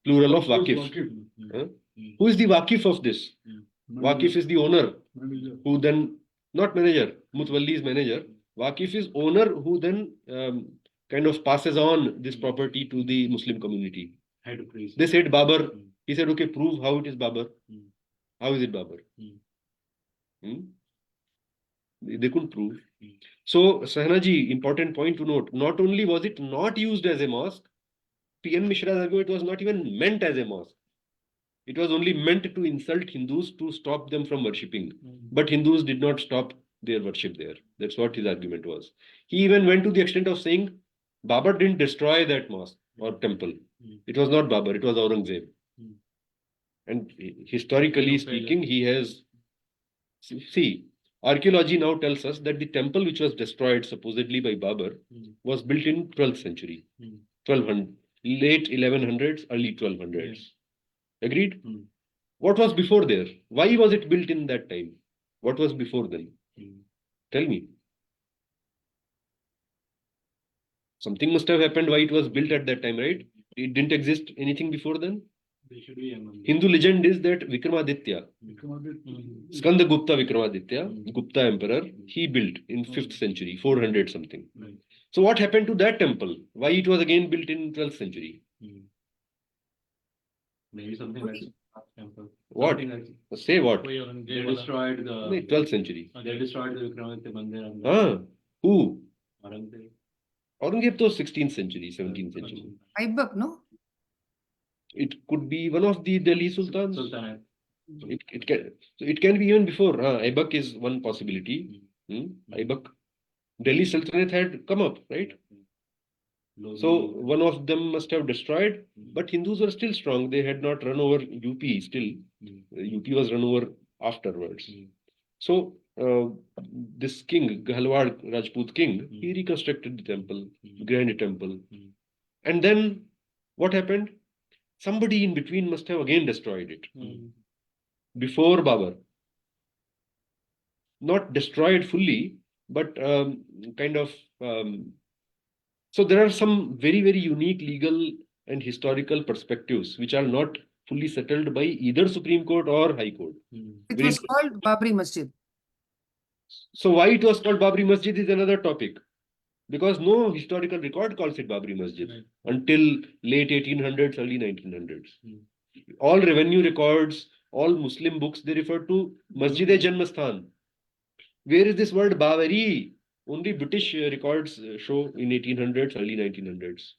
[SPEAKER 2] plural of waqif. Who is the waqif of this? Waqif is the owner, who then, not manager, Mutwalli is manager. Waqif is owner who then kind of passes on this property to the Muslim community. They said Babar. He said, okay, prove how it is Babar. How is it Babar? They couldn't prove. So, Sahanaji, important point to note, not only was it not used as a mosque, P.N. Mishra's argument was not even meant as a mosque. It was only meant to insult Hindus to stop them from worshipping. But Hindus did not stop their worship there. That's what his argument was. He even went to the extent of saying, Babar didn't destroy that mosque or temple. It was not Babar, it was Aurangzeb. And historically speaking, he has... See, archaeology now tells us that the temple which was destroyed supposedly by Babar was built in 12th century. 1200, late 1100s, early 1200s. Agreed? What was before there? Why was it built in that time? What was before then? Tell me. Something must have happened why it was built at that time, right? It didn't exist anything before then? Hindu legend is that Vikramaditya, Skandagupta Vikramaditya, Gupta emperor, he built in 5th century, 400 something. So what happened to that temple? Why it was again built in 12th century?
[SPEAKER 6] Maybe something like temple.
[SPEAKER 2] What? Say what?
[SPEAKER 6] They destroyed the
[SPEAKER 2] 12th century.
[SPEAKER 6] They destroyed the Vikramaditya Mandir.
[SPEAKER 2] Who?
[SPEAKER 6] Aurangzeb.
[SPEAKER 2] Aurangzeb was 16th century, 17th century.
[SPEAKER 10] Aibak, no?
[SPEAKER 2] It could be one of the Delhi Sultans. It can be even before. Aibak is one possibility. Aibak. Delhi Sultanate had come up, right? So one of them must have destroyed, but Hindus were still strong. They had not run over UP still. UP was run over afterwards. So this king, Gahalwad Rajput king, he reconstructed the temple, grand temple. And then what happened? Somebody in between must have again destroyed it. Before Babar. Not destroyed fully, but kind of... so there are some very, very unique legal and historical perspectives which are not fully settled by either Supreme Court or High Court.
[SPEAKER 10] It was called Babri Masjid.
[SPEAKER 2] So why it was called Babri Masjid is another topic. Because no historical record calls it Babri Masjid until late 1800s, early 1900s. All revenue records, all Muslim books, they refer to Masjid-e-Janmasthan. Where is this word Babari? Only British records show in 1800s, early 1900s.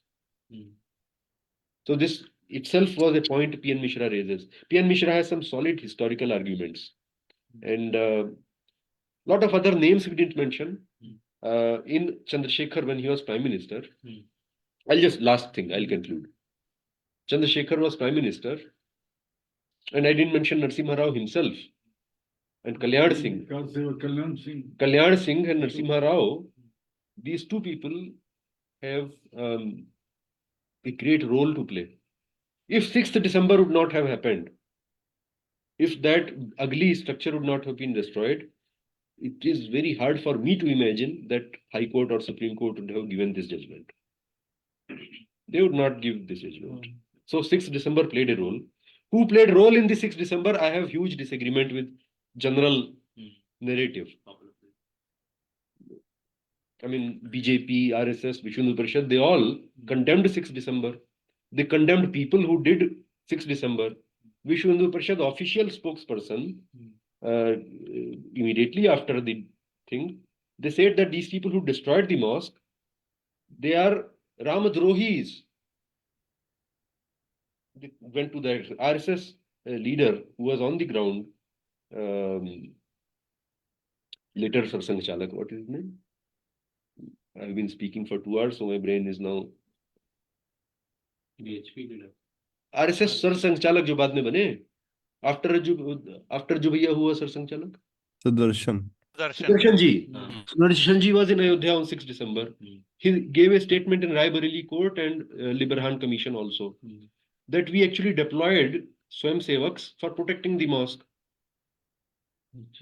[SPEAKER 2] So this itself was a point P.N. Mishra raises. P.N. Mishra has some solid historical arguments. And lot of other names we didn't mention. In Chandrasekhar, when he was Prime Minister, last thing, I'll conclude. Chandrasekhar was Prime Minister, and I didn't mention Narasimha Rao himself, and Kalyan Singh. Kalyan Singh and Narasimha Rao, these two people have a great role to play. If 6th December would not have happened, if that ugly structure would not have been destroyed, it is very hard for me to imagine that High Court or Supreme Court would have given this judgment. They would not give this judgment. So 6th December played a role. Who played role in the 6th December? I have huge disagreement with general narrative. I mean, BJP, RSS, Vishnu Hindu Parishad, they all condemned 6th December. They condemned people who did 6th December. Vishnu Hindu Parishad official spokesperson, immediately after the thing, they said that these people who destroyed the mosque, they are Ramadrohis. They went to the RSS leader who was on the ground, later Sarsang Chalak, what is his name? I've been speaking for 2 hours, so my brain is now.
[SPEAKER 6] BHP leader.
[SPEAKER 2] RSS Sarsang Chalak jo baad mein bane. After jo bhaiya hua Sarsang Chalak? Sudarshan ji. Sudarshan ji was in Ayodhya on 6th December. He gave a statement in Rai Bareli Court and Liberhan Commission also that we actually deployed Swayamsevaks for protecting the mosque.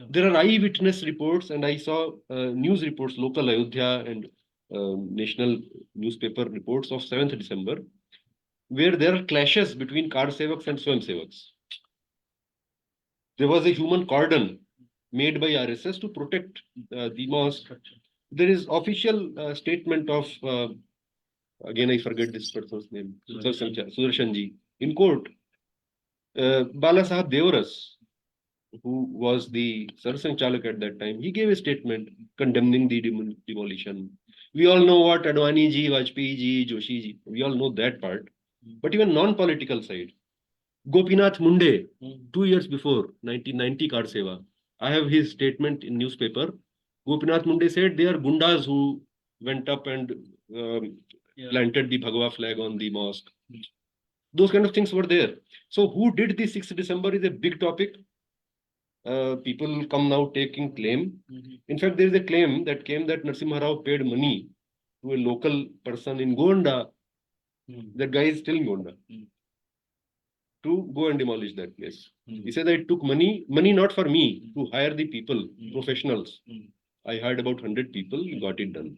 [SPEAKER 2] There are eyewitness reports, and I saw news reports, local Ayodhya and national newspaper reports of 7th December, where there are clashes between Kar Sevaks and Swayamsevaks. There was a human cordon made by RSS to protect the mosque. There is official statement of, again I forget this person's name, Sudarshan ji, in court. Bala Sahab Devaras, who was the Sarsang Chalak at that time, he gave a statement condemning the demolition. We all know what Advani ji, Vajpayee ji, Joshi ji, we all know that part. But even non-political side, Gopinath Munde, 2 years before, 1990 Kar Seva, I have his statement in newspaper. Gopinath Munde said they are gundas who went up and planted the Bhagwa flag on the mosque. Those kind of things were there. So who did the 6th December is a big topic. People come now taking claim. In fact, there is a claim that came that Narasimha Rao paid money to a local person in Gonda. That guy is still in Gonda. To go and demolish that place. He said that it took money not for me, to hire the people, professionals. I hired about 100 people, got it done.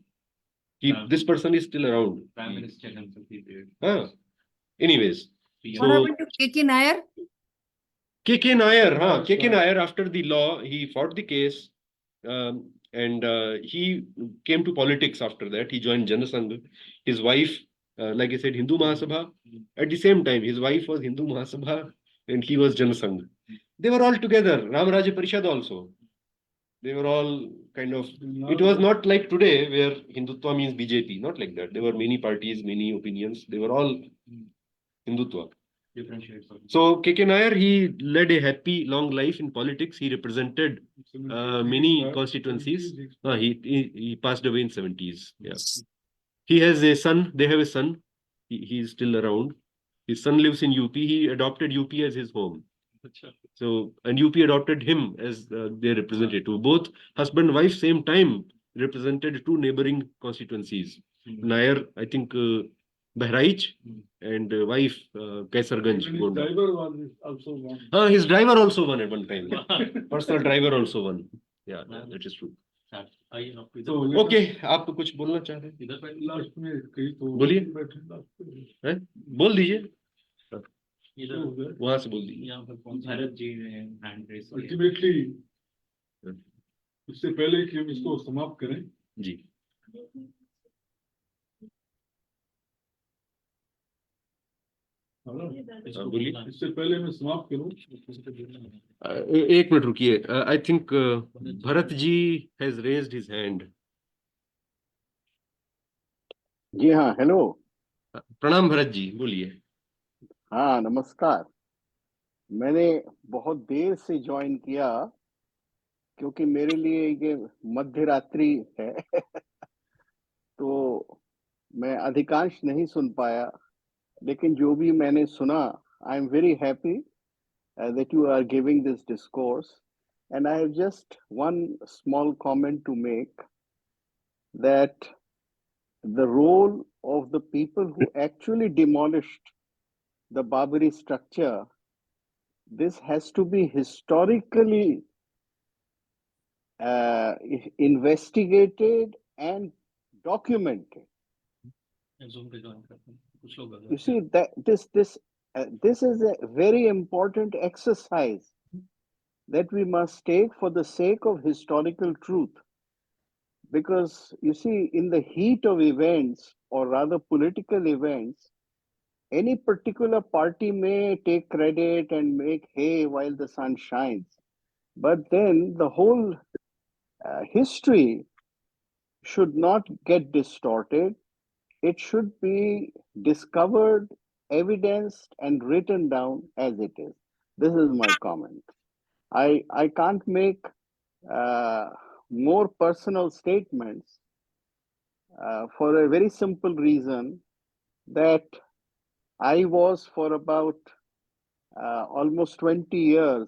[SPEAKER 2] This person is still around.
[SPEAKER 6] Prime Minister himself did.
[SPEAKER 2] Anyways.
[SPEAKER 10] What happened to K.K. Nair?
[SPEAKER 2] K.K. Nair, K.K. Nair, after the law, he fought the case, and he came to politics after that. He joined Janasangh. His wife, like I said, Hindu Mahasabha. At the same time, his wife was Hindu Mahasabha and he was Janasangh. They were all together. Ram Rajya Parishad also. They were all kind of, it was not like today where Hindutva means BJP, not like that. There were many parties, many opinions. They were all Hindutva. So K.K. Nair, he led a happy, long life in politics. He represented many constituencies. He passed away in 70s. Yeah. He has a son. They have a son. He is still around. His son lives in UP. He adopted UP as his home. So, and UP adopted him as their representative. Both husband and wife, same time, represented 2 neighboring constituencies. Nair, I think, Bahraich, and wife, Kaisarganj.
[SPEAKER 7] His driver was also won.
[SPEAKER 2] His driver also won at one time. Personal driver also won. Yeah, that is true. Okay, आप कुछ बोलना चाह रहे हैं?
[SPEAKER 7] Last में कहीं तो
[SPEAKER 2] बोलिए, बोल दीजिए. वहां से बोल दीजिए।
[SPEAKER 6] यहाँ पर भरत जी ने हैंड रेस किया।
[SPEAKER 7] अल्टीमेटली इससे पहले कि हम इसको समाप्त करें,
[SPEAKER 2] जी बोलिए।
[SPEAKER 7] इससे पहले मैं समाप्त करूं,
[SPEAKER 2] एक मिनट रुकिए। I think Bharat ji has raised his hand.
[SPEAKER 12] जी हाँ, हेलो।
[SPEAKER 2] प्रणाम भरत जी, बोलिए।
[SPEAKER 12] हाँ, नमस्कार। मैंने बहुत देर से ज्वाइन किया क्योंकि मेरे लिए ये मध्य रात्रि है तो मैं अधिकांश नहीं सुन पाया, लेकिन जो भी मैंने सुना, I am very happy that you are giving this discourse, and I have just one small comment to make, that the role of the people who actually demolished the Babari structure, this has to be historically investigated and documented. You see that this is a very important exercise that we must take for the sake of historical truth, because you see, in the heat of events, or rather political events, any particular party may take credit and make hay while the sun shines, but then the whole history should not get distorted. It should be discovered, evidenced, and written down as it is. This is my comment. I can't make more personal statements for a very simple reason, that I was for about almost 20 years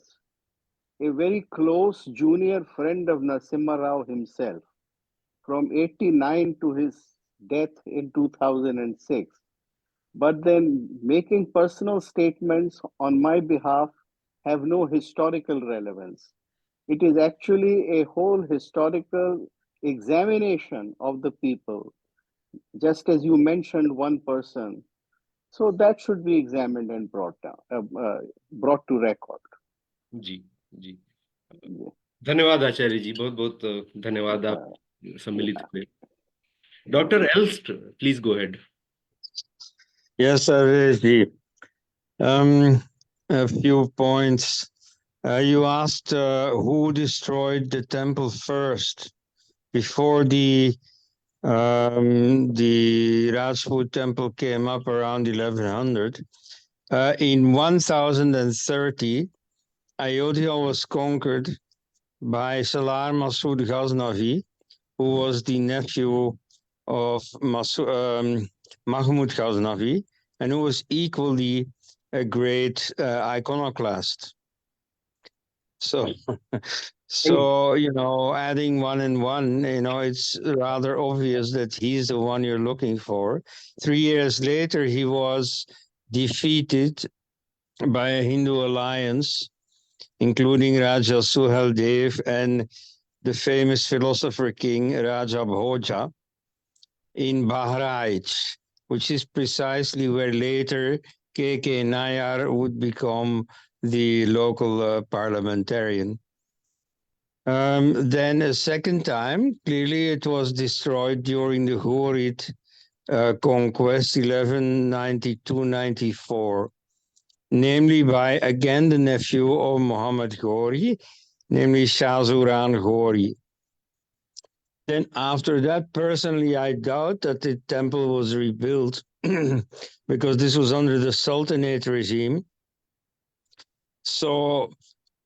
[SPEAKER 12] a very close junior friend of Narasimha Rao himself, from 89 to his death in 2006. But then making personal statements on my behalf have no historical relevance. It is actually a whole historical examination of the people, just as you mentioned one person. So that should be examined and brought to record.
[SPEAKER 2] जी जी धन्यवाद आचार्य जी, बहुत बहुत धन्यवाद, आप सम्मिलित हुए। Doctor Elst, please go ahead.
[SPEAKER 9] Yes, Sarvesh ji. A few points. You asked who destroyed the temple first before the Rajput temple came up around 1100. In 1030, Ayodhya was conquered by Salar Masud Ghaznavi, who was the nephew of Mahmud Ghaznavi, and who was equally a great iconoclast. So, adding one and one, it's rather obvious that he's the one you're looking for. 3 years later, he was defeated by a Hindu alliance, including Raja Suheldev and the famous philosopher king Raja Bhoja in Bahraich, which is precisely where later K.K. Nayar would become the local parliamentarian. Then a second time, clearly it was destroyed during the Ghurid conquest, 1192-94, namely by, again, the nephew of Muhammad Ghori, namely Shazuran Ghori. Then after that, personally, I doubt that the temple was rebuilt because this was under the Sultanate regime. So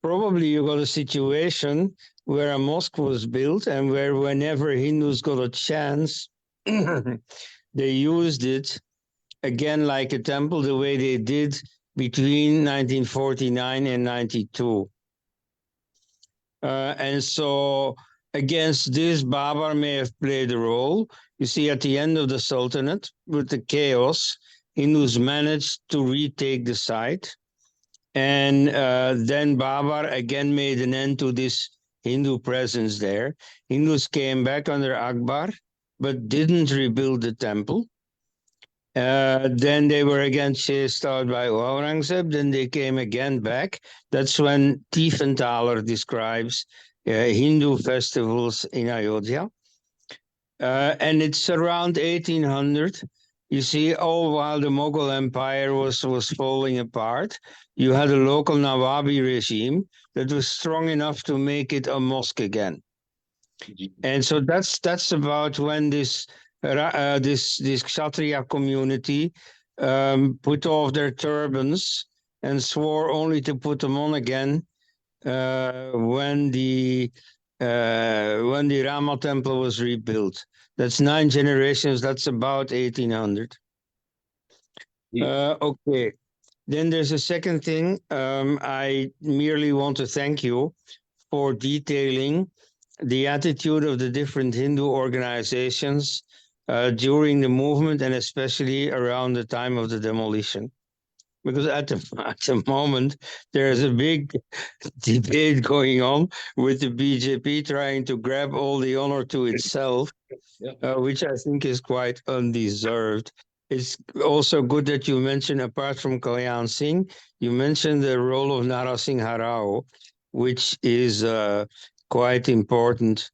[SPEAKER 9] probably you got a situation where a mosque was built and where whenever Hindus got a chance, they used it again like a temple, the way they did between 1949 and 92. And so against this, Babar may have played a role. You see, at the end of the Sultanate, with the chaos, Hindus managed to retake the site. And then Babar again made an end to this Hindu presence there. Hindus came back under Akbar, but didn't rebuild the temple. Then they were again chased out by Aurangzeb. Then they came again back. That's when Tiefenthaler describes Hindu festivals in Ayodhya. And it's around 1800. You see, all while the Mughal Empire was falling apart, you had a local Nawabi regime that was strong enough to make it a mosque again. And so that's about when this Kshatriya community put off their turbans and swore only to put them on again when the Rama temple was rebuilt. That's 9 generations. That's about 1800. Okay. Then there's a second thing. I merely want to thank you for detailing the attitude of the different Hindu organizations during the movement and especially around the time of the demolition. Because at the moment, there's a big debate going on with the BJP trying to grab all the honor to itself, which I think is quite undeserved. It's also good that you mentioned, apart from Kalyan Singh, you mentioned the role of Narasimha Rao, which is quite important.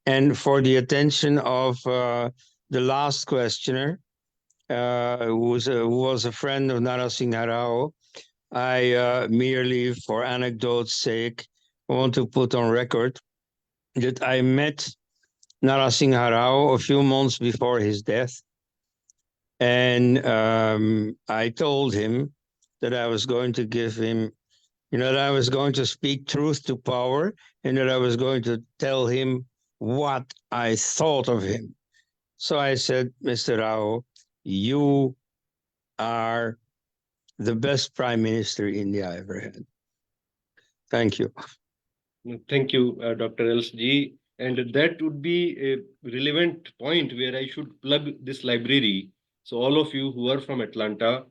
[SPEAKER 9] And for the attention of the last questioner, who was a friend of Narasimha Rao, I merely, for anecdote's sake, want to put on record that I met Narasimha Rao a few months before his death. And I told him that I was going to give him, that I was going to speak truth to power and that I was going to tell him what I thought of him. So I said, Mr. Rao, you are the best prime minister India ever had. Thank you.
[SPEAKER 2] Thank you, Dr. LSG. And that would be a relevant point where I should plug this library. So all of you who are from Atlanta,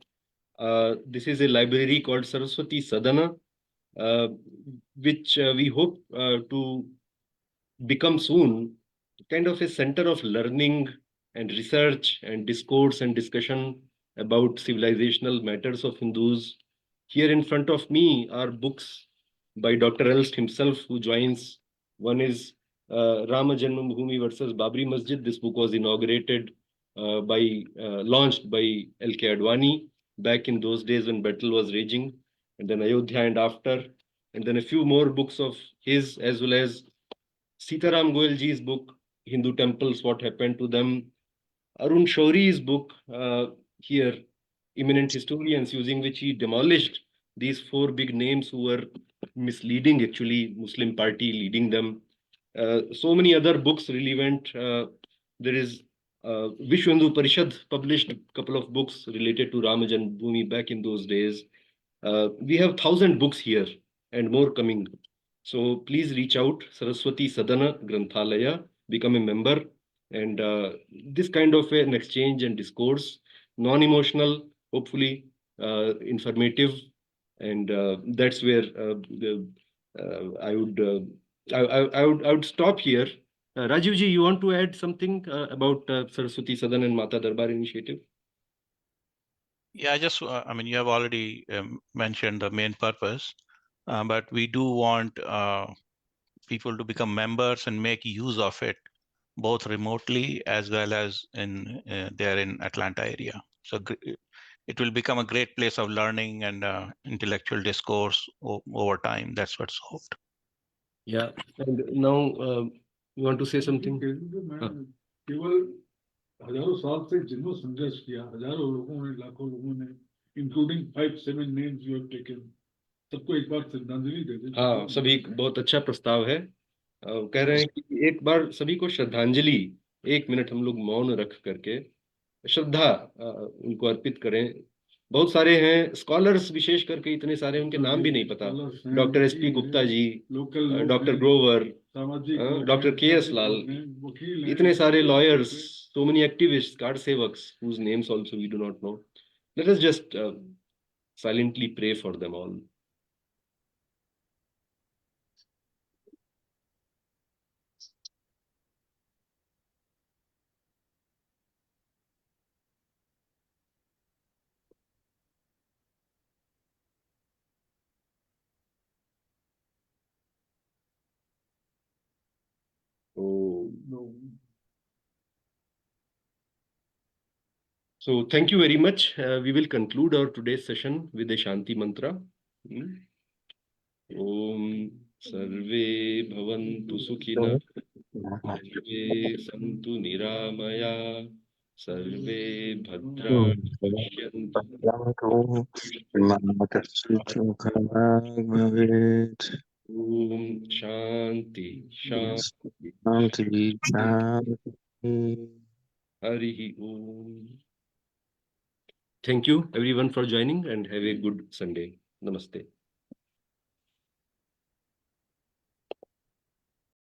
[SPEAKER 2] this is a library called Sarasvati Sadana, which we hope to become soon kind of a center of learning and research and discourse and discussion about civilizational matters of Hindus. Here in front of me are books by Dr. Elst himself, who joins. One is Rama Janma Bhumi versus Babri Masjid. This book was inaugurated launched by L.K. Advani back in those days when battle was raging, and then Ayodhya and after, and then a few more books of his, as well as Sitaram Goyalji's book, Hindu Temples, What Happened to Them, Arun Shauri's book, here, Eminent Historians, using which he demolished these 4 big names who were misleading, actually, Muslim party leading them. So many other books relevant. There is Vishwa Hindu Parishad published a couple of books related to Rama Janma Bhumi back in those days. We have 1,000 books here and more coming. So please reach out, Saraswati Sadana Granthalaya, become a member. And this kind of an exchange and discourse, non-emotional, hopefully informative. And that's where I would stop here. Rajivji, you want to add something about Saraswati Sadana and Mata Darbar initiative?
[SPEAKER 3] Yeah, I mean, you have already mentioned the main purpose, but we do want people to become members and make use of it, both remotely as well as there in Atlanta area. So it will become a great place of learning and intellectual discourse over time. That's what's hoped.
[SPEAKER 2] Yeah, and now you want to say something?
[SPEAKER 7] केवल हजारों साल से जिन्हों संघर्ष किया, हजारों लोगों ने, लाखों लोगों ने, including 5-7 names you have taken, सबको एक बार श्रद्धांजलि दे दें।
[SPEAKER 2] हाँ, सभी बहुत अच्छा प्रस्ताव है। कह रहे हैं कि एक बार सभी को श्रद्धांजलि 1 मिनट हम लोग मौन रख करके श्रद्धा उनको अर्पित करें। बहुत सारे हैं स्कॉलर्स, विशेष करके इतने सारे, उनके नाम भी नहीं पता। Doctor SP Gupta ji, doctor Grover, doctor KS. लाल, इतने सारे lawyers, so many activists, car sevaks, whose names also we do not know. Let us just silently pray for them all.
[SPEAKER 7] No.
[SPEAKER 2] So thank you very much. We will conclude our today's session with a Shanti mantra. Om Sarve Bhavantu Sukhina, Sarve Santu Niramaya, Sarve Bhadrani Pashyantu, Om Shanti Shanti Harihi Om. Thank you everyone for joining and have a good Sunday. Namaste.